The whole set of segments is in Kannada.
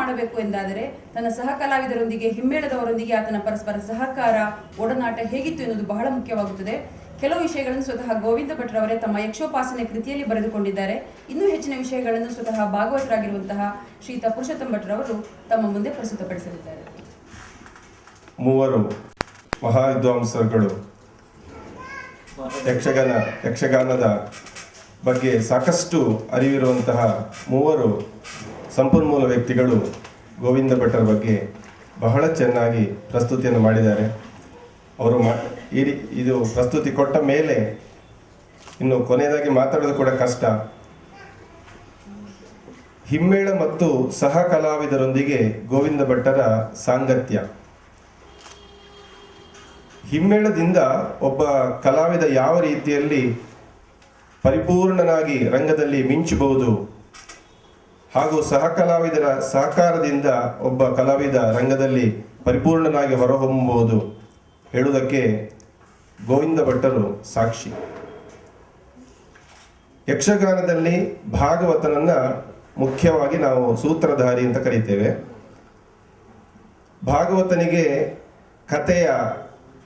ಮಾಡಬೇಕು ಎಂದಾದರೆ ತನ್ನ ಸಹ ಕಲಾವಿದರೊಂದಿಗೆ ಹಿಮ್ಮೇಳದವರೊಂದಿಗೆ ಆತನ ಪರಸ್ಪರ ಸಹಕಾರ ಒಡನಾಟ ಹೇಗಿತ್ತು ಎನ್ನುವುದು ಬಹಳ ಮುಖ್ಯವಾಗುತ್ತದೆ. ಕೆಲವು ವಿಷಯಗಳನ್ನು ಸ್ವತಃ ಗೋವಿಂದ ಭಟ್ರವರೇ ತಮ್ಮ ಯಕ್ಷೋಪಾಸನೆ ಕೃತಿಯಲ್ಲಿ ಬರೆದುಕೊಂಡಿದ್ದಾರೆ. ಇನ್ನೂ ಹೆಚ್ಚಿನ ವಿಷಯಗಳನ್ನು ಸ್ವತಃ ಭಾಗವತರಾಗಿರುವಂತಹ ಶ್ರೀಯುತ ಪುರುಷೋತ್ತಮ ಭಟ್ರವರು ತಮ್ಮ ಮುಂದೆ ಪ್ರಸ್ತುತಪಡಿಸಲಿದ್ದಾರೆ. ಮೂವರು ಮಹಾವಿದ್ವಾಂಸರುಗಳು ಯಕ್ಷಗಾನದ ಬಗ್ಗೆ ಸಾಕಷ್ಟು ಅರಿವಿರುವಂತಹ ಮೂವರು ಸಂಪನ್ಮೂಲ ವ್ಯಕ್ತಿಗಳು ಗೋವಿಂದ ಭಟ್ಟರ ಬಗ್ಗೆ ಬಹಳ ಚೆನ್ನಾಗಿ ಪ್ರಸ್ತುತಿಯನ್ನು ಮಾಡಿದ್ದಾರೆ. ಅವರು ಇದು ಪ್ರಸ್ತುತಿ ಕೊಟ್ಟ ಮೇಲೆ ಇನ್ನು ಕೊನೆಯದಾಗಿ ಮಾತಾಡೋದು ಕೂಡ ಕಷ್ಟ. ಹಿಮ್ಮೇಳ ಮತ್ತು ಸಹ ಕಲಾವಿದರೊಂದಿಗೆ ಗೋವಿಂದ ಭಟ್ಟರ ಸಾಂಗತ್ಯ. ಹಿಮ್ಮೇಳದಿಂದ ಒಬ್ಬ ಕಲಾವಿದ ಯಾವ ರೀತಿಯಲ್ಲಿ ಪರಿಪೂರ್ಣನಾಗಿ ರಂಗದಲ್ಲಿ ಮಿಂಚಬಹುದು ಹಾಗೂ ಸಹ ಕಲಾವಿದರ ಸಹಕಾರದಿಂದ ಒಬ್ಬ ಕಲಾವಿದ ರಂಗದಲ್ಲಿ ಪರಿಪೂರ್ಣನಾಗಿ ಹೊರಹೊಮ್ಮಬಹುದು ಹೇಳುವುದಕ್ಕೆ ಗೋವಿಂದ ಭಟ್ಟರು ಸಾಕ್ಷಿ. ಯಕ್ಷಗಾನದಲ್ಲಿ ಭಾಗವತನನ್ನ ಮುಖ್ಯವಾಗಿ ನಾವು ಸೂತ್ರಧಾರಿ ಅಂತ ಕರೀತೇವೆ. ಭಾಗವತನಿಗೆ ಕಥೆಯ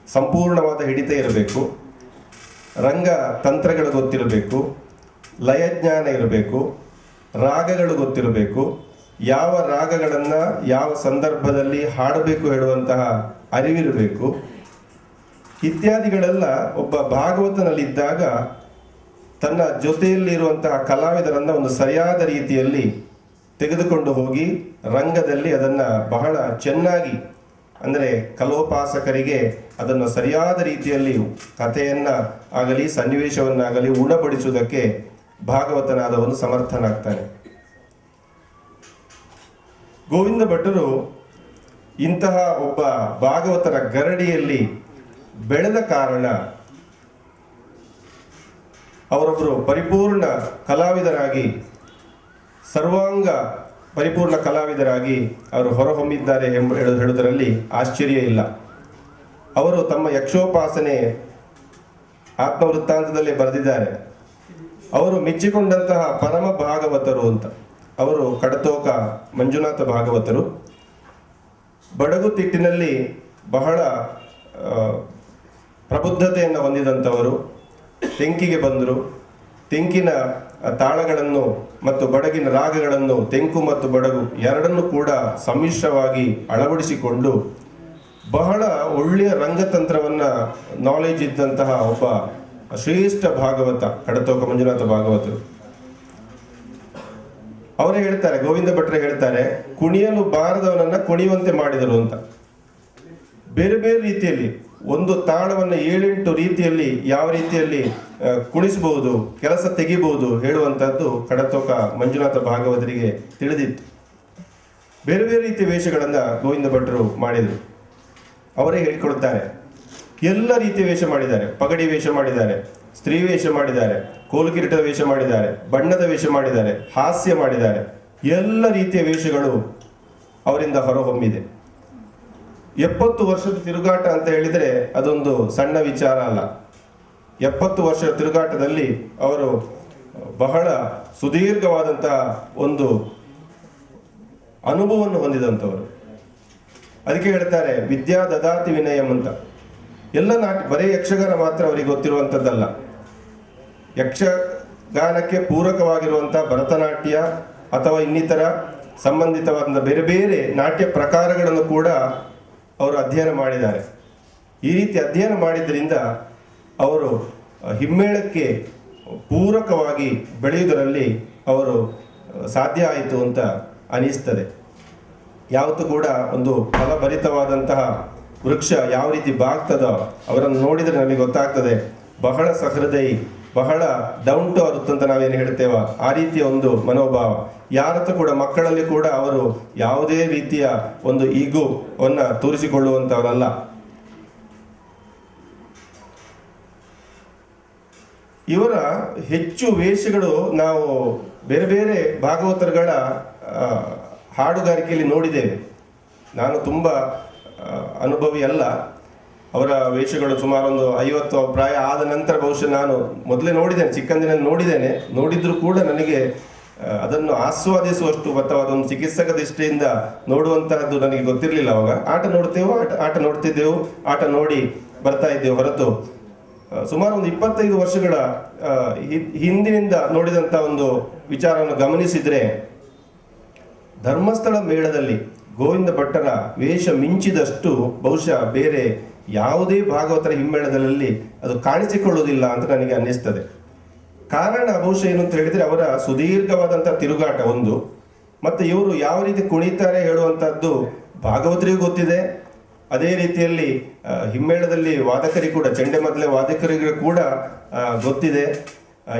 ಸಂಪೂರ್ಣವಾದ ಹಿಡಿತ ಇರಬೇಕು, ರಂಗ ತಂತ್ರಗಳು ಗೊತ್ತಿರಬೇಕು, ಲಯಜ್ಞಾನ ಇರಬೇಕು, ರಾಗಗಳು ಗೊತ್ತಿರಬೇಕು, ಯಾವ ರಾಗಗಳನ್ನು ಯಾವ ಸಂದರ್ಭದಲ್ಲಿ ಹಾಡಬೇಕು ಹೇಳುವಂತಹ ಅರಿವಿರಬೇಕು. ಇತ್ಯಾದಿಗಳೆಲ್ಲ ಒಬ್ಬ ಭಾಗವತನಲ್ಲಿದ್ದಾಗ ತನ್ನ ಜೊತೆಯಲ್ಲಿರುವಂತಹ ಕಲಾವಿದರನ್ನು ಒಂದು ಸರಿಯಾದ ರೀತಿಯಲ್ಲಿ ತೆಗೆದುಕೊಂಡು ಹೋಗಿ ರಂಗದಲ್ಲಿ ಅದನ್ನು ಬಹಳ ಚೆನ್ನಾಗಿ, ಅಂದರೆ ಕಲೋಪಾಸಕರಿಗೆ ಅದನ್ನು ಸರಿಯಾದ ರೀತಿಯಲ್ಲಿ ಕಥೆಯನ್ನ ಆಗಲಿ ಸನ್ನಿವೇಶವನ್ನಾಗಲಿ ಉಣಬಡಿಸುವುದಕ್ಕೆ ಭಾಗವತನಾದವನು ಸಮರ್ಥನಾಗ್ತಾನೆ. ಗೋವಿಂದ ಭಟ್ಟರು ಇಂತಹ ಒಬ್ಬ ಭಾಗವತರ ಗರಡಿಯಲ್ಲಿ ಬೆಳೆದ ಕಾರಣ ಅವರೊಬ್ಬರು ಪರಿಪೂರ್ಣ ಕಲಾವಿದರಾಗಿ, ಸರ್ವಾಂಗ ಪರಿಪೂರ್ಣ ಕಲಾವಿದರಾಗಿ ಅವರು ಹೊರಹೊಮ್ಮಿದ್ದಾರೆ ಎಂಬ ಹೇಳುವುದರಲ್ಲಿ ಆಶ್ಚರ್ಯ ಇಲ್ಲ. ಅವರು ತಮ್ಮ ಯಕ್ಷೋಪಾಸನೆ ಆತ್ಮವೃತ್ತಾಂತದಲ್ಲಿ ಬರೆದಿದ್ದಾರೆ. ಅವರು ಮೆಚ್ಚಿಕೊಂಡಂತಹ ಪರಮ ಭಾಗವತರು ಅಂತ. ಅವರು ಕಡತೋಕ ಮಂಜುನಾಥ ಭಾಗವತರು. ಬಡಗುತಿಟ್ಟಿನಲ್ಲಿ ಬಹಳ ಪ್ರಬುದ್ಧತೆಯನ್ನು ಹೊಂದಿದಂಥವರು. ತೆಂಕಿಗೆ ಬಂದರು. ತೆಂಕಿನ ತಾಳಗಳನ್ನು ಮತ್ತು ಬಡಗಿನ ರಾಗಗಳನ್ನು, ತೆಂಕು ಮತ್ತು ಬಡಗು ಎರಡನ್ನೂ ಕೂಡ ಸಮ್ಮಿಶ್ರವಾಗಿ ಅಳವಡಿಸಿಕೊಂಡು ಬಹಳ ಒಳ್ಳೆಯ ರಂಗತಂತ್ರವನ್ನು ನಾಲೆಜ್ ಇದ್ದಂತಹ ಒಬ್ಬ ಶ್ರೇಷ್ಠ ಭಾಗವತ ಕಡತೋಕ ಮಂಜುನಾಥ ಭಾಗವತರು. ಅವರೇ ಹೇಳ್ತಾರೆ, ಗೋವಿಂದ ಭಟ್ರೆ ಹೇಳ್ತಾರೆ, ಕುಣಿಯಲು ಬಾರದವನನ್ನ ಕುಣಿಯುವಂತೆ ಮಾಡಿದರು ಅಂತ. ಬೇರೆ ಬೇರೆ ರೀತಿಯಲ್ಲಿ ಒಂದು ತಾಳವನ್ನು 7-8 ರೀತಿಯಲ್ಲಿ ಯಾವ ರೀತಿಯಲ್ಲಿ ಕುಣಿಸಬಹುದು, ಕೆಲಸ ತೆಗಿಬಹುದು ಹೇಳುವಂತಹದ್ದು ಕಡತೋಕ ಮಂಜುನಾಥ ಭಾಗವತರಿಗೆ ತಿಳಿದಿತ್ತು. ಬೇರೆ ಬೇರೆ ರೀತಿಯ ವೇಷಗಳನ್ನ ಗೋವಿಂದ ಭಟ್ರು ಮಾಡಿದರು. ಅವರೇ ಹೇಳಿಕೊಡ್ತಾರೆ, ಎಲ್ಲ ರೀತಿಯ ವೇಷ ಮಾಡಿದ್ದಾರೆ. ಪಗಡಿ ವೇಷ ಮಾಡಿದ್ದಾರೆ, ಸ್ತ್ರೀ ವೇಷ ಮಾಡಿದ್ದಾರೆ, ಕೋಲುಕಿರೀಟದ ವೇಷ ಮಾಡಿದ್ದಾರೆ, ಬಣ್ಣದ ವೇಷ ಮಾಡಿದ್ದಾರೆ, ಹಾಸ್ಯ ಮಾಡಿದ್ದಾರೆ. ಎಲ್ಲ ರೀತಿಯ ವೇಷಗಳು ಅವರಿಂದ ಹೊರಹೊಮ್ಮಿದೆ. 70 ವರ್ಷದ ತಿರುಗಾಟ ಅಂತ ಹೇಳಿದರೆ ಅದೊಂದು ಸಣ್ಣ ವಿಚಾರ ಅಲ್ಲ. 70 ವರ್ಷದ ತಿರುಗಾಟದಲ್ಲಿ ಅವರು ಬಹಳ ಸುದೀರ್ಘವಾದಂತಹ ಒಂದು ಅನುಭವವನ್ನು ಹೊಂದಿದಂಥವರು. ಅದಕ್ಕೆ ಹೇಳ್ತಾರೆ ವಿದ್ಯಾ ದದಾತಿ ವಿನಯಂ ಅಂತ. ಎಲ್ಲ ಬರೀ ಯಕ್ಷಗಾನ ಮಾತ್ರ ಅವರಿಗೆ ಗೊತ್ತಿರುವಂಥದ್ದಲ್ಲ. ಯಕ್ಷಗಾನಕ್ಕೆ ಪೂರಕವಾಗಿರುವಂತಹ ಭರತನಾಟ್ಯ ಅಥವಾ ಇನ್ನಿತರ ಸಂಬಂಧಿತವಾದ ಬೇರೆ ಬೇರೆ ನಾಟ್ಯ ಪ್ರಕಾರಗಳನ್ನು ಕೂಡ ಅವರು ಅಧ್ಯಯನ ಮಾಡಿದ್ದಾರೆ. ಈ ರೀತಿ ಅಧ್ಯಯನ ಮಾಡಿದ್ದರಿಂದ ಅವರು ಹಿಮ್ಮೇಳಕ್ಕೆ ಪೂರಕವಾಗಿ ಬೆಳೆಯುವುದರಲ್ಲಿ ಅವರು ಸಾಧ್ಯ ಆಯಿತು ಅಂತ ಅನಿಸ್ತದೆ. ಯಾವತ್ತೂ ಕೂಡ ಒಂದು ಫಲಭರಿತವಾದಂತಹ ವೃಕ್ಷ ಯಾವ ರೀತಿ ಬಾಗ್ತದೋ ಅವರನ್ನು ನೋಡಿದರೆ ನಮಗೆ ಗೊತ್ತಾಗ್ತದೆ ಬಹಳ ಸಹೃದಯಿ, ಬಹಳ ಡೌನ್ ಟು ಅರ್ತ್ ಅಂತ ನಾವೇನು ಹೇಳ್ತೇವ ಆ ರೀತಿಯ ಒಂದು ಮನೋಭಾವ. ಯಾರತ್ರ ಕೂಡ ಮಕ್ಕಳಲ್ಲಿ ಕೂಡ ಅವರು ಯಾವುದೇ ರೀತಿಯ ಒಂದು ಈಗೋವನ್ನು ತೋರಿಸಿಕೊಳ್ಳುವಂಥವರಲ್ಲ. ಇವರ ಹೆಚ್ಚು ವೇಷಗಳು ನಾವು ಬೇರೆ ಬೇರೆ ಭಾಗವತರುಗಳ ಹಾಡುಗಾರಿಕೆಯಲ್ಲಿ ನೋಡಿದ್ದೇವೆ. ನಾನು ತುಂಬ ಅನುಭವಿ ಅಲ್ಲ. ಅವರ ವೇಷಗಳು ಸುಮಾರೊಂದು 50 ಪ್ರಾಯ ಆದ ನಂತರ ಬಹುಶಃ ನಾನು ಮೊದಲೇ ನೋಡಿದ್ದೇನೆ, ಚಿಕ್ಕಂದಿನಲ್ಲಿ ನೋಡಿದ್ದೇನೆ. ನೋಡಿದ್ರೂ ಕೂಡ ನನಗೆ ಅದನ್ನು ಆಸ್ವಾದಿಸುವಷ್ಟು ಅಥವಾ ಅದೊಂದು ಚಿಕಿತ್ಸಕ ದೃಷ್ಟಿಯಿಂದ ನೋಡುವಂತಹದ್ದು ನನಗೆ ಗೊತ್ತಿರಲಿಲ್ಲ. ಅವಾಗ ಆಟ ನೋಡ್ತಿದ್ದೆವು, ಆಟ ನೋಡಿ ಬರ್ತಾ ಇದ್ದೆವು ಹೊರತು ಸುಮಾರು ಒಂದು 25 ವರ್ಷಗಳ ಹಿಂದಿನಿಂದ ನೋಡಿದಂಥ ಒಂದು ವಿಚಾರವನ್ನು ಗಮನಿಸಿದರೆ, ಧರ್ಮಸ್ಥಳ ಮೇಳದಲ್ಲಿ ಗೋವಿಂದ ಭಟ್ಟರ ವೇಷ ಮಿಂಚಿದಷ್ಟು ಬಹುಶಃ ಬೇರೆ ಯಾವುದೇ ಭಾಗವತರ ಹಿಮ್ಮೇಳದಲ್ಲಿ ಅದು ಕಾಣಿಸಿಕೊಳ್ಳುವುದಿಲ್ಲ ಅಂತ ನನಗೆ ಅನ್ನಿಸ್ತದೆ. ಕಾರಣ ಬಹುಶಃ ಏನು ಅಂತ ಹೇಳಿದ್ರೆ, ಅವರ ಸುದೀರ್ಘವಾದಂಥ ತಿರುಗಾಟ ಒಂದು, ಮತ್ತು ಇವರು ಯಾವ ರೀತಿ ಕುಣಿತಾರೆ ಹೇಳುವಂಥದ್ದು ಭಾಗವತರಿಗೂ ಗೊತ್ತಿದೆ. ಅದೇ ರೀತಿಯಲ್ಲಿ ಹಿಮ್ಮೇಳದಲ್ಲಿ ವಾದಕರಿಗೆ ಕೂಡ, ಚೆಂಡೆಮದ್ದಲೆ ವಾದಕರಿಗೆ ಕೂಡ ಗೊತ್ತಿದೆ.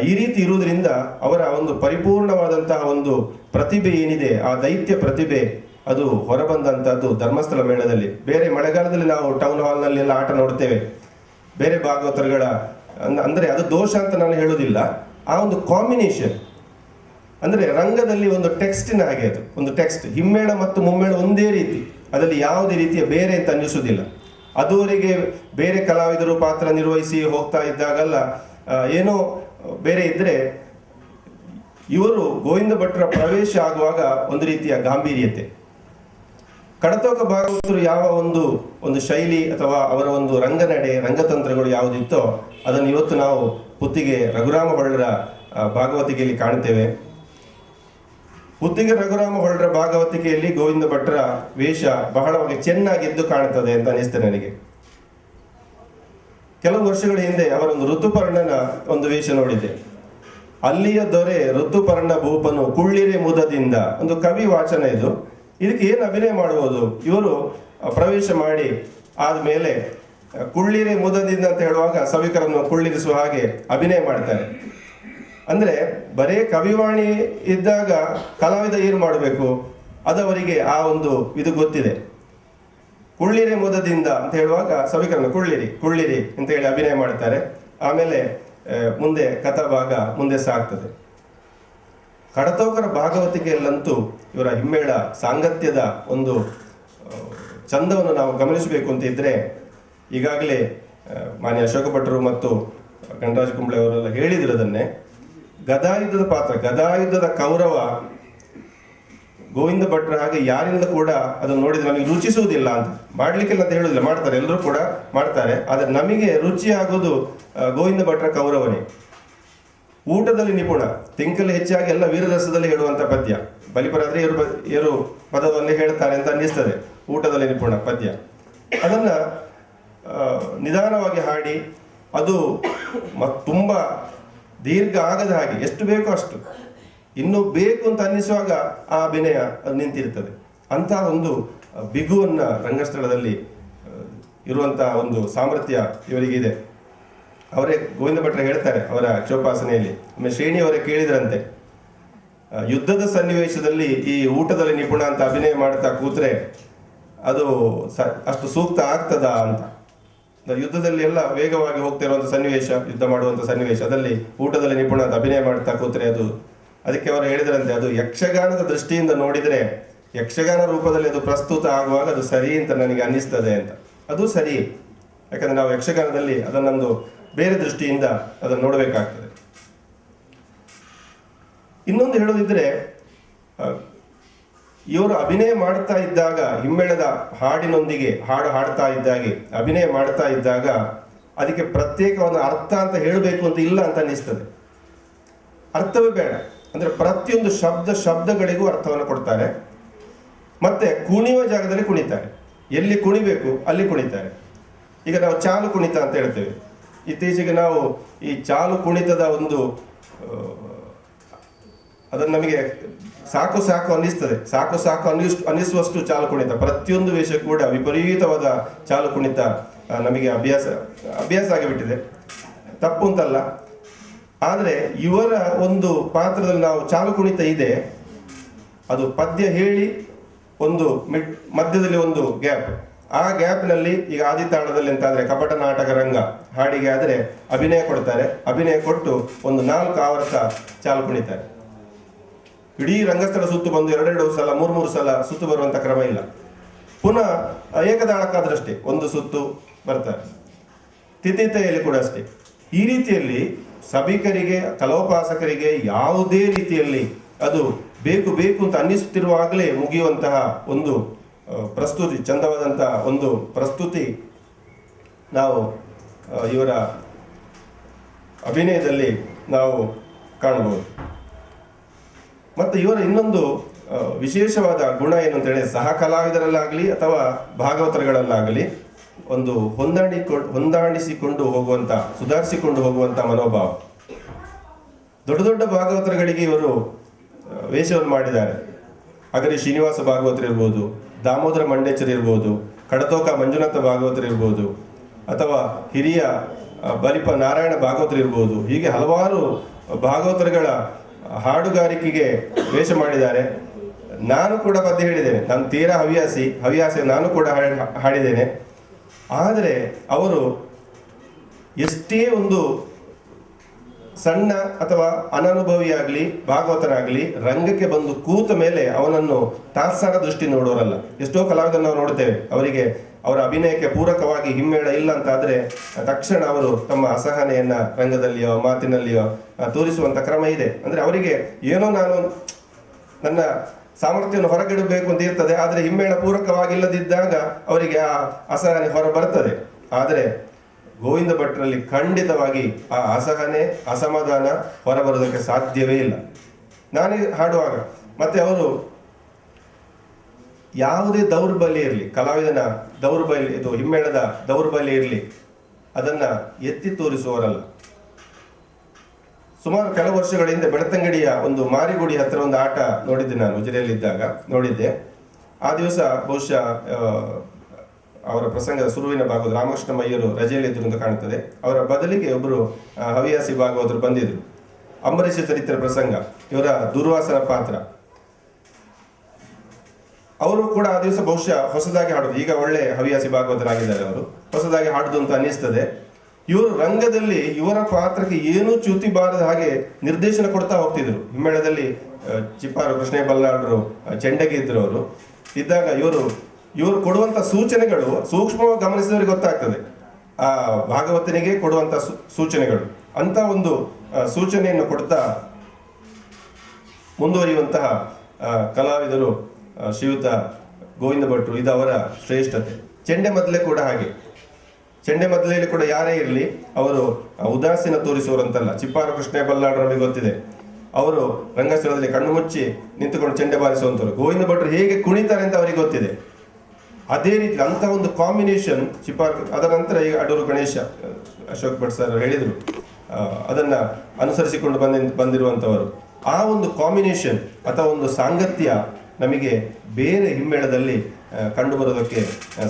ಈ ರೀತಿ ಇರುವುದರಿಂದ ಅವರ ಒಂದು ಪರಿಪೂರ್ಣವಾದಂತಹ ಒಂದು ಪ್ರತಿಭೆ ಏನಿದೆ, ಆ ದೈತ್ಯ ಪ್ರತಿಭೆ ಅದು ಹೊರಬಂದಂಥದ್ದು ಧರ್ಮಸ್ಥಳ ಮೇಳದಲ್ಲಿ. ಬೇರೆ ಮಳೆಗಾಲದಲ್ಲಿ ನಾವು ಟೌನ್ ಹಾಲ್ನಲ್ಲಿ ಎಲ್ಲ ಆಟ ನೋಡ್ತೇವೆ, ಬೇರೆ ಭಾಗವತರುಗಳ ಅಂದರೆ ಅದು ದೋಷ ಅಂತ ನಾನು ಹೇಳುವುದಿಲ್ಲ. ಆ ಒಂದು ಕಾಂಬಿನೇಷನ್ ಅಂದರೆ ರಂಗದಲ್ಲಿ ಒಂದು ಟೆಕ್ಸ್ಟಿನ ಹಾಗೆ, ಅದು ಒಂದು ಟೆಕ್ಸ್ಟ್. ಹಿಮ್ಮೇಳ ಮತ್ತು ಮುಮ್ಮೇಳ ಒಂದೇ ರೀತಿ, ಅದರಲ್ಲಿ ಯಾವುದೇ ರೀತಿಯ ಬೇರೆ ಅಂತ ಅನ್ನಿಸುವುದಿಲ್ಲ. ಅದುವರೆಗೆ ಬೇರೆ ಕಲಾವಿದರು ಪಾತ್ರ ನಿರ್ವಹಿಸಿ ಹೋಗ್ತಾ ಇದ್ದಾಗಲ್ಲ ಏನೋ ಬೇರೆ ಇದ್ರೆ, ಇವರು ಗೋವಿಂದ ಭಟ್ರ ಪ್ರವೇಶ ಆಗುವಾಗ ಒಂದು ರೀತಿಯ ಗಾಂಭೀರ್ಯತೆ. ಕಡತೋಕ ಭಾಗವತರು ಯಾವ ಒಂದು ಶೈಲಿ ಅಥವಾ ಅವರ ಒಂದು ರಂಗನಡೆ, ರಂಗತಂತ್ರಗಳು ಯಾವುದಿತ್ತೋ ಅದನ್ನು ಇವತ್ತು ನಾವು ಪುತ್ತಿಗೆ ರಘುರಾಮ ಹೊಳ್ಳರ ಭಾಗವತಿಕೆಯಲ್ಲಿ ಕಾಣ್ತೇವೆ. ಪುತ್ತಿಗೆ ರಘುರಾಮ ಹೊಳ್ಳರ ಭಾಗವತಿಕೆಯಲ್ಲಿ ಗೋವಿಂದ ಭಟ್ರ ವೇಷ ಬಹಳವಾಗಿ ಚೆನ್ನಾಗಿ ಕಾಣುತ್ತದೆ ಅಂತ ಅನಿಸ್ತದೆ ನನಗೆ. ಕೆಲವು ವರ್ಷಗಳ ಹಿಂದೆ ಅವರೊಂದು ಋತುಪರ್ಣನ ಒಂದು ವೇಷ ನೋಡಿದ್ದೆ. ಅಲ್ಲಿಯ ದೊರೆ ಋತುಪರ್ಣ ಭೂಪನು ಕುಳ್ಳಿರೆ ಮುದದಿಂದ, ಒಂದು ಕವಿ ವಾಚನ ಇದು. ಇದಕ್ಕೆ ಏನು ಅಭಿನಯ ಮಾಡುವುದು? ಇವರು ಪ್ರವೇಶ ಮಾಡಿ ಆದ್ಮೇಲೆ ಕುಳ್ಳಿರೆ ಮುದದಿಂದ ಅಂತ ಹೇಳುವಾಗ ಸಭಿಕರನ್ನು ಕುಳ್ಳಿರಿಸುವ ಹಾಗೆ ಅಭಿನಯ ಮಾಡ್ತಾರೆ. ಅಂದ್ರೆ ಬರೇ ಕವಿವಾಣಿ ಇದ್ದಾಗ ಕಲಾವಿದ ಏನು ಮಾಡಬೇಕು ಅದು ಅವರಿಗೆ ಆ ಒಂದು ಇದು ಗೊತ್ತಿದೆ. ಕುಳ್ಳಿರೆ ಮುದದಿಂದ ಅಂತ ಹೇಳುವಾಗ ಸಭಿಕರನ್ನು ಕುಳ್ಳಿರಿ ಅಂತ ಹೇಳಿ ಅಭಿನಯ ಮಾಡ್ತಾರೆ. ಆಮೇಲೆ ಮುಂದೆ ಕಥಾಭಾಗ ಮುಂದೆ ಸಾಗ್ತದೆ. ಕಡತೋಕರ ಭಾಗವತಿಕೆಯಲ್ಲಂತೂ ಇವರ ಹಿಮ್ಮೇಳ ಸಾಂಗತ್ಯದ ಒಂದು ಚಂದವನ್ನು ನಾವು ಗಮನಿಸಬೇಕು ಅಂತ ಇದ್ರೆ, ಈಗಾಗಲೇ ಮಾನ್ಯ ಅಶೋಕ ಭಟ್ರು ಮತ್ತು ಗಣರಾಜ ಕುಂಬ್ಳೆ ಅವರೆಲ್ಲ ಹೇಳಿದ್ರು ಅದನ್ನೇ. ಗದಾಯುದ್ಧದ ಪಾತ್ರ, ಗದಾಯುದ್ಧದ ಕೌರವ ಗೋವಿಂದ ಭಟ್ರ ಹಾಗೆ ಯಾರಿಂದ ಕೂಡ ಅದನ್ನು ನೋಡಿದ್ರೆ ನಮಗೆ ರುಚಿಸುವುದಿಲ್ಲ ಅಂತ. ಮಾಡ್ಲಿಕ್ಕೆಲ್ಲ ಅಂತ ಹೇಳುದಿಲ್ಲ, ಮಾಡ್ತಾರೆ, ಎಲ್ಲರೂ ಕೂಡ ಮಾಡ್ತಾರೆ. ಆದರೆ ನಮಗೆ ರುಚಿ ಆಗೋದು ಗೋವಿಂದ ಭಟ್ರ ಕೌರವನೇ. ಊಟದಲ್ಲಿ ನಿಪುಣ, ತಿಂಕಲ್ಲಿ ಹೆಚ್ಚಾಗಿ ಎಲ್ಲ ವೀರರಸದಲ್ಲಿ ಹೇಳುವಂತ ಪದ್ಯ. ಬಲಿಪರಾದ್ರೆ ಏರು ಪದವನ್ನೇ ಹೇಳ್ತಾರೆ ಅಂತ ಅನ್ನಿಸ್ತದೆ. ಊಟದಲ್ಲಿ ನಿಪುಣ ಪದ್ಯ, ಅದನ್ನ ನಿಧಾನವಾಗಿ ಹಾಡಿ ಅದು ತುಂಬಾ ದೀರ್ಘ ಆಗದ ಹಾಗೆ ಎಷ್ಟು ಬೇಕೋ ಅಷ್ಟು, ಇನ್ನು ಬೇಕು ಅಂತ ಅನ್ನಿಸುವಾಗ ಆ ಅಭಿನಯ ಅದು ನಿಂತಿರ್ತದೆ. ಅಂತಹ ಒಂದು ಬಿಗುವನ್ನ ರಂಗಸ್ಥಳದಲ್ಲಿ ಇರುವಂತಹ ಒಂದು ಸಾಮರ್ಥ್ಯ ಇವರಿಗಿದೆ. ಅವರೇ ಗೋವಿಂದ ಭಟ್ರು ಹೇಳ್ತಾರೆ ಅವರ ಕ್ಷೋಪಾಸನೆಯಲ್ಲಿ. ಆಮೇಲೆ ಶ್ರೇಣಿಯವರೇ ಕೇಳಿದ್ರಂತೆ, ಯುದ್ಧದ ಸನ್ನಿವೇಶದಲ್ಲಿ ಈ ಊಟದಲ್ಲಿ ನಿಪುಣ ಅಂತ ಅಭಿನಯ ಮಾಡ್ತಾ ಕೂತ್ರೆ ಅದು ಅಷ್ಟು ಸೂಕ್ತ ಆಗ್ತದಾ ಅಂತ. ಯುದ್ಧದಲ್ಲಿ ಎಲ್ಲ ವೇಗವಾಗಿ ಹೋಗ್ತಿರುವಂಥ ಸನ್ನಿವೇಶ, ಯುದ್ಧ ಮಾಡುವಂಥ ಸನ್ನಿವೇಶ, ಅದರಲ್ಲಿ ಊಟದಲ್ಲಿ ನಿಪುಣ ಅಂತ ಅಭಿನಯ ಮಾಡ್ತಾ ಕೂತ್ರೆ ಅದಕ್ಕೆ ಅವರು ಹೇಳಿದ್ರಂತೆ, ಅದು ಯಕ್ಷಗಾನದ ದೃಷ್ಟಿಯಿಂದ ನೋಡಿದರೆ ಯಕ್ಷಗಾನ ರೂಪದಲ್ಲಿ ಅದು ಪ್ರಸ್ತುತ ಆಗುವಾಗ ಅದು ಸರಿ ಅಂತ ನನಗೆ ಅನ್ನಿಸ್ತದೆ ಅಂತ. ಅದು ಸರಿ, ಯಾಕಂದ್ರೆ ನಾವು ಯಕ್ಷಗಾನದಲ್ಲಿ ಅದನ್ನೊಂದು ಬೇರೆ ದೃಷ್ಟಿಯಿಂದ ಅದನ್ನು ನೋಡಬೇಕಾಗ್ತದೆ. ಇನ್ನೊಂದು ಹೇಳೋದಿದ್ರೆ, ಇವರು ಅಭಿನಯ ಮಾಡ್ತಾ ಇದ್ದಾಗ, ಹಿಮ್ಮೇಳದ ಹಾಡಿನೊಂದಿಗೆ ಹಾಡು ಹಾಡ್ತಾ ಇದ್ದಾಗೆ ಅಭಿನಯ ಮಾಡ್ತಾ ಇದ್ದಾಗ ಅದಕ್ಕೆ ಪ್ರತ್ಯೇಕ ಒಂದು ಅರ್ಥ ಅಂತ ಹೇಳಬೇಕು ಅಂತ ಇಲ್ಲ ಅಂತ ಅನ್ನಿಸ್ತದೆ. ಅರ್ಥವೇ ಬೇಡ. ಅಂದ್ರೆ ಪ್ರತಿಯೊಂದು ಶಬ್ದಗಳಿಗೂ ಅರ್ಥವನ್ನು ಕೊಡ್ತಾರೆ. ಮತ್ತೆ ಕುಣಿಯುವ ಜಾಗದಲ್ಲಿ ಕುಣಿತಾರೆ, ಎಲ್ಲಿ ಕುಣಿಬೇಕು ಅಲ್ಲಿ ಕುಣಿತಾರೆ. ಈಗ ನಾವು ಚಾಲು ಕುಣಿತ ಅಂತ ಹೇಳ್ತೇವೆ. ಇತ್ತೀಚೆಗೆ ನಾವು ಈ ಚಾಲು ಕುಣಿತದ ಒಂದು ಅದನ್ನು ನಮಗೆ ಸಾಕು ಅನ್ನಿಸ್ತದೆ. ಸಾಕು ಅನ್ನಿಸುವಷ್ಟು ಚಾಲು ಕುಣಿತ, ಪ್ರತಿಯೊಂದು ವೇಷ ಕೂಡ ವಿಪರೀತವಾದ ಚಾಲು ಕುಣಿತ ನಮಗೆ ಅಭ್ಯಾಸ ಆಗಿಬಿಟ್ಟಿದೆ. ತಪ್ಪು ಅಂತಲ್ಲ, ಆದರೆ ಇವರ ಒಂದು ಪಾತ್ರದಲ್ಲಿ ನಾವು ಚಾಲು ಕುಣಿತ ಇದೆ, ಅದು ಪದ್ಯ ಹೇಳಿ ಒಂದು ಮಧ್ಯದಲ್ಲಿ ಒಂದು ಗ್ಯಾಪ್, ಆ ಗ್ಯಾಪ್ನಲ್ಲಿ ಈಗ ಆದಿತಾಳದಲ್ಲಿ ಅಂತಾದರೆ ಕಪಟ ನಾಟಕ ರಂಗ ಹಾಡಿಗೆ ಆದರೆ ಅಭಿನಯ ಕೊಡ್ತಾರೆ. ಅಭಿನಯ ಕೊಟ್ಟು ಒಂದು 4 ಆವರ್ತ ಚಾಲು ಕುಣಿತಾರೆ. ಇಡೀ ರಂಗಸ್ಥಳ ಸುತ್ತು ಬಂದು 2 ಸಲ 3 ಸಲ ಸುತ್ತು ಬರುವಂತ ಕ್ರಮ ಇಲ್ಲ. ಪುನಃ ಏಕದಾಳಕ್ಕಾದ್ರಷ್ಟೇ ಒಂದು ಸುತ್ತು ಬರ್ತಾರೆ. ತಿಥಿತೆಯಲ್ಲಿ ಕೂಡ ಅಷ್ಟೇ. ಈ ರೀತಿಯಲ್ಲಿ ಸಭಿಕರಿಗೆ, ಕಲೋಪಾಸಕರಿಗೆ ಯಾವುದೇ ರೀತಿಯಲ್ಲಿ ಅದು ಬೇಕು ಬೇಕು ಅಂತ ಅನ್ನಿಸುತ್ತಿರುವಾಗಲೇ ಮುಗಿಯುವಂತಹ ಒಂದು ಪ್ರಸ್ತುತಿ, ಚಂದವಾದಂತಹ ಒಂದು ಪ್ರಸ್ತುತಿ ನಾವು ಇವರ ಅಭಿನಯದಲ್ಲಿ ನಾವು ಕಾಣಬಹುದು. ಮತ್ತು ಇವರ ಇನ್ನೊಂದು ವಿಶೇಷವಾದ ಗುಣ ಏನು ಅಂತ ಹೇಳಿ, ಸಹ ಕಲಾವಿದರಲ್ಲಾಗಲಿ ಅಥವಾ ಭಾಗವತರುಗಳಲ್ಲಾಗಲಿ ಒಂದು ಹೊಂದಾಣಿಸಿಕೊಂಡು ಹೋಗುವಂಥ, ಸುಧಾರಿಸಿಕೊಂಡು ಹೋಗುವಂಥ ಮನೋಭಾವ. ದೊಡ್ಡ ದೊಡ್ಡ ಭಾಗವತರುಗಳಿಗೆ ಇವರು ವೇಷವನ್ನು ಮಾಡಿದ್ದಾರೆ. ಅಗರಿ ಶ್ರೀನಿವಾಸ ಭಾಗವತರು ಇರ್ಬೋದು, ದಾಮೋದರ ಮಂಡೇಚರ್ ಇರ್ಬೋದು, ಕಡತೋಕ ಮಂಜುನಾಥ ಭಾಗವತರು ಇರ್ಬೋದು, ಅಥವಾ ಹಿರಿಯ ಬಲಿಪ ನಾರಾಯಣ ಭಾಗವತರು ಇರ್ಬೋದು. ಹೀಗೆ ಹಲವಾರು ಭಾಗವತರುಗಳ ಹಾಡುಗಾರಿಕೆಗೆ ವೇಷ ಮಾಡಿದ್ದಾರೆ. ನಾನು ಕೂಡ ಪದ್ಯ ಹೇಳಿದ್ದೇನೆ, ನಾನು ತೀರಾ ಹವ್ಯಾಸಿ ನಾನು ಕೂಡ ಹಾಡಿದ್ದೇನೆ. ಆದರೆ ಅವರು ಎಷ್ಟೇ ಒಂದು ಸಣ್ಣ ಅಥವಾ ಅನನುಭವಿಯಾಗಲಿ ಭಾಗವತನಾಗಲಿ ರಂಗಕ್ಕೆ ಬಂದು ಕೂತ ಮೇಲೆ ಅವನನ್ನು ತಾತ್ಸಾರ ದೃಷ್ಟಿ ನೋಡೋರಲ್ಲ. ಎಷ್ಟೋ ಕಲಾವಿದರನ್ನು ನಾವು ನೋಡ್ತೇವೆ, ಅವರಿಗೆ ಅವರ ಅಭಿನಯಕ್ಕೆ ಪೂರಕವಾಗಿ ಹಿಮ್ಮೇಳ ಇಲ್ಲ ಅಂತಾದರೆ ತಕ್ಷಣ ಅವರು ತಮ್ಮ ಅಸಹನೆಯನ್ನ ರಂಗದಲ್ಲಿಯೋ ಮಾತಿನಲ್ಲಿಯೋ ತೋರಿಸುವಂಥ ಕ್ರಮ ಇದೆ. ಅಂದರೆ ಅವರಿಗೆ ಏನೋ ನಾನು ನನ್ನ ಸಾಮರ್ಥ್ಯವನ್ನು ಹೊರಗಿಡಬೇಕು ಅಂತ ಇರ್ತದೆ, ಆದರೆ ಹಿಮ್ಮೇಳ ಪೂರಕವಾಗಿಲ್ಲದಿದ್ದಾಗ ಅವರಿಗೆ ಆ ಅಸಹನೆ ಹೊರ ಬರ್ತದೆ. ಆದರೆ ಗೋವಿಂದ ಭಟ್ರಲ್ಲಿ ಖಂಡಿತವಾಗಿ ಆ ಅಸಹನೆ, ಅಸಮಾಧಾನ ಹೊರಬರೋದಕ್ಕೆ ಸಾಧ್ಯವೇ ಇಲ್ಲ. ನಾನೇ ಹಾಡುವಾಗ ಮತ್ತೆ ಅವರು ಯಾವುದೇ ದೌರ್ಬಲ್ಯ ಇರಲಿ, ಕಲಾವಿದನ ದೌರ್ಬಲ್ಯ, ಇದು ಹಿಮ್ಮೇಳದ ದೌರ್ಬಲ್ಯ ಇರಲಿ, ಅದನ್ನ ಎತ್ತಿ ತೋರಿಸುವವರಲ್ಲ. ಸುಮಾರು ಕೆಲವು ವರ್ಷಗಳ ಹಿಂದೆ ಬೆಳ್ತಂಗಡಿಯ ಒಂದು ಮಾರಿಗುಡಿ ಹತ್ರ ಒಂದು ಆಟ ನೋಡಿದ್ದೆ, ನಾನು ಉಜಿರೆಯಲ್ಲಿದ್ದಾಗ ನೋಡಿದ್ದೆ. ಆ ದಿವಸ ಬಹುಶಃ ಅವರ ಪ್ರಸಂಗದ ಸುರುವಿನ ಭಾಗವತ ರಾಮಕೃಷ್ಣ ಮಯ್ಯರು ರಜೆಯಲ್ಲಿದ್ದರು ಅಂತ ಕಾಣುತ್ತದೆ. ಅವರ ಬದಲಿಗೆ ಒಬ್ಬರು ಹವ್ಯಾಸಿ ಭಾಗವತರು ಬಂದಿದ್ರು. ಅಂಬರೀಷ ಚರಿತ್ರೆ ಪ್ರಸಂಗ, ಇವರ ದುರ್ವಾಸನ ಪಾತ್ರ. ಅವರು ಕೂಡ ಆ ದಿವಸ ಬಹುಶಃ ಹೊಸದಾಗಿ ಹಾಡೋದು, ಈಗ ಒಳ್ಳೆ ಹವ್ಯಾಸಿ ಭಾಗವತರಾಗಿದ್ದಾರೆ ಅವರು, ಹೊಸದಾಗಿ ಹಾಡುದು ಅಂತ ಅನ್ನಿಸ್ತದೆ. ಇವರು ರಂಗದಲ್ಲಿ ಇವರ ಪಾತ್ರಕ್ಕೆ ಏನೂ ಚ್ಯುತಿ ಬಾರದ ಹಾಗೆ ನಿರ್ದೇಶನ ಕೊಡ್ತಾ ಹೋಗ್ತಿದ್ರು. ಹಿಮ್ಮೇಳದಲ್ಲಿ ಚಿಪ್ಪಾರು ಕೃಷ್ಣ ಬಲ್ಲಾಳರು ಚೆಂಡಗೆ ಇದ್ರು. ಅವರು ಇದ್ದಾಗ ಇವರು ಕೊಡುವಂತ ಸೂಚನೆಗಳು ಸೂಕ್ಷ್ಮವಾಗಿ ಗಮನಿಸಿದವರಿಗೆ ಗೊತ್ತಾಗ್ತದೆ, ಆ ಭಾಗವತನಿಗೆ ಕೊಡುವಂತ ಸೂಚನೆಗಳು. ಅಂತ ಒಂದು ಸೂಚನೆಯನ್ನು ಕೊಡ್ತಾ ಮುಂದುವರಿಯುವಂತಹ ಕಲಾವಿದರು ಶ್ರೀಯುತ ಗೋವಿಂದ ಭಟ್ರು. ಇದು ಅವರ ಶ್ರೇಷ್ಠತೆ. ಚೆಂಡೆ ಮದ್ದಲೆ ಕೂಡ ಹಾಗೆ. ಚೆಂಡೆ ಮದ್ದಲೆಯಲ್ಲಿ ಕೂಡ ಯಾರೇ ಇರಲಿ ಅವರು ಉದಾಸೀನ ತೋರಿಸುವರಂತಲ್ಲ. ಚಿಪ್ಪಾರು ಕೃಷ್ಣ ಬಲ್ಲಾಳರು ನಮಗೆ ಗೊತ್ತಿದೆ, ಅವರು ರಂಗಸ್ಥಳದಲ್ಲಿ ಕಣ್ಣು ಮುಚ್ಚಿ ನಿಂತುಕೊಂಡು ಚೆಂಡೆ ಬಾರಿಸುವಂತವ್ರು. ಗೋವಿಂದ ಭಟ್ರು ಹೇಗೆ ಕುಣಿತಾರೆ ಅಂತ ಅವರಿಗೆ ಗೊತ್ತಿದೆ. ಅದೇ ರೀತಿ ಅಂತ ಒಂದು ಕಾಂಬಿನೇಷನ್ ಚಿಪ್ಪಾರು. ಅದರ ನಂತರ ಈಗ ಅಡೂರು ಗಣೇಶ ಅಶೋಕ್ ಭಟ್ ಸರ್ ಹೇಳಿದರು, ಅದನ್ನ ಅನುಸರಿಸಿಕೊಂಡು ಬಂದಿರುವಂತವರು. ಆ ಒಂದು ಕಾಂಬಿನೇಷನ್ ಅಥವಾ ಒಂದು ಸಾಂಗತ್ಯ ನಮಗೆ ಬೇರೆ ಹಿಮ್ಮೇಳದಲ್ಲಿ ಕಂಡು ಬರೋದಕ್ಕೆ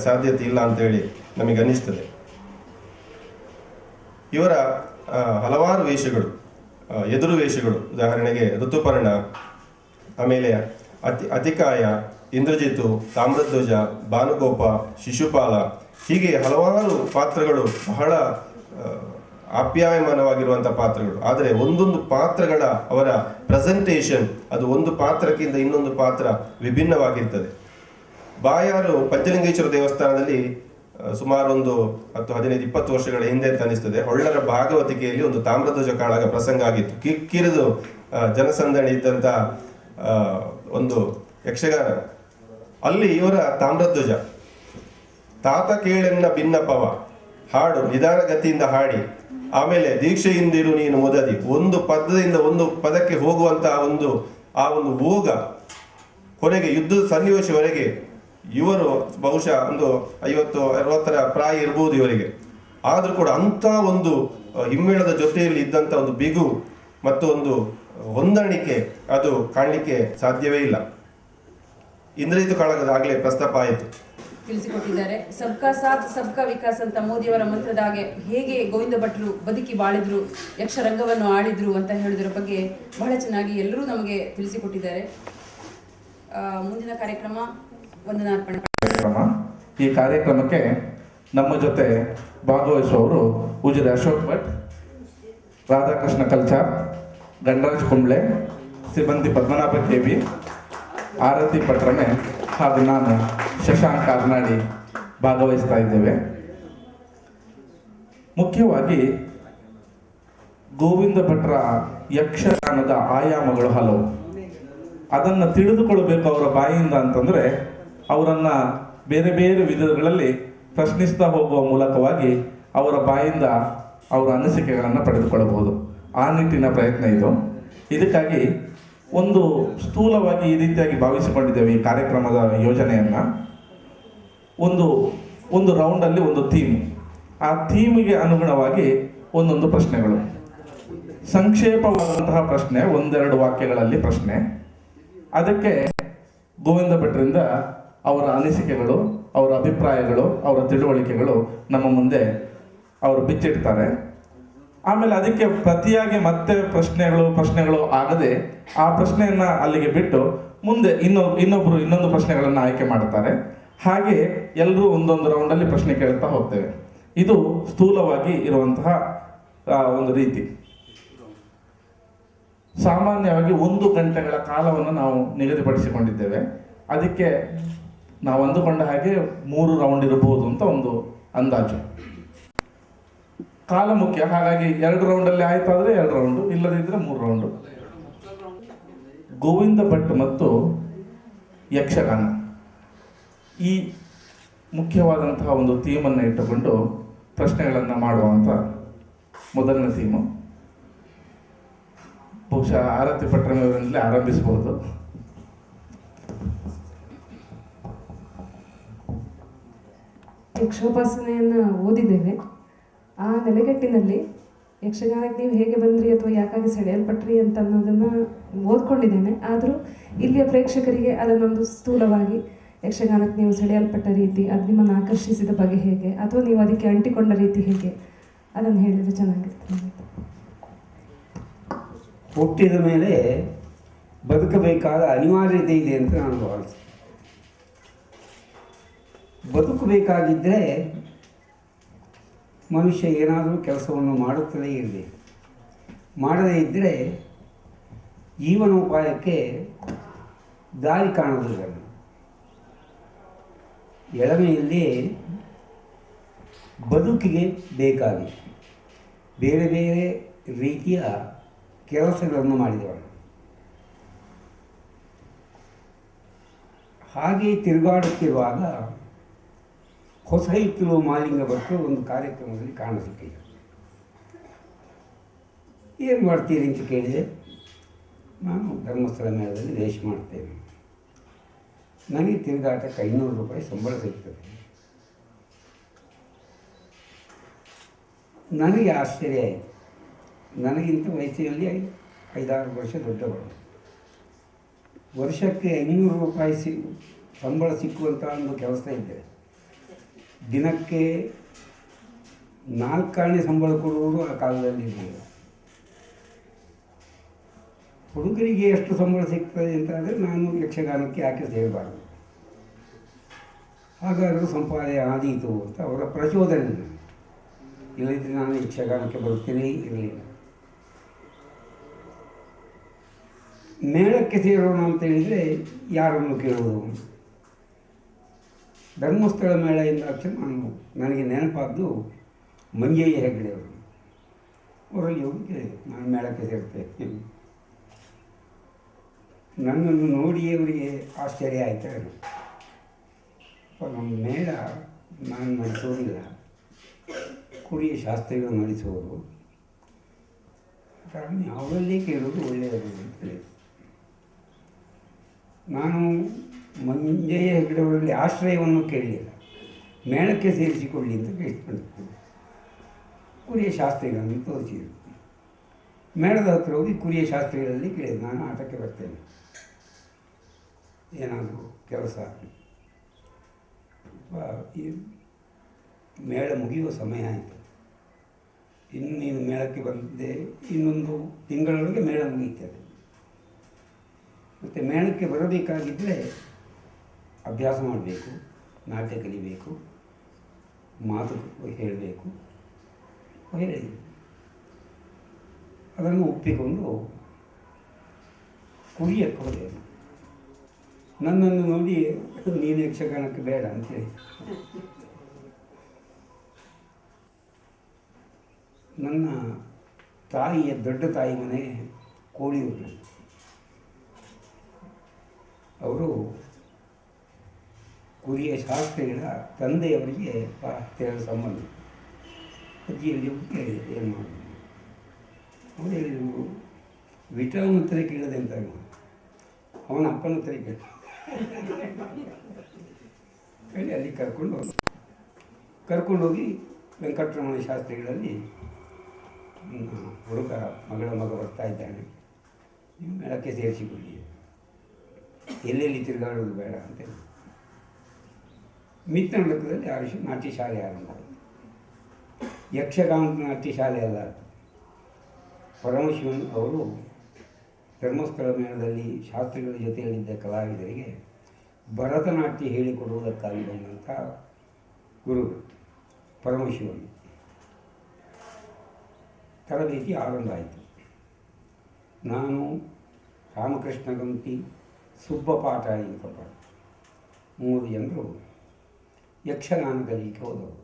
ಸಾಧ್ಯತೆ ಇಲ್ಲ ಅಂತೇಳಿ ನಮಗೆ ಅನ್ನಿಸ್ತದೆ. ಇವರ ಹಲವಾರು ವೇಷಗಳು, ಎದುರು ವೇಷಗಳು, ಉದಾಹರಣೆಗೆ ಋತುಪರ್ಣ, ಆಮೇಲೆ ಅತಿಕಾಯ, ಇಂದ್ರಜಿತು, ತಾಮ್ರಧ್ವಜ, ಭಾನುಗೋಪ, ಶಿಶುಪಾಲ, ಹೀಗೆ ಹಲವಾರು ಪಾತ್ರಗಳು ಬಹಳ ಆಪ್ಯಾಯಮಾನವಾಗಿರುವಂಥ ಪಾತ್ರಗಳು. ಆದರೆ ಒಂದೊಂದು ಪಾತ್ರಗಳ ಅವರ ಪ್ರೆಸೆಂಟೇಷನ್, ಅದು ಒಂದು ಪಾತ್ರಕ್ಕಿಂತ ಇನ್ನೊಂದು ಪಾತ್ರ ವಿಭಿನ್ನವಾಗಿರ್ತದೆ. ಬಾಯಾರು ಪಂಚಲಿಂಗೇಶ್ವರ ದೇವಸ್ಥಾನದಲ್ಲಿ ಸುಮಾರು ಒಂದು 10-15-20 ವರ್ಷಗಳ ಹಿಂದೆ ಅಂತ ಅನಿಸ್ತದೆ, ಹೊಳ್ಳರ ಭಾಗವತಿಕೆಯಲ್ಲಿ ಒಂದು ತಾಮ್ರಧ್ವಜ ಕಾಳಗ ಪ್ರಸಂಗ ಆಗಿತ್ತು. ಕಿಕ್ಕಿರಿದು ಜನಸಂದಣಿ ಇದ್ದಂಥ ಒಂದು ಯಕ್ಷಗಾನ. ಅಲ್ಲಿ ಇವರ ತಾಮ್ರಧ್ವಜ ತಾತ ಕೇಳೆನ್ನ ಭಿನ್ನಪವ ಹಾಡು ನಿಧಾನ ಗತಿಯಿಂದ ಹಾಡಿ, ಆಮೇಲೆ ದೀಕ್ಷೆಯಿಂದಿರು ನೀನು ಮೊದದಿ, ಒಂದು ಪದದಿಂದ ಒಂದು ಪದಕ್ಕೆ ಹೋಗುವಂತ ಆ ಒಂದು ಭೋಗ, ಕೊನೆಗೆ ಯುದ್ಧದ ಸನ್ನಿವೇಶವರೆಗೆ ಇವರು ಬಹುಶಃ ಒಂದು 50-60 ಪ್ರಾಯ ಇರ್ಬೋದು ಇವರಿಗೆ. ಆದ್ರೂ ಕೂಡ ಅಂತ ಒಂದು ಹಿಮ್ಮೇಳದ ಜೊತೆಯಲ್ಲಿ ಇದ್ದಂತ ಒಂದು ಬಿಗು ಮತ್ತು ಒಂದು ಹೊಂದಾಣಿಕೆ ಅದು ಕಾಣಲಿಕ್ಕೆ ಸಾಧ್ಯವೇ ಇಲ್ಲ. ಇಂದ್ರಜಿತು ಕಾಳಗದ ಆಗಲೇ ಪ್ರಸ್ತಾಪ ಆಯಿತು, ತಿಳಿಸಿಕೊಟ್ಟಿದ್ದಾರೆ. ಸಬ್ಕಾ ಸಾಥ್ ಸಬ್ಕಾ ವಿಕಾಸ್ ಅಂತ ಮೋದಿಯವರ ಮಂತ್ರದ ಹಾಗೆ ಹೇಗೆ ಗೋವಿಂದ ಭಟ್ರು ಬದುಕಿ ಬಾಳಿದ್ರು, ಯಕ್ಷರಂಗವನ್ನು ಆಳಿದ್ರು ಅಂತ ಹೇಳಿದ್ರ ಬಗ್ಗೆ ಬಹಳ ಚೆನ್ನಾಗಿ ಎಲ್ಲರೂ ನಮಗೆ ತಿಳಿಸಿಕೊಟ್ಟಿದ್ದಾರೆ. ಮುಂದಿನ ಕಾರ್ಯಕ್ರಮ ವಂದನಾರ್ಪಣೆ ಕಾರ್ಯಕ್ರಮ. ಈ ಕಾರ್ಯಕ್ರಮಕ್ಕೆ ನಮ್ಮ ಜೊತೆ ಭಾಗವಹಿಸುವವರು ಉಜಿರೆ ಅಶೋಕ್ ಭಟ್, ರಾಧಾಕೃಷ್ಣ ಕಲ್ಚಾರ್, ಗಣರಾಜ್ ಕುಂಬ್ಳೆ, ಸಿಬ್ಬಂದಿ ಪದ್ಮನಾಭ ಕೆಬಿ, ಆರತಿ ಪಟ್ರಮೆ ಹಾಗೂ ನಾನು ಶಶಾಂಕ್ ಕಾರ್ನಾಡಿ ಭಾಗವಹಿಸ್ತಾ ಇದ್ದೇವೆ. ಮುಖ್ಯವಾಗಿ ಗೋವಿಂದ ಭಟ್ರ ಯಕ್ಷಗಾನದ ಆಯಾಮಗಳು ಹಲವು. ಅದನ್ನು ತಿಳಿದುಕೊಳ್ಬೇಕು ಅವರ ಬಾಯಿಯಿಂದ ಅಂತಂದರೆ ಅವರನ್ನು ಬೇರೆ ಬೇರೆ ವಿಧಗಳಲ್ಲಿ ಪ್ರಶ್ನಿಸ್ತಾ ಹೋಗುವ ಮೂಲಕವಾಗಿ ಅವರ ಬಾಯಿಂದ ಅವರ ಅನಿಸಿಕೆಗಳನ್ನು ಪಡೆದುಕೊಳ್ಳಬಹುದು. ಆ ನಿಟ್ಟಿನ ಪ್ರಯತ್ನ ಇದು. ಇದಕ್ಕಾಗಿ ಒಂದು ಸ್ಥೂಲವಾಗಿ ಈ ರೀತಿಯಾಗಿ ಭಾವಿಸಿಕೊಂಡಿದ್ದೇವೆ ಈ ಕಾರ್ಯಕ್ರಮದ ಯೋಜನೆಯನ್ನು. ಒಂದು ರೌಂಡಲ್ಲಿ ಒಂದು ಥೀಮ್, ಆ ಥೀಮಿಗೆ ಅನುಗುಣವಾಗಿ ಒಂದೊಂದು ಪ್ರಶ್ನೆಗಳು, ಸಂಕ್ಷೇಪವಾದಂತಹ ಪ್ರಶ್ನೆ, ಒಂದೆರಡು ವಾಕ್ಯಗಳಲ್ಲಿ ಪ್ರಶ್ನೆ. ಅದಕ್ಕೆ ಗೋವಿಂದ ಭಟ್ರಿಂದ ಅವರ ಅನಿಸಿಕೆಗಳು, ಅವರ ಅಭಿಪ್ರಾಯಗಳು, ಅವರ ತಿಳುವಳಿಕೆಗಳು ನಮ್ಮ ಮುಂದೆ ಅವರು ಬಿಚ್ಚಿಡ್ತಾರೆ. ಆಮೇಲೆ ಅದಕ್ಕೆ ಪ್ರತಿಯಾಗಿ ಮತ್ತೆ ಪ್ರಶ್ನೆಗಳು ಆಗದೆ ಆ ಪ್ರಶ್ನೆಯನ್ನು ಅಲ್ಲಿಗೆ ಬಿಟ್ಟು ಮುಂದೆ ಇನ್ನೊಂದು ಪ್ರಶ್ನೆಗಳನ್ನು ಆಯ್ಕೆ ಮಾಡ್ತಾರೆ. ಹಾಗೆ ಎಲ್ಲರೂ ಒಂದೊಂದು ರೌಂಡಲ್ಲಿ ಪ್ರಶ್ನೆ ಕೇಳ್ತಾ ಹೋಗ್ತೇವೆ. ಇದು ಸ್ಥೂಲವಾಗಿ ಇರುವಂತಹ ಒಂದು ರೀತಿ. ಸಾಮಾನ್ಯವಾಗಿ 1 ಗಂಟೆಗಳ ಕಾಲವನ್ನು ನಾವು ನಿಗದಿಪಡಿಸಿಕೊಂಡಿದ್ದೇವೆ. ಅದಕ್ಕೆ ನಾವು ಅಂದುಕೊಂಡ ಹಾಗೆ 3 ರೌಂಡ್ ಇರಬಹುದು ಅಂತ ಒಂದು ಅಂದಾಜು. ಕಾಲ ಮುಖ್ಯ, ಹಾಗಾಗಿ 2 ರೌಂಡಲ್ಲಿ ಆಯ್ತಾದ್ರೆ 2 ರೌಂಡು, ಇಲ್ಲದಿದ್ದರೆ 3 ರೌಂಡು. ಗೋವಿಂದ ಭಟ್ ಮತ್ತು ಯಕ್ಷಗಾನ, ಈ ಮುಖ್ಯವಾದಂತಹ ಒಂದು ಥೀಮನ್ನು ಇಟ್ಟುಕೊಂಡು ಪ್ರಶ್ನೆಗಳನ್ನು ಮಾಡುವಂಥ ಮೊದಲನೇ ಥೀಮು. ಬಹುಶಃ ಆರತಿ ಪಟ್ಟಣದಿಂದಲೇ ಆರಂಭಿಸಬಹುದು. ಯಕ್ಷೋಪಾಸನೆಯನ್ನು ಓದಿದ್ದೇವೆ. ಆ ನೆಲೆಗಟ್ಟಿನಲ್ಲಿ ಯಕ್ಷಗಾನಕ್ಕೆ ನೀವು ಹೇಗೆ ಬಂದ್ರಿ ಅಥವಾ ಯಾಕಾಗಿ ಸೆಳೆಯಲ್ಪಟ್ರಿ ಅಂತ ಅನ್ನೋದನ್ನು ಓದ್ಕೊಂಡಿದ್ದೇನೆ. ಆದರೂ ಇಲ್ಲಿಯ ಪ್ರೇಕ್ಷಕರಿಗೆ ಅದನ್ನೊಂದು ಸ್ಥೂಲವಾಗಿ ಯಕ್ಷಗಾನಕ್ಕೆ ನೀವು ಸೆಳೆಯಲ್ಪಟ್ಟ ರೀತಿ, ಅದು ನಿಮ್ಮನ್ನು ಆಕರ್ಷಿಸಿದ ಬಗೆ ಹೇಗೆ, ಅಥವಾ ನೀವು ಅದಕ್ಕೆ ಅಂಟಿಕೊಂಡ ರೀತಿ ಹೇಗೆ, ಅದನ್ನು ಹೇಳಿದರೆ ಚೆನ್ನಾಗಿರ್ತದೆ. ಹುಟ್ಟಿದ ಮೇಲೆ ಬದುಕಬೇಕಾದ ಅನಿವಾರ್ಯತೆ ಇದೆ ಅಂತ ನಾನು ಭಾವಿಸ್ತೇನೆ. ಬದುಕಬೇಕಾಗಿದ್ದರೆ ಮನುಷ್ಯ ಏನಾದರೂ ಕೆಲಸವನ್ನು ಮಾಡುತ್ತಲೇ ಇರಬೇಕು. ಮಾಡದೇ ಇದ್ದರೆ ಜೀವನೋಪಾಯಕ್ಕೆ ದಾರಿ ಕಾಣೋದಿಲ್ಲ. ಎಳಮೆಯಲ್ಲಿ ಬದುಕಿಗೆ ಬೇಕಾಗಿ ಬೇರೆ ಬೇರೆ ರೀತಿಯ ಕೆಲಸಗಳನ್ನು ಮಾಡಿದವನು. ಹಾಗೆ ತಿರುಗಾಡುತ್ತಿರುವಾಗ ಹೊಸ ಹಿತ್ತಲು ಮಾಲಿಂಗ ಭಟ್ರು ಒಂದು ಕಾರ್ಯಕ್ರಮದಲ್ಲಿ ಕಾಣಸಿಕ್ಕಿದೆ. ಏನು ಮಾಡ್ತೀರಿ ಅಂತ ಕೇಳಿದೆ. ನಾನು ಧರ್ಮಸ್ಥಳ ಮೇಳದಲ್ಲಿ ವೇಷ ಮಾಡ್ತೇನೆ, ನನಗೆ ತಿರುಗಾಟಕ್ಕೆ 500 ರೂಪಾಯಿ ಸಂಬಳ ಸಿಗ್ತದೆ. ನನಗೆ ಆಶ್ಚರ್ಯ ಆಯಿತು. ನನಗಿಂತ ವಯಸ್ಸಿನಲ್ಲಿ 5-6 ವರ್ಷ ದೊಡ್ಡವರು. ವರ್ಷಕ್ಕೆ 500 ರೂಪಾಯಿ ಸಂಬಳ ಸಿಕ್ಕುವಂಥ ಒಂದು ಕೆಲಸ ಇದ್ದರೆ ದಿನಕ್ಕೆ 4 ಆಣೆ ಸಂಬಳ ಕೊಡುವುದು ಆ ಕಾಲದಲ್ಲಿ ಇರಲಿಲ್ಲ. ಹುಡುಗರಿಗೆ ಎಷ್ಟು ಸಂಬಳ ಸಿಗ್ತದೆ ಅಂತಾದರೆ ನಾನು ಯಕ್ಷಗಾನಕ್ಕೆ ಯಾಕೆ ಸೇರಬಾರದು, ಹಾಗಾದರೂ ಸಂಪಾದನೆ ಆದೀತು ಅಂತ ಅವರ ಪ್ರಚೋದನೆ. ಇಲ್ಲದಿದ್ದರೆ ನಾನು ಯಕ್ಷಗಾನಕ್ಕೆ ಬರುತ್ತೇನೆ ಇರಲಿಲ್ಲ. ಮೇಳಕ್ಕೆ ಸೇರೋಣ ಅಂತ ಹೇಳಿದರೆ ಯಾರನ್ನು ಕೇಳುವುದು? ಧರ್ಮಸ್ಥಳ ಮೇಳ ಎಂದ ತಕ್ಷಣ ನನಗೆ ನೆನಪಾದ್ದು ಮಂಜಯ್ಯ ಹೆಗ್ಡೆ ಅವರು. ಅವರಲ್ಲಿ ಹೋಗಿ ಕೇಳಿದೆ, ನಾನು ಮೇಳಕ್ಕೆ ಸೇರ್ತೇನೆ. ನನ್ನನ್ನು ನೋಡಿ ಅವರಿಗೆ ಆಶ್ಚರ್ಯ ಆಯ್ತು. ನಮ್ಮ ಮೇಳ ನಾನು ನಡೆಸೋದಿಲ್ಲ, ಕುರಿಯ ಶಾಸ್ತ್ರಿಗಳು ನಡೆಸುವರು, ಕಾರಣ ಅವರಲ್ಲೇ ಕೇಳೋದು ಒಳ್ಳೆಯದು ಅಂತ ಹೇಳಿ ನಾನು ಮಂಜಯ್ಯ ಹೆಗ್ಡೆಯವರಲ್ಲಿ ಆಶ್ರಯವನ್ನು ಕೇಳಲಿಲ್ಲ, ಮೇಳಕ್ಕೆ ಸೇರಿಸಿಕೊಳ್ಳಿ ಅಂತ ಕೇಳಿಕೊಂಡಿದ್ದೇನೆ. ಕುರಿಯ ಶಾಸ್ತ್ರಿಗಳನ್ನು ತೋರಿಸಿದರು. ಮೇಳದ ಹತ್ರ ಹೋಗಿ ಕುರಿಯ ಶಾಸ್ತ್ರಿಗಳಲ್ಲಿ ಕೇಳಿದೆ, ನಾನು ಆಟಕ್ಕೆ ಬರ್ತೇನೆ, ಏನಾದರೂ ಕೆಲಸ. ಈ ಮೇಳ ಮುಗಿಯುವ ಸಮಯ ಆಯಿತು, ಇನ್ನು ನೀನು ಮೇಳಕ್ಕೆ ಬಂದಿದ್ದೆ, ಇನ್ನೊಂದು ತಿಂಗಳೊಳಗೆ ಮೇಳ ಮುಗಿಯುತ್ತದೆ. ಮತ್ತು ಮೇಳಕ್ಕೆ ಬರಬೇಕಾಗಿದ್ದರೆ ಅಭ್ಯಾಸ ಮಾಡಬೇಕು, ನಾಟ್ಯ ಕಲಿಬೇಕು, ಮಾತು ಹೇಳಬೇಕು ಹೇಳಿ ಅದನ್ನು ಒಪ್ಪಿಕೊಂಡು ಕುರಿಯಕ್ಕೆ ಹೋದೆ. ನನ್ನನ್ನು ನೋಡಿ ನೀನು ಯಕ್ಷಗಾನಕ್ಕೆ ಬೇಡ ಅಂತೇಳಿ ನನ್ನ ತಾಯಿಯ ದೊಡ್ಡ ತಾಯಿ ಮನೆ ಕೋಳಿಯೂರು. ಅವರು ಕುರಿಯ ಶಾಸ್ತ್ರಿಗಳ ತಂದೆಯವರಿಗೆ ಭಾಳ ಹತ್ತಿರದ ಸಂಬಂಧ. ಅಜ್ಜಿಯಲ್ಲಿ ಕೇಳಿದೆ ಏನು ಮಾಡೋದು. ಅವ್ರು ಹೇಳಿದರು, ವಿಠಲನ ಹತ್ರ ಕೇಳಿದೆ ಅಂತ ಅವನ ಅಪ್ಪನ ಹತ್ರ ಕೇಳಿ ಹೇಳಿ ಅಲ್ಲಿ ಕರ್ಕೊಂಡೋಗಿ ವೆಂಕಟರಮಣ ಶಾಸ್ತ್ರಿಗಳಲ್ಲಿ ಹುಡುಗ ಮಗ ಬರ್ತಾ ಇದ್ದಾನೆ, ನೀವು ಮೇಳಕ್ಕೆ ಸೇರಿಸಿಕೊಳ್ಳಿ, ಎಲ್ಲೆಲ್ಲಿ ತಿರುಗಾಡೋದು ಬೇಡ ಅಂತ. ಮಿತ್ರನಡಕದಲ್ಲಿ ನಾಟ್ಯ ಶಾಲೆ ಆರಂಭ ಆಯಿತು. ಯಕ್ಷಗಾನ ನಾಟ್ಯ ಶಾಲೆ ಅಲ್ಲ, ಪರಮಶಿವನ್ ಅವರು ಧರ್ಮಸ್ಥಳ ಮೇಳದಲ್ಲಿ ಶಾಸ್ತ್ರಿಗಳ ಜೊತೆಯಲ್ಲಿದ್ದ ಕಲಾವಿದರಿಗೆ ಭರತನಾಟ್ಯ ಹೇಳಿಕೊಡುವುದಕ್ಕಾಗಿ ಬಂದಂಥ ಗುರು ಪರಮಶಿವನ್. ತರಬೇತಿ ಆರಂಭ ಆಯಿತು. ನಾನು, ರಾಮಕೃಷ್ಣ ಗಂತಿ, ಸುಬ್ಬ ಪಾಟಾಳಿ ಅಂತ 3 ಜನರು ಯಕ್ಷಗಾನ ಕಲಿಯಕ್ಕೆ ಹೋದವರು.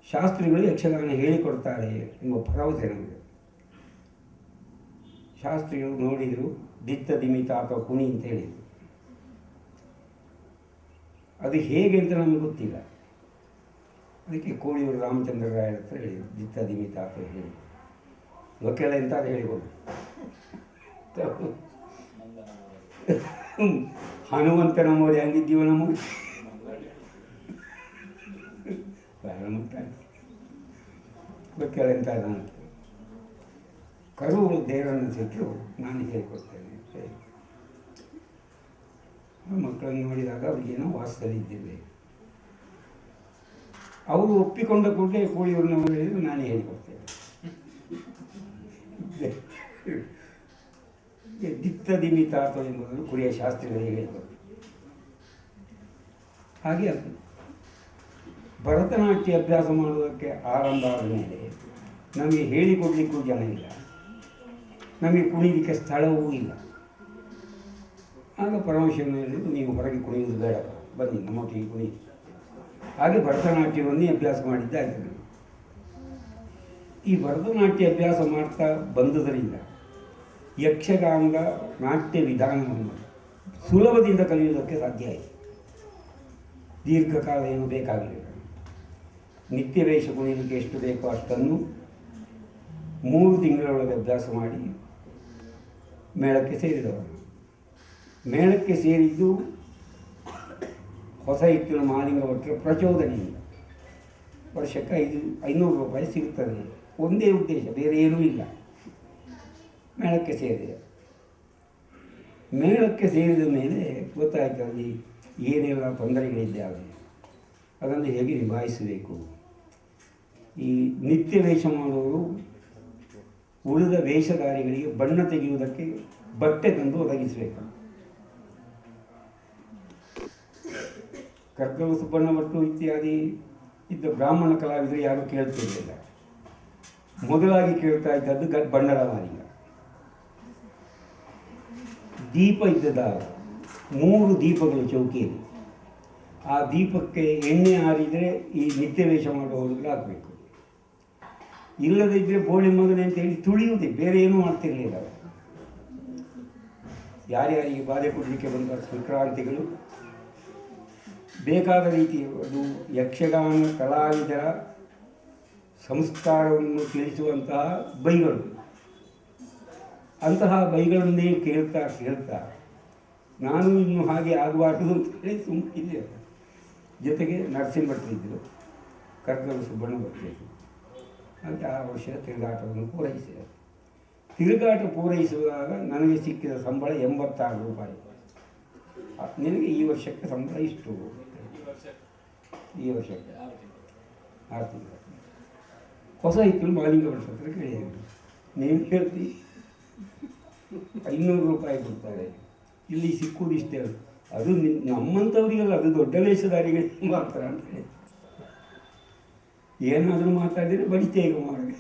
ಶಾಸ್ತ್ರಿಗಳು ಯಕ್ಷಗಾನ ಹೇಳಿಕೊಡ್ತಾರೆ ಎಂಬ ಭರವಸೆ ನಮಗೆ. ಶಾಸ್ತ್ರಿಗಳು ನೋಡಿದರು, ದಿತ್ತ ದಿಮಿತ ಅಥವಾ ಕುಣಿ ಅಂತ ಹೇಳಿದರು. ಅದು ಹೇಗೆ ಅಂತ ನಮಗೆ ಗೊತ್ತಿಲ್ಲ. ಅದಕ್ಕೆ ಕೋಳಿಯೂರು ರಾಮಚಂದ್ರ ರಾಯರ ಹತ್ರ ಹೇಳಿದರು, ದಿತ್ತ ದಿಮಿತ ಅಥವಾ ಹೇಳಿ ಇವಕ್ಕೆಲ್ಲ ಎಂತಾದ್ರೂ ಹೇಳಿಬೋದು. ಹನುಮಂತನ ಮೋಡಿ ಹಂಗಿದ್ದೀವ ನಮಗೆ ಇವಕ್ಕೆಲ್ಲ ಎಂತಾದ ಅಂತ ಕರುಗಳು ದೇವರನ್ನು ಸಿಟ್ಟರು, ನಾನು ಹೇಳಿಕೊಡ್ತೇನೆ ಅಂತ ಹೇಳಿ ಮಕ್ಕಳನ್ನು ನೋಡಿದಾಗ ಅವ್ರಿಗೇನೋ ವಾಸ್ತವಿದ್ದಿರಬೇಕು. ಅವರು ಒಪ್ಪಿಕೊಂಡ ಕೂಡಲೇ ಕೋಳಿಯವ್ರನ್ನ ಹೇಳಿದ್ರು, ನಾನೇ ಹೇಳಿಕೊಡ್ತೇನೆ. ದಿತ್ತ ದಿಮಿತ ಅಥವಾ ಎಂಬುದನ್ನು ಕುರಿಯ ಶಾಸ್ತ್ರಿಗಳಿಗೆ ಹೇಳಿಕೊಡ್ತಾರೆ. ಹಾಗೆ ಭರತನಾಟ್ಯ ಅಭ್ಯಾಸ ಮಾಡುವುದಕ್ಕೆ ಆರಂಭ ಆದ ಮೇಲೆ ನಮಗೆ ಹೇಳಿಕೊಡ್ಲಿಕ್ಕೂ ಜನ ಇಲ್ಲ, ನಮಗೆ ಕುಣಿಲಿಕ್ಕೆ ಸ್ಥಳವೂ ಇಲ್ಲ. ಆಗ ಪರಮಶಿವನ ಹೇಳಿದ್ರು, ನೀವು ಹೊರಗೆ ಕುಣಿಯುವುದು ಬೇಡ, ಬನ್ನಿ ನಮ್ಮೊಟ್ಟಿಗೆ ಕುಣಿ. ಹಾಗೆ ಭರತನಾಟ್ಯವನ್ನೇ ಅಭ್ಯಾಸ ಮಾಡಿದ್ದಾಯಿತು. ಈ ಭರತನಾಟ್ಯ ಅಭ್ಯಾಸ ಮಾಡ್ತಾ ಬಂದುದರಿಂದ ಯಕ್ಷಗಾನದ ನಾಟ್ಯ ವಿಧಾನವನ್ನು ಸುಲಭದಿಂದ ಕಲಿಯುವುದಕ್ಕೆ ಸಾಧ್ಯ ಆಯಿತು. ದೀರ್ಘಕಾಲ ಏನು ಬೇಕಾಗಲಿಲ್ಲ. ನಿತ್ಯ ವೇಷ ಕುಣಿಯಲಿಕ್ಕೆ ಎಷ್ಟು ಬೇಕೋ ಅಷ್ಟನ್ನು 3 ತಿಂಗಳೊಳಗೆ ಅಭ್ಯಾಸ ಮಾಡಿ ಮೇಳಕ್ಕೆ ಸೇರಿದವರು. ಮೇಳಕ್ಕೆ ಸೇರಿದ್ದು ಹೊಸ ಹಿಟ್ಟಿನ ಮಾಲಿಂಗ ಭಟ್ರ ಪ್ರಚೋದನೆಯಿಂದ. ವರ್ಷಕ್ಕೆ 500 ರೂಪಾಯಿ ಸಿಗುತ್ತದೆ. ಒಂದೇ ಉದ್ದೇಶ, ಬೇರೆ ಏನೂ ಇಲ್ಲ. ಮೇಳಕ್ಕೆ ಸೇರಿದೆ. ಮೇಳಕ್ಕೆ ಸೇರಿದ ಮೇಲೆ ಗೊತ್ತಾಯಿತು ಅಲ್ಲಿ ಏನೆಲ್ಲ ತೊಂದರೆಗಳಿದ್ದಾವೆ, ಅದನ್ನು ಹೇಗೆ ನಿಭಾಯಿಸಬೇಕು. ಈ ನಿತ್ಯ ವೇಷ ಮಾಡುವವರು ಉಳಿದ ವೇಷಧಾರಿಗಳಿಗೆ ಬಣ್ಣ ತೆಗೆಯುವುದಕ್ಕೆ ಬಟ್ಟೆ ತಂದು ಒದಗಿಸಬೇಕು. ಕರ್ಕಲ ಸುಬ್ಬಣ್ಣ ಭಟ್ಟು ಇತ್ಯಾದಿ ಇದ್ದ ಬ್ರಾಹ್ಮಣ ಕಲಾವಿದರು ಯಾರೂ ಕೇಳ್ತಿರಲಿಲ್ಲ. ಮೊದಲಾಗಿ ಕೇಳ್ತಾ ಇದ್ದದ್ದು ಬಣ್ಣದ ಮಾಲಿಂಗ. ದೀಪ ಇದ್ದದ 3 ದೀಪಗಳು ಚೌಕಿಯಲ್ಲಿ. ಆ ದೀಪಕ್ಕೆ ಎಣ್ಣೆ ಹಾರಿದರೆ ಈ ನಿತ್ಯ ವೇಷ ಮಾಡುವವರಿಗೆ ಹಾಕಬೇಕು. ಇಲ್ಲದಿದ್ದರೆ ಬೋಳಿ ಮಗನೆ ಅಂತೇಳಿ ತುಳಿಯುವುದೇ, ಬೇರೆ ಏನೂ ಮಾಡ್ತಿರಲಿಲ್ಲ. ಯಾರ್ಯಾರಿಗೆ ಬಾಧೆ ಕೊಡಲಿಕ್ಕೆ ಬಂದ ಸಂಕ್ರಾಂತಿಗಳು ಬೇಕಾದ ರೀತಿ ಅದು ಯಕ್ಷಗಾನ ಕಲಾವಿದರ ಸಂಸ್ಕಾರವನ್ನು ತಿಳಿಸುವಂತಹ ಬೈಗಳು. ಅಂತಹ ಬೈಗಳನ್ನೇ ಕೇಳ್ತಾ ನಾನು ಇನ್ನು ಹಾಗೆ ಆಗಬಾರ್ದು ಅಂತ ಹೇಳಿ ಸುಮ್ಮನೆ. ಜೊತೆಗೆ ನರಸಿಂಹ ಭಟ್ರು ಇದ್ದರು, ಕರ್ಕಲ ಸುಬ್ಬಣ್ಣ ಭಟ್ರು. ಹಾಗೆ ಆ ವರ್ಷ ತಿರುಗಾಟವನ್ನು ಪೂರೈಸಿದೆ. ತಿರುಗಾಟ ಪೂರೈಸುವಾಗ ನನಗೆ ಸಿಕ್ಕಿದ ಸಂಬಳ 86 ರೂಪಾಯಿ. ನಿನಗೆ ಈ ವರ್ಷಕ್ಕೆ ಸಂಬಳ ಇಷ್ಟು, ಈ ವರ್ಷಕ್ಕೆ 6 ತಿಂಗಳು. ಹೊಸ ಇತ್ತು ಮಾಲಿಂಗ ಭಟ್ರ ಹತ್ರ ಕೇಳಿದೆ, ನೀವು ಕೇಳ್ತಿ 500 ರೂಪಾಯಿ ಕೊಡ್ತಾರೆ, ಇಲ್ಲಿ ಸಿಕ್ಕುವುದು ಇಷ್ಟೇ. ಅದು ನಮ್ಮಂಥವ್ರಿಗಲ್ಲ, ಅದು ದೊಡ್ಡ ವೇಷಧಾರಿಗಳಿಗೆ ಮಾತ್ರ ಅಂತ ಹೇಳಿ. ಏನಾದರೂ ಮಾತಾಡಿದರೆ ಬಡಿತೆ ಈಗ ಮಾಡಿ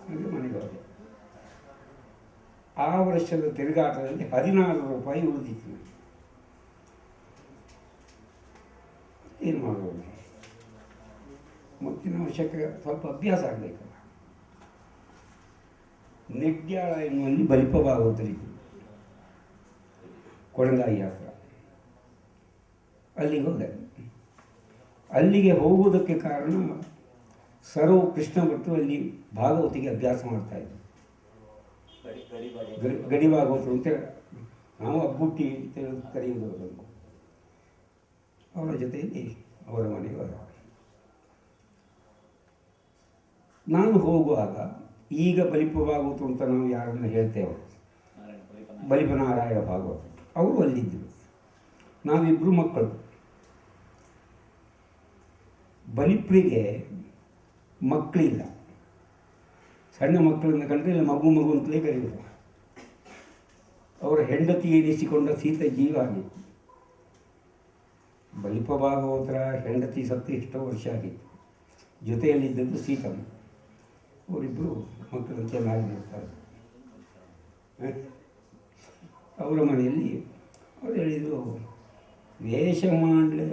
ಹಾಗೆ ಮನೆಗೆ ಹೋದೆ. ಆ ವರ್ಷದ ತಿರುಗಾಟದಲ್ಲಿ 16 ರೂಪಾಯಿ ಉಳಿದಿತ್ತು. ಏನು ಮಾಡ್ಬೋದು, ಮುಂದಿನ ವರ್ಷಕ್ಕೆ ಸ್ವಲ್ಪ ಅಭ್ಯಾಸ ಆಗಬೇಕಲ್ಲ. ನೆಡ್ಯಾಳ ಎನ್ನುವಲ್ಲಿ ಬಲಿಪಭಾಗವತರಿದ್ದು ಕೊಡಂಗಾಯಿ ಹತ್ರ. ಅಲ್ಲಿಗೆ ಹೋದೆ. ಅಲ್ಲಿಗೆ ಹೋಗುವುದಕ್ಕೆ ಕಾರಣ ಸರು ಕೃಷ್ಣ ಭಟ್ರು ಅಲ್ಲಿ ಭಾಗವತಿಗೆ ಅಭ್ಯಾಸ ಮಾಡ್ತಾಯಿದ್ರು. ಗಡಿ ಭಾಗವತರು ಅಂತ ನಾವು ಅಬ್ಬುಟ್ಟಿ ಅಂತ ಕರೆಯುವುದು ಅವರನ್ನು. ಅವರ ಜೊತೆಯಲ್ಲಿ ಅವರ ಮನೆಗೆ ಹೋದ. ನಾನು ಹೋಗುವಾಗ ಈಗ ಬಲಿಪ ಭಾಗವತರು ಅಂತ ನಾವು ಯಾರನ್ನು ಹೇಳ್ತೇವೆ, ಬಲಿಪನಾರಾಯಣ ಭಾಗವತ, ಅವರು ಅಲ್ಲಿದ್ದರು. ನಾವಿಬ್ಬರು ಮಕ್ಕಳು. ಬಲಿಪ್ರಿಗೆ ಮಕ್ಕಳಿಲ್ಲ. ಸಣ್ಣ ಮಕ್ಕಳನ್ನು ಕಂಡ್ರೆ ಇಲ್ಲ ಮಗು ಮಗು ಅಂತಲೇ ಕರೆಯುವುದು. ಅವರ ಹೆಂಡತಿ ಎನಿಸಿಕೊಂಡ ಸೀತ ಜೀವ ಆಗಿತ್ತು. ಬಲಿಪ ಭಾಗವತರ ಹೆಂಡತಿ ಸತ್ತು ಎಷ್ಟೋ ವರ್ಷ ಆಗಿತ್ತು. ಜೊತೆಯಲ್ಲಿದ್ದದ್ದು ಸೀತಮ್ಮ. ಅವರಿಬ್ಬರು ಮಕ್ಕಳನ್ನು ಚೆನ್ನಾಗಿ ನೋಡ್ತಾರೆ. ಅವರ ಮನೆಯಲ್ಲಿ ಅವರು ಹೇಳಿದರು, ವೇಷ ಮಾಡಲೇ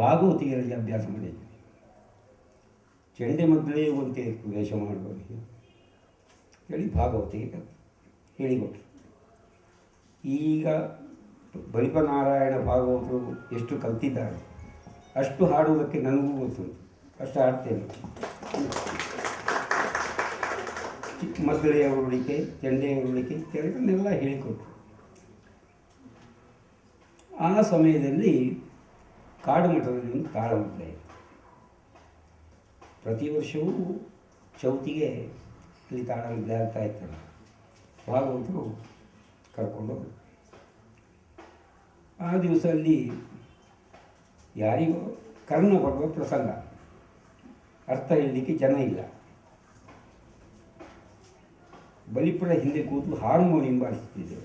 ಭಾಗವತಿಗೆ ಅಭ್ಯಾಸ ಮಾಡಿದ್ವಿ, ಚೆಂಡೆ ಮೊದಲೇ ಒಂತೆ ವೇಷ ಮಾಡುವವರಿಗೆ ಹೇಳಿ ಭಾಗವತಿಗೆ ಹೇಳಿಕೊಟ್ರು. ಈಗ ಬಲಿಪನಾರಾಯಣ ಭಾಗವತರು ಎಷ್ಟು ಕಲ್ತಿದ್ದಾರೆ ಅಷ್ಟು ಹಾಡುವುದಕ್ಕೆ ನನಗೂ ಗೊತ್ತುಂಟು, ಅಷ್ಟು ಹಾಡ್ತೇನೆ. ಮದ್ದಳೆಯ ಉರುಳಿಕೆ, ಚೆಂಡೆಯ ಉರುಳಿಕೆ ಕೆಲವನ್ನೆಲ್ಲ ಹೇಳಿಕೊಟ್ರು. ಆ ಸಮಯದಲ್ಲಿ ಕಾಡು ಮಠದಲ್ಲಿ ಒಂದು ತಾಳಮದ್ದಳೆ ಇತ್ತು. ಪ್ರತಿ ವರ್ಷವೂ ಚೌತಿಗೆ ಇಲ್ಲಿ ತಾಳಮದ್ದಳೆ ಆಗ್ತಾ ಇರ್ತಾರೆ. ಭಾಗವತರು ಕರ್ಕೊಂಡೋದ್ರು. ಆ ದಿವಸ ಅಲ್ಲಿ ಯಾರಿಗೂ ಕರ್ಣ ಬರುವ ಪ್ರಸಂಗ, ಅರ್ಥ ಹೇಳಲಿಕ್ಕೆ ಜನ ಇಲ್ಲ. ಬಲಿಪುರ ಹಿಂದೆ ಕೂತು ಹಾರ್ಮೋನಿಯಂ ಬಾರಿಸ್ತಿದ್ದೆ.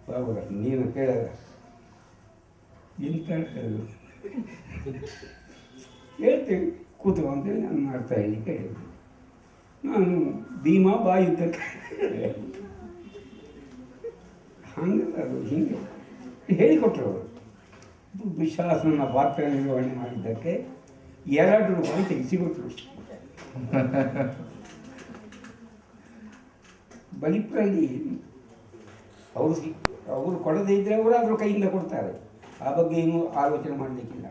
ಭಾಗವತ ನೀನು ಕೇಳಿದ ಇಂಥ ಹೇಳ್ತೇವೆ ಕೂತು ಅಂತೇಳಿ ನನ್ನ ಅರ್ಥ ಹೇಳಲಿಕ್ಕೆ ಹೇಳಿದೆ. ನಾನು ಭೀಮಾ ಬಾಯುದ್ದಕ್ಕೆ ಹಂಗೆ ಅದು ಹೀಗೆ ಹೇಳಿಕೊಟ್ರು. ಅವರು ದುಶಾಸನ ಪಾತ್ರ ನಿರ್ವಹಣೆ ಮಾಡಿದ್ದಕ್ಕೆ 2 ರೂಪಾಯಿ ತೆಗೆಸಿಕೊಟ್ರು. ಬಲಿಪುರಲ್ಲಿ ಅವರು ಕೊಡದೇ ಇದ್ದರೆ ಅವರಾದರೂ ಕೈಯಿಂದ ಕೊಡ್ತಾರೆ. ಆ ಬಗ್ಗೆ ಏನೂ ಆಲೋಚನೆ ಮಾಡಲಿಕ್ಕಿಲ್ಲ.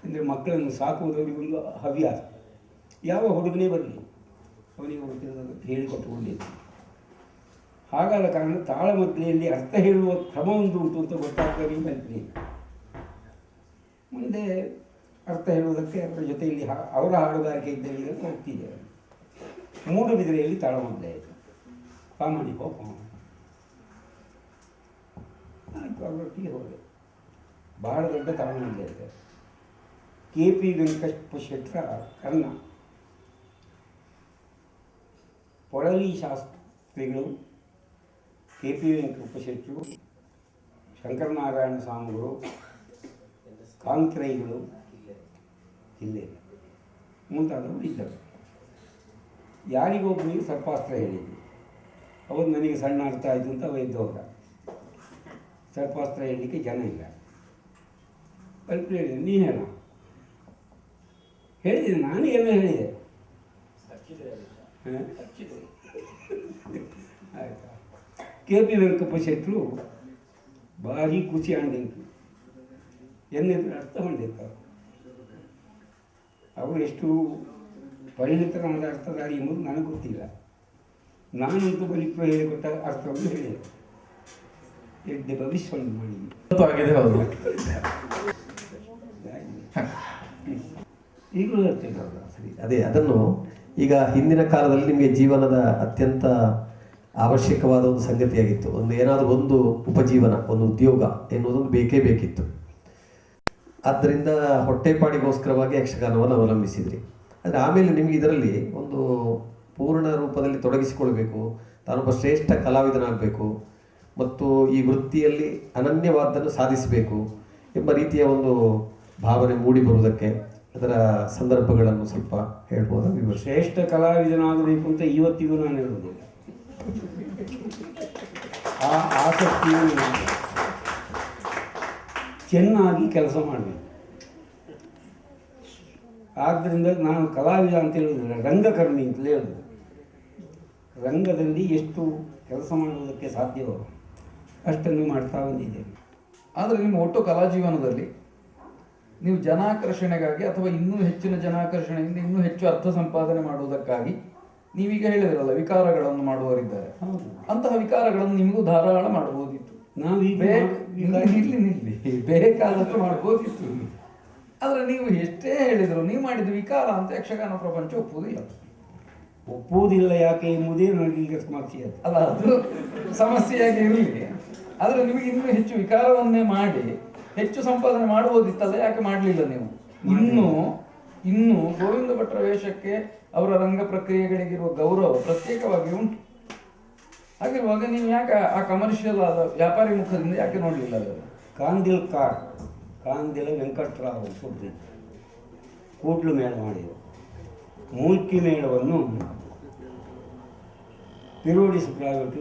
ಅಂದರೆ ಮಕ್ಕಳನ್ನು ಸಾಕುವುದವರಿಗೊಂದು ಹವ್ಯಾಸ. ಯಾವ ಹುಡುಗನೇ ಬರಲಿ ಅವನಿಗೆ ಹೇಳಿಕೊಟ್ಟುಕೊಂಡಿದ್ದು. ಹಾಗಾದ ಕಾರಣ ತಾಳಮದ್ದಳೆಯಲ್ಲಿ ಅರ್ಥ ಹೇಳುವ ಕ್ರಮ ಒಂದು ಉಂಟು ಅಂತ ಗೊತ್ತಾಗ್ತದೆ ಬಂದಿದೆ. ಮುಂದೆ ಅರ್ಥ ಹೇಳುವುದಕ್ಕೆ ಅವರ ಜೊತೆಯಲ್ಲಿ ಅವರ ಹಾಡುಗಾರಿಕೆ ಇದ್ದಲ್ಲಿ ಹೋಗ್ತಿದ್ದೆ. ಮೂಡುಬಿದಿರೆಯಲ್ಲಿ ತಾಳಮದ್ದಳೆ ಆಯಿತು. ಪ್ರಾಮಾಣಿಕ ಆಯಿತು, ಅವರೊಟ್ಟಿಗೆ ಹೋದೆ. ಬಹಳ ದೊಡ್ಡ ತಾಳಮದ್ದಳೆ ಇದೆ. KP ವೆಂಕಟಪ್ಪ ಶೆಟ್ಟರ ಕರ್ಣ, ಪೊಳಲಿ ಶಾಸ್ತ್ರಿಗಳು, KP ವೆಂಕಟಪ್ಪ ಶೆಟ್ಟರು, ಶಂಕರನಾರಾಯಣ ಸ್ವಾಮಿಗಳು, ಕಾಂಕ್ರೈಗಳು, ಜಿಲ್ಲೆ ಮುಂತಾದವರು ಇದ್ದರು. ಯಾರಿಗೊಬ್ಬನಿಗೆ ಸರ್ಪಾಸ್ತ್ರ ಹೇಳಿದ್ವಿ. ಅವತ್ತು ನನಗೆ ಸಣ್ಣ ಅರ್ಥ ಆಯಿತು ಅಂತ ಅವ ಎದ್ದೋದ. ಸರ್ಪಾಸ್ತ್ರ ಹೇಳಲಿಕ್ಕೆ ಜನ ಇಲ್ಲ. ಕಲ್ಪನೆ ಹೇಳಿದೆ, ನೀನು ಹೇಳ. ಹೇಳಿದೆ, ನಾನು ಏನೋ ಹೇಳಿದೆ. ಆಯಿತಾ. KP ವೆಂಕಟಪ್ಪ ಶೆಟ್ಟರು ಭಾರಿ ಖುಷಿ ಅಂಡಿಂತು. ಎನ್ನಿದ್ರೆ ಅರ್ಥ ಮಾಡಿರ್ತಾರೆ. ಅವರು ಎಷ್ಟು ಪರಿಣಿತರಾದ ಅರ್ಥಧಾರಿ ಎಂಬುದು ನನಗೆ ಗೊತ್ತಿಲ್ಲ. ನಾನಂತೂ ಬಲಿಪುರ ಹೇಳಿಕೊಟ್ಟ ಅರ್ಥವನ್ನು ಹೇಳಿದೆ. ಎಡ್ಡೆ ಭವಿಷ್ಯವನ್ನು ಮಾಡಿದ್ವಿ ಆಗಿದೆ. ಹೌದು, ಈಗಲೂ ಹೇಳ್ತೇನೆ. ಸರಿ, ಅದೇ ಅದನ್ನು ಈಗ ಹಿಂದಿನ ಕಾಲದಲ್ಲಿ ನಿಮಗೆ ಜೀವನದ ಅತ್ಯಂತ ಅವಶ್ಯಕವಾದ ಒಂದು ಸಂಗತಿಯಾಗಿತ್ತು. ಒಂದು ಏನಾದರೂ ಒಂದು ಉಪಜೀವನ, ಒಂದು ಉದ್ಯೋಗ ಎನ್ನುವುದೊಂದು ಬೇಕೇ ಬೇಕಿತ್ತು. ಆದ್ದರಿಂದ ಹೊಟ್ಟೆಪಾಡಿಗೋಸ್ಕರವಾಗಿ ಯಕ್ಷಗಾನವನ್ನು ಅವಲಂಬಿಸಿದ್ರಿ. ಆದರೆ ಆಮೇಲೆ ನಿಮಗೆ ಇದರಲ್ಲಿ ಒಂದು ಪೂರ್ಣ ರೂಪದಲ್ಲಿ ತೊಡಗಿಸಿಕೊಳ್ಬೇಕು, ತಾನೊಬ್ಬ ಶ್ರೇಷ್ಠ ಕಲಾವಿದನಾಗಬೇಕು ಮತ್ತು ಈ ವೃತ್ತಿಯಲ್ಲಿ ಅನನ್ಯವಾದನ್ನು ಸಾಧಿಸಬೇಕು ಎಂಬ ರೀತಿಯ ಒಂದು ಭಾವನೆ ಮೂಡಿ ಬರುವುದಕ್ಕೆ ಅದರ ಸಂದರ್ಭಗಳನ್ನು ಸ್ವಲ್ಪ ಹೇಳ್ಬೋದಾ? ಶ್ರೇಷ್ಠ ಕಲಾವಿದನಾಗಬೇಕು ಅಂತ ಇವತ್ತಿಗೂ ನಾನು ಹೇಳುವುದಿಲ್ಲ. ಆ ಆಸಕ್ತಿಯು ಚೆನ್ನಾಗಿ ಕೆಲಸ ಮಾಡಬೇಕು. ಆದ್ದರಿಂದ ನಾನು ಕಲಾವಿದ ಅಂತ ಹೇಳುವುದಿಲ್ಲ, ರಂಗಕರ್ಮಿ ಅಂತಲೇ ಹೇಳುವುದು. ರಂಗದಲ್ಲಿ ಎಷ್ಟು ಕೆಲಸ ಮಾಡುವುದಕ್ಕೆ ಸಾಧ್ಯವೋ ಅಷ್ಟನ್ನು ಮಾಡ್ತಾ ಬಂದಿದ್ದೇನೆ. ಆದರೆ ನಿಮ್ಮ ಒಟ್ಟು ಕಲಾ ಜೀವನದಲ್ಲಿ ನೀವು ಜನಾಕರ್ಷಣೆಗಾಗಿ ಅಥವಾ ಇನ್ನೂ ಹೆಚ್ಚಿನ ಜನಾಕರ್ಷಣೆಯಿಂದ ಇನ್ನೂ ಹೆಚ್ಚು ಅರ್ಥ ಸಂಪಾದನೆ ಮಾಡುವುದಕ್ಕಾಗಿ ನೀವೀಗ ಹೇಳಿದ್ರಲ್ಲ ವಿಕಾರಗಳನ್ನು ಮಾಡುವವರಿದ್ದಾರೆ, ಹೌದು. ಅಂತಹ ವಿಕಾರಗಳನ್ನು ನಿಮಗೂ ಧಾರಾಳ ಮಾಡಬಹುದಿತ್ತು. ನಾವು ಈಗ ನಿಲ್ಲಿ ಬೇಕಾದಷ್ಟು ಮಾಡ್ಬೋದಿತ್ತು. ಆದರೆ ನೀವು ಎಷ್ಟೇ ಹೇಳಿದ್ರು ನೀವು ಮಾಡಿದ ವಿಕಾರ ಅಂತ ಯಕ್ಷಗಾನ ಪ್ರಪಂಚ ಒಪ್ಪುವುದಿಲ್ಲ. ಒಪ್ಪುವುದಿಲ್ಲ ಯಾಕೆ ಎಂಬುದೇ ನನಗೀಗ ಸಮಸ್ಯೆ ಅದು. ಅಲ್ಲ, ಅದು ಸಮಸ್ಯೆಯಾಗಿ ಇರಲಿ. ಆದರೆ ನಿಮಗೆ ಇನ್ನೂ ಹೆಚ್ಚು ವಿಕಾರವನ್ನೇ ಮಾಡಿ ಹೆಚ್ಚು ಸಂಪಾದನೆ ಮಾಡ್ಬೋದಿತ್ತಲ್ಲ, ಯಾಕೆ ಮಾಡಲಿಲ್ಲ ನೀವು? ಇನ್ನು ಗೋವಿಂದ ಭಟ್ರ ವೇಷಕ್ಕೆ ಅವರ ರಂಗ ಪ್ರಕ್ರಿಯೆಗಳಿಗಿರುವ ಗೌರವ ಪ್ರತ್ಯೇಕವಾಗಿ ಉಂಟು. ಹಾಗಿರುವಾಗ ನೀವು ಯಾಕೆ ಆ ಕಮರ್ಷಿಯಲ್ ಆದ ವ್ಯಾಪಾರಿ ಮುಖದಿಂದ ಯಾಕೆ ನೋಡಲಿಲ್ಲ ಅದನ್ನು? ಕಾಂದಿಲ ವೆಂಕಟರಾವ್ ಸುದ್ದಿ ಕೂಡ್ಲು ಮೇಳ ಮಾಡಿದರು. ಮೂಲ್ಕಿ ಮೇಳವನ್ನು ಪಿರೋಡಿಸ್ ಪ್ರೈವೇಟು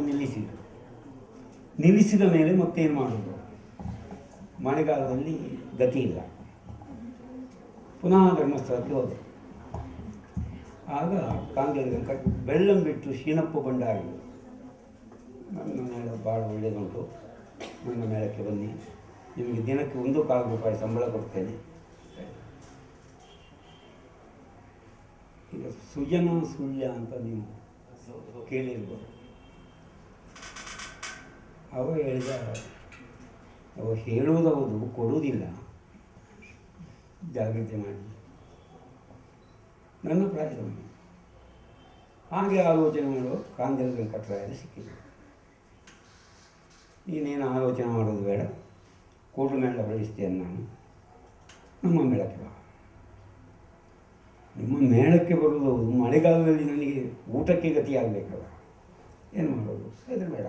ನಿಲ್ಲಿಸಿದ ಮೇಲೆ ಮತ್ತೇನು ಮಾಡೋದು? ಮಳೆಗಾಲದಲ್ಲಿ ಗತಿ ಇಲ್ಲ. ಪುನಃ ಧರ್ಮಸ್ಥಳಕ್ಕೆ ಹೋದೆ. ಆಗ ಕಾಂದಿಲ ವೆಂಕಟ ಬೆಳ್ಳಂ ಬಿಟ್ಟು ಶೀನಪ್ಪ ಭಂಡಾರಿ ನನ್ನ ಮೇಳ ಭಾಳ ಒಳ್ಳೆಯದುಂಟು, ನನ್ನ ಮೇಳಕ್ಕೆ ಬನ್ನಿ, ನಿಮಗೆ ದಿನಕ್ಕೆ 1,4 ರೂಪಾಯಿ ಸಂಬಳ ಕೊಡ್ತೇನೆ. ಈಗ ಸುಜನ ಸುಳ್ಯ ಅಂತ ನೀವು ಕೇಳಿರ್ಬೋದು. ಅವ ಹೇಳಿದ, ಅವ ಹೇಳುವುದೌದು, ಕೊಡುವುದಿಲ್ಲ, ಜಾಗ್ರತೆ ಮಾಡಿ. ನನ್ನ ಪ್ರಾಯದವನು ಹಾಗೆ ಆಲೋಚನೆ ಮಾಡುವ ಕಾಂದಿಲ ವೆಂಕಟರಾಯರು ಸಿಕ್ಕಿದ್ರು. ನೀನೇನು ಆಲೋಚನೆ ಮಾಡೋದು ಬೇಡ, ಕೂಡ್ಲು ಮೇಳ ಹೊರಡಿಸ್ತೇನೆ ನಾನು, ನಮ್ಮ ಮೇಳಕ್ಕೆ ಬಾ. ನಿಮ್ಮ ಮೇಳಕ್ಕೆ ಬರುವುದು ಮಳೆಗಾಲದಲ್ಲಿ ನನಗೆ ಊಟಕ್ಕೆ ಗತಿ ಆಗಬೇಕಲ್ಲ, ಏನು ಮಾಡೋದು? ಹೆದರ ಬೇಡ.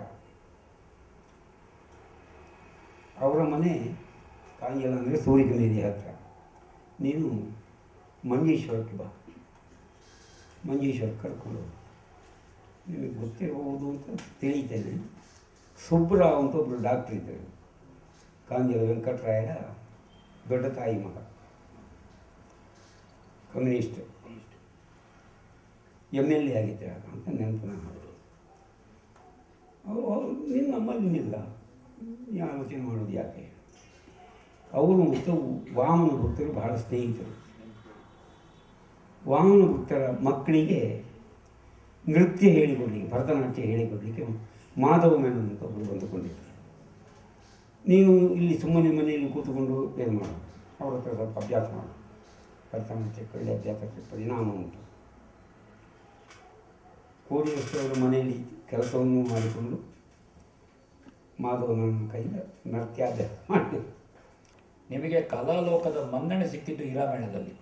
ಅವರ ಮನೆ ಕಾಂಜಲ ಅಂದರೆ ಸೂರಿಕಮೇರಿ ಹತ್ತಿರ. ನೀನು ಮಂಜೇಶ್ವರಕ್ಕೆ ಬಾ, ಮಂಜೇಶ್ವರ ಕರ್ಕೊಂಡು ನಿಮಗೆ ಗೊತ್ತಿರಬಹುದು ಅಂತ ತಿಳಿತೇನೆ. ಸುಬ್ಬರಾವ್ ಅಂತ ಒಬ್ಬರು ಡಾಕ್ಟ್ರ್ ಇದ್ದರು, ಕಾಂಜಲ ವೆಂಕಟರಾಯರ ದೊಡ್ಡ ತಾಯಿ ಮಗ, ಕಮ್ಯುನಿಸ್ಟ್, MLA ಆಗಿದ್ದೆ ಅಂತ ನೆನಪು ನಾನು. ಅವರು ನೀನು ನಮ್ಮಲ್ಲಿ ನಿಲ್ಲ, ಈ ಆಲೋಚನೆ ಮಾಡೋದು ಯಾಕೆ? ಅವರು ಮತ್ತು ವಾಮನ ಭಕ್ತರು ಬಹಳ ಸ್ನೇಹಿತರು. ವಾಮನ ಭಕ್ತರ ಮಕ್ಕಳಿಗೆ ನೃತ್ಯ ಹೇಳಿಕೊಡ್ಲಿಕ್ಕೆ, ಭರತನಾಟ್ಯ ಹೇಳಿಕೊಡ್ಲಿಕ್ಕೆ ಮಾಧವ ಮೆನನ್ ಅಂತ ಒಬ್ಬರು ಬಂದುಕೊಂಡಿದ್ದಾರೆ. ನೀನು ಇಲ್ಲಿ ಸುಮ್ಮನೆ ಮನೆಯಲ್ಲಿ ಕೂತ್ಕೊಂಡು ಏನು ಮಾಡು, ಅವ್ರ ಹತ್ರ ಸ್ವಲ್ಪ ಅಭ್ಯಾಸ ಮಾಡು. ಭರತನಾಟ್ಯಕ್ಕೆ ಒಳ್ಳೆ ಅಭ್ಯಾಸಕ್ಕೆ ಪರಿಣಾಮ ಉಂಟು. ಕೋಡಿಯಷ್ಟವರ ಮನೆಯಲ್ಲಿ ಕೆಲಸವನ್ನು ಮಾಡಿಕೊಂಡು ಮಾಧವನ ಕೈಯಿಂದ ನೃತ್ಯಾಭ್ಯಾಸ ಮಾಡಿ. ನಿಮಗೆ ಕಲಾಲೋಕದ ಮನ್ನಣೆ ಸಿಕ್ಕಿದ್ದು ಹಿರಾಮೇಳದಲ್ಲಿ,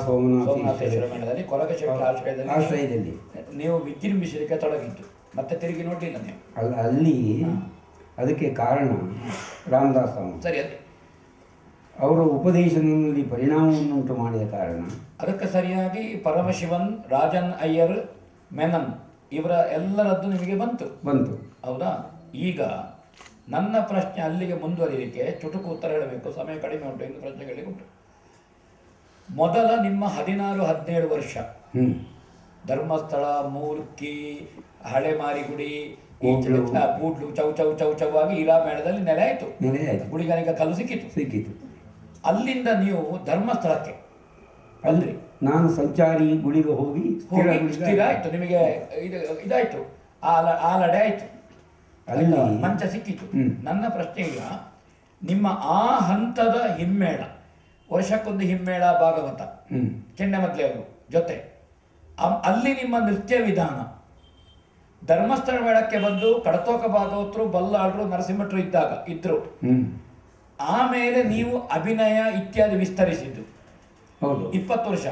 ಸೋಮನಾಥೇಶ್ವರ ಮೇಳದಲ್ಲಿ, ಕೊರಗಶೆಟ್ಟಿ ಆಶ್ರಯದಲ್ಲಿ ನೀವು ವಿಜೃಂಭಿಸಲಿಕ್ಕೆ ತೊಡಗಿದ್ದು, ಮತ್ತೆ ತಿರುಗಿ ನೋಡಲಿಲ್ಲ ನೀವು. ಅಲ್ಲ, ಅಲ್ಲಿ ಅದಕ್ಕೆ ಕಾರಣ ರಾಮದಾಸ್ ಅವರು. ಸರಿ, ಅದೇ ಅವರ ಉಪದೇಶದಲ್ಲಿ ಪರಿಣಾಮವನ್ನುಂಟು ಮಾಡಿದ ಕಾರಣ. ಅದಕ್ಕೆ ಸರಿಯಾಗಿ ಪರಮಶಿವನ್, ರಾಜನ್ ಅಯ್ಯರ್, ಮೆನನ್ ಇವರ ಎಲ್ಲರದ್ದು ನಿಮಗೆ ಬಂತು. ಹೌದಾ? ಈಗ ನನ್ನ ಪ್ರಶ್ನೆ ಅಲ್ಲಿಗೆ ಮುಂದುವರಿಲಿಕ್ಕೆ ಚುಟುಕು ಉತ್ತರ ಹೇಳಬೇಕು, ಸಮಯ ಕಡಿಮೆ ಉಂಟು, ಇನ್ನು ಪ್ರಶ್ನೆಗಳಿಗೆ ಉಂಟು. ಮೊದಲ ನಿಮ್ಮ 16-17 ವರ್ಷ ಧರ್ಮಸ್ಥಳ, ಮೂರ್ತಿ, ಹಳೆ ಮಾರಿಗುಡಿ, ಕೂಡ್ಲು ಚೌಚವಾಗಿ ಹಿರಾಮೇಳದಲ್ಲಿ ನೆಲೆ ಆಯಿತು. ಗುಳಿಗನಿಗ ಕಲ್ಲು ಸಿಕ್ಕಿತು. ಅಲ್ಲಿಂದ ನೀವು ಧರ್ಮಸ್ಥಳಕ್ಕೆ ಅಲ್ಲಿ ನಾನು ಸಂಚಾರಿ ಗುಳಿಗೆ ಹೋಗಿ ಸ್ಥಿರ ಆಯ್ತು, ನಿಮಗೆ ಇದಾಯ್ತು, ಆಲಡೆ ಆಯ್ತು, ಅಲ್ಲಿ ಮಂಚ ಸಿಕ್ಕಿತು. ನನ್ನ ಪ್ರಶ್ನೆ ಈಗ, ನಿಮ್ಮ ಆ ಹಂತದ ಹಿಮ್ಮೇಳ, ವರ್ಷಕ್ಕೊಂದು ಹಿಮ್ಮೇಳ, ಭಾಗವತ, ಚೆನ್ನಮದ್ಲೆಯವರು ಜೊತೆ, ಅಲ್ಲಿ ನಿಮ್ಮ ನೃತ್ಯ ವಿಧಾನ, ಧರ್ಮಸ್ಥಳ ಮೇಳಕ್ಕೆ ಬಂದು ಕಡತೋಕ ಭಾಗವತರು, ಬಲ್ಲಾಳರು, ನರಸಿಂಹಟ್ರು ಇದ್ರು. ಆಮೇಲೆ ನೀವು ಅಭಿನಯ ಇತ್ಯಾದಿ ವಿಸ್ತರಿಸಿದ್ದು 20 ವರ್ಷ.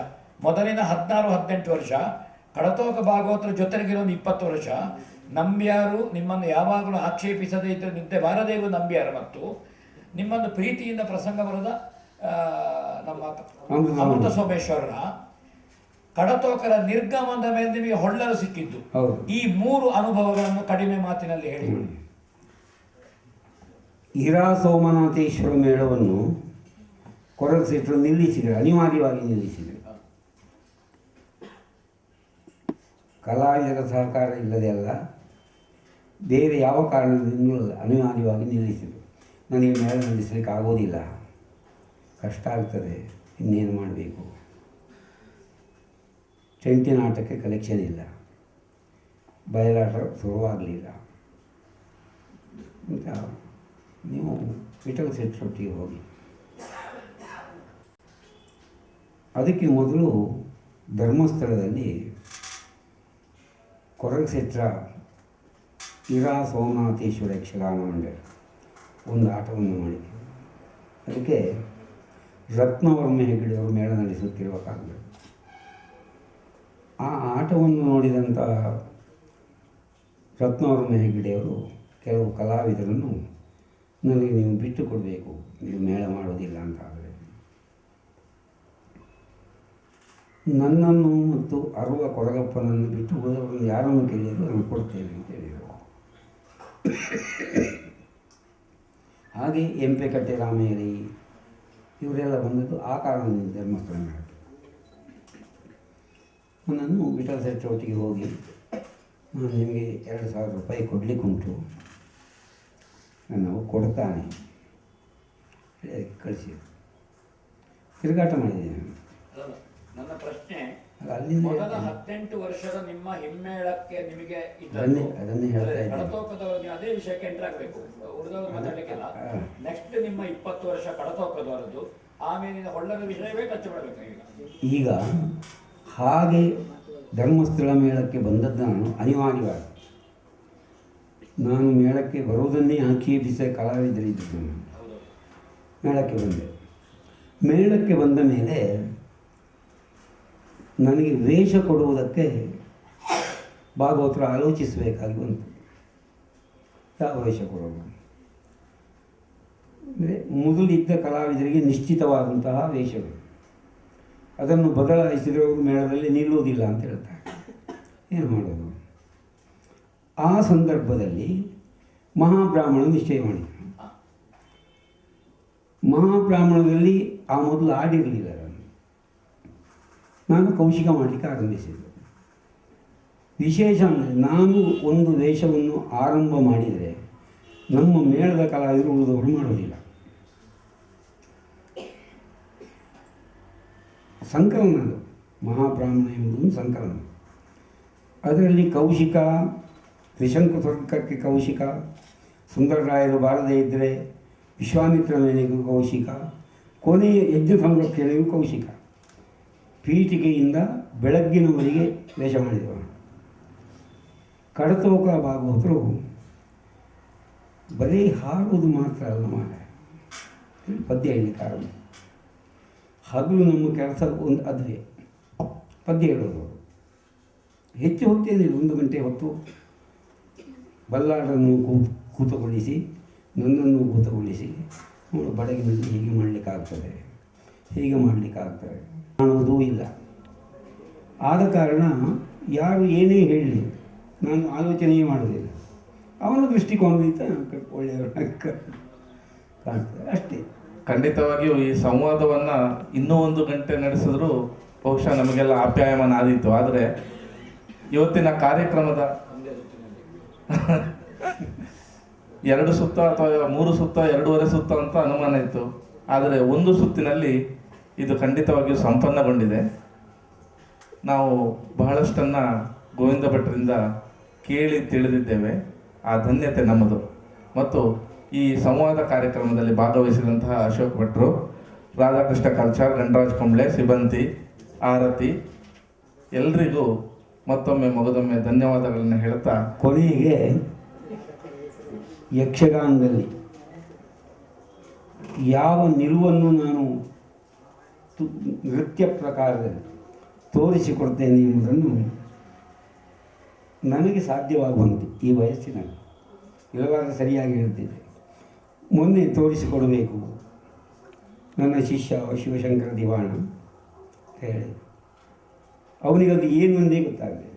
ಮೊದಲಿನ 16-18 ವರ್ಷ ಕಡತೋಕ ಭಾಗವತರ ಜೊತೆಗಿರೋ 20 ವರ್ಷ. ನಂಬ್ಯಾರು ನಿಮ್ಮನ್ನು ಯಾವಾಗಲೂ ಆಕ್ಷೇಪಿಸದೇ ಇದ್ದರೆ ನಿದ್ದೆ ಬಾರದೇ ಇರುವ ನಂಬ್ಯಾರು, ಮತ್ತು ನಿಮ್ಮನ್ನು ಪ್ರೀತಿಯಿಂದ ಪ್ರಸಂಗ ಬರದ ನಮ್ಮ ಅಮೃತ ಸೋಮೇಶ್ವರರ ಕಡತೋಕರ ನಿರ್ಗಮನದ ಮೇಲೆ ನಿಮಗೆ ಹೊಳ್ಳಲು ಸಿಕ್ಕಿದ್ದು. ಈ 3 ಅನುಭವಗಳನ್ನು ಕಡಿಮೆ ಮಾತಿನಲ್ಲಿ ಹೇಳಿ. ಹಿರಾ ಸೋಮನಾಥೇಶ್ವರ ಮೇಳವನ್ನು ಕೊರಗಸೆಟ್ರು ನಿಲ್ಲಿಸಿದರು, ಅನಿವಾರ್ಯವಾಗಿ ನಿಲ್ಲಿಸಿದರು. ಕಲಾವಿದರ ಸಹಕಾರ ಇಲ್ಲದೆ ಅಲ್ಲ, ಬೇರೆ ಯಾವ ಕಾರಣದಿಂದಲೂ ಅನಿವಾರ್ಯವಾಗಿ ನಿಲ್ಲಿಸಿದರು. ನನಗೆ ಮೇಳ ನಡೆಸಲಿಕ್ಕೆ ಆಗೋದಿಲ್ಲ, ಕಷ್ಟ ಆಗ್ತದೆ, ಇನ್ನೇನು ಮಾಡಬೇಕು, ಚಂಟಿನ ಆಟಕ್ಕೆ ಕಲೆಕ್ಷನ್ ಇಲ್ಲ, ಬಯಲಾಟ ಶುರುವಾಗಲಿಲ್ಲ ಅಂತ ನೀವು ವಿಠಲ್ ಶೆಟ್ಟರೊಟ್ಟಿಗೆ ಹೋಗಿ. ಅದಕ್ಕೆ ಮೊದಲು ಧರ್ಮಸ್ಥಳದಲ್ಲಿ ಕೊರಗ ಶೆಟ್ಟರ ಇರಾ ಸೋಮನಾಥೇಶ್ವರ ಯಕ್ಷಗಾನ ಮಂಡಳಿ ಒಂದು ಆಟವನ್ನು ಮಾಡಿದೆ. ಅದಕ್ಕೆ ರತ್ನವರ್ಮ ಹೆಗಡೆಯವರು ಮೇಳ ನಡೆಸುತ್ತಿರುವ ಕಾಲದಲ್ಲಿ ಆ ಆಟವನ್ನು ನೋಡಿದಂಥ ರತ್ನವರ್ಮ ಹೆಗಡೆಯವರು ಕೆಲವು ಕಲಾವಿದರನ್ನು ನನಗೆ ನೀವು ಬಿಟ್ಟು ಕೊಡಬೇಕು, ನೀವು ಮೇಳ ಮಾಡೋದಿಲ್ಲ ಅಂತ ಆದರೆ ನನ್ನನ್ನು ಮತ್ತು ಅರುವ ಕೊರಗಪ್ಪನನ್ನು ಬಿಟ್ಟು ಹೋದವರನ್ನು ಯಾರನ್ನು ಕೇಳಿದ್ರು ನಾನು ಕೊಡ್ತೇನೆ ಅಂತ ಹೇಳಿದರು. ಹಾಗೆ ಎಂಪೆ ಕಟ್ಟೆ ರಾಮೇರಿ ಇವರೆಲ್ಲ ಬಂದದ್ದು ಆ ಕಾರಣದಿಂದ ಧರ್ಮಸ್ಥಳ ಮೇಳಕ್ಕೆ. ನನ್ನನ್ನು ವಿಠಲ್ ಶೆಟ್ಟರ ಒಟ್ಟಿಗೆ ಹೋಗಿ, ನಾನು ನಿಮಗೆ 2,000 ರೂಪಾಯಿ ಕೊಡಲಿಕ್ಕುಂಟು, ನಾನು ಕೊಡ್ತಾನೆ ಕಳಿಸಿ ತಿರುಗಾಟ ಮಾಡಿದ್ದೇನೆ. ನನ್ನ ಪ್ರಶ್ನೆ, ಅಲ್ಲಿ ಮೊದಲ 18 ವರ್ಷದ ನಿಮ್ಮ ಹಿಮ್ಮೇಳಕ್ಕೆ ನಿಮಗೆ ಅದನ್ನೇ ಹೇಳ್ತಾ ಇದ್ದೀನಿ. ಕಡತೋಕದವರು, ನೀವು ಅದೇ ವಿಷಯಕ್ಕೆ ಎಂಟರ್ ಆಗಬೇಕು, ಉಳಿದವರು ಮಾತಾಡಲಿಕ್ಕಿಲ್ಲ. ನೆಕ್ಸ್ಟ್ ನಿಮ್ಮ 20 ವರ್ಷ ಕಡತೋಕದವರದ್ದು, ಆಮೇಲಿನ ಹೊಳ್ಳದ ವಿಷಯವೇ ಟಚ್ ಮಾಡಬೇಕು. ಈಗ ಹಾಗೆ ಧರ್ಮಸ್ಥಳ ಮೇಳಕ್ಕೆ ಬಂದದ್ದು ನಾನು ಅನಿವಾರ್ಯವಾಗಿ. ನಾನು ಮೇಳಕ್ಕೆ ಬರುವುದನ್ನೇ ಆಕ್ಷೇಪಿಸಿದ ಕಲಾವಿದರಿದ್ದರು. ಮೇಳಕ್ಕೆ ಬಂದೆ. ಮೇಳಕ್ಕೆ ಬಂದ ಮೇಲೆ ನನಗೆ ವೇಷ ಕೊಡುವುದಕ್ಕೆ ಭಾಗವತರು ಆಲೋಚಿಸಬೇಕಾಗಿ ಬಂತು. ಯಾವ ವೇಷ ಕೊಡೋದು ಅಂದರೆ ಮೊದಲಿದ್ದ ಕಲಾವಿದರಿಗೆ ನಿಶ್ಚಿತವಾದಂತಹ ವೇಷಗಳು, ಅದನ್ನು ಬದಲಾಯಿಸಿದರೆ ಅವರು ಮೇಳದಲ್ಲಿ ನಿಲ್ಲುವುದಿಲ್ಲ ಅಂತ ಹೇಳ್ತಾರೆ. ಏನು ಮಾಡೋದು? ಆ ಸಂದರ್ಭದಲ್ಲಿ ಮಹಾಬ್ರಾಹ್ಮಣ ನಿಶ್ಚಯ ಮಾಡಿದರು. ಮಹಾಬ್ರಾಹ್ಮಣದಲ್ಲಿ ಆ ಮೊದಲು ಆಡಿರಲಿಲ್ಲ. ನಾನು ಕೌಶಿಕ ಮಾಡಲಿಕ್ಕೆ ಆರಂಭಿಸಿದೆ. ವಿಶೇಷ ಅಂದರೆ ನಾನು ಒಂದು ವೇಷವನ್ನು ಆರಂಭ ಮಾಡಿದರೆ ನಮ್ಮ ಮೇಳದ ಕಲಾವಿದರು ಉಳಿದವರು ಮಾಡೋದಿಲ್ಲ. ಸಂಕಲನ, ಅದು ಮಹಾಬ್ರಾಹ್ಮಣ ಎಂಬುದು ಸಂಕಲನ. ಅದರಲ್ಲಿ ಕೌಶಿಕ, ತ್ರಿಶಂಕು ಸ್ವರ್ಗಕ್ಕೆ ಕೌಶಿಕ, ಸುಂದರರಾಯರು ಬಾರದೇ ಇದ್ದರೆ ವಿಶ್ವಾಮಿತ್ರ ಮೇನೆಗೂ ಕೌಶಿಕ, ಕೊನೆಯ ಯಜ್ಞ ಸಂರಕ್ಷಣೆಯೂ ಕೌಶಿಕ. ಪೀಠಿಕೆಯಿಂದ ಬೆಳಗ್ಗಿನವರೆಗೆ ವೇಷ ಮಾಡಿದವರು. ಕಡತೋಕ ಭಾಗವತರು ಬರೀ ಹಾಡುವುದು ಮಾತ್ರ ಅಲ್ಲ ಮಾರೆ, ಪದ್ಯ ಹೇಳಲಿಕ್ಕೆ ಆರಂಭ. ಹಗಲು ನಮ್ಮ ಕೆಲಸ ಒಂದು ಅದುವೆ ಪದ್ಯ ಹೇಳೋದು. ಹೆಚ್ಚು ಹೊತ್ತೇನಿಲ್ಲ, 1 ಗಂಟೆ ಹೊತ್ತು ಬಲ್ಲಾಡನ್ನು ಕೂತುಗೊಳಿಸಿ, ನನ್ನನ್ನು ಕೂತುಗೊಳಿಸಿ, ಅವಳು ಬಡಗಿನಲ್ಲಿ ಹೀಗೆ ಮಾಡಲಿಕ್ಕಾಗ್ತದೆ, ಹೀಗೆ ಮಾಡಲಿಕ್ಕಾಗ್ತದೆ ಕಾಣುವುದೂ ಇಲ್ಲ. ಆದ ಕಾರಣ ಯಾರು ಏನೇ ಹೇಳಲಿ ನಾನು ಆಲೋಚನೆಯೇ ಮಾಡೋದಿಲ್ಲ. ಅವನ ದೃಷ್ಟಿಕೋನದಿಂದ ಒಳ್ಳೆಯವ್ರನ್ನ ಕಾಣ್ತದೆ ಅಷ್ಟೇ. ಖಂಡಿತವಾಗಿಯೂ ಈ ಸಂವಾದವನ್ನು ಇನ್ನೂ 1 ಗಂಟೆ ನಡೆಸಿದ್ರು ಬಹುಶಃ ನಮಗೆಲ್ಲ ಆಪ್ಯಾಯಮಾನ ಆದೀತು. ಆದರೆ ಇವತ್ತಿನ ಕಾರ್ಯಕ್ರಮದ 2 ಸುತ್ತ ಅಥವಾ 3 ಸುತ್ತ 2.5 ಸುತ್ತ ಅಂತ ಅನುಮಾನ ಇತ್ತು. ಆದರೆ 1 ಸುತ್ತಿನಲ್ಲಿ ಇದು ಖಂಡಿತವಾಗಿಯೂ ಸಂಪನ್ನಗೊಂಡಿದೆ. ನಾವು ಬಹಳಷ್ಟನ್ನು ಗೋವಿಂದ ಭಟ್ರಿಂದ ಕೇಳಿ ತಿಳಿದಿದ್ದೇವೆ. ಆ ಧನ್ಯತೆ ನಮ್ಮದು. ಮತ್ತು ಈ ಸಂವಾದ ಕಾರ್ಯಕ್ರಮದಲ್ಲಿ ಭಾಗವಹಿಸಿದಂತಹ ಅಶೋಕ್ ಭಟ್ರು, ರಾಧಾಕೃಷ್ಣ ಕಲ್ಚಾರ್, ಗಣರಾಜ್ ಕುಂಬ್ಳೆ, ಸಿಬಂತಿ, ಆರತಿ ಎಲ್ರಿಗೂ ಮತ್ತೊಮ್ಮೆ ಮಗದೊಮ್ಮೆ ಧನ್ಯವಾದಗಳನ್ನು ಹೇಳ್ತಾ, ಕೊನೆಗೆ ಯಕ್ಷಗಾನದಲ್ಲಿ ಯಾವ ನಿಲುವನ್ನು ನಾನು ನೃತ್ಯ ಪ್ರಕಾರದಲ್ಲಿ ತೋರಿಸಿಕೊಡ್ತೇನೆ ಎಂಬುದನ್ನು ನನಗೆ ಸಾಧ್ಯವಾಗುವಂತೆ ಈ ವಯಸ್ಸಿನಲ್ಲಿ, ಇಲ್ಲವಾದರೆ ಸರಿಯಾಗಿ ಹೇಳ್ತಿದ್ದೆ. ಮೊನ್ನೆ ತೋರಿಸಿಕೊಡಬೇಕು ನನ್ನ ಶಿಷ್ಯ ಶಿವಶಂಕರ ದಿವಾಣ ಹೇಳಿ, ಅವನಿಗದು ಏನು ಒಂದೇ ಗೊತ್ತಾಗಲಿಲ್ಲ.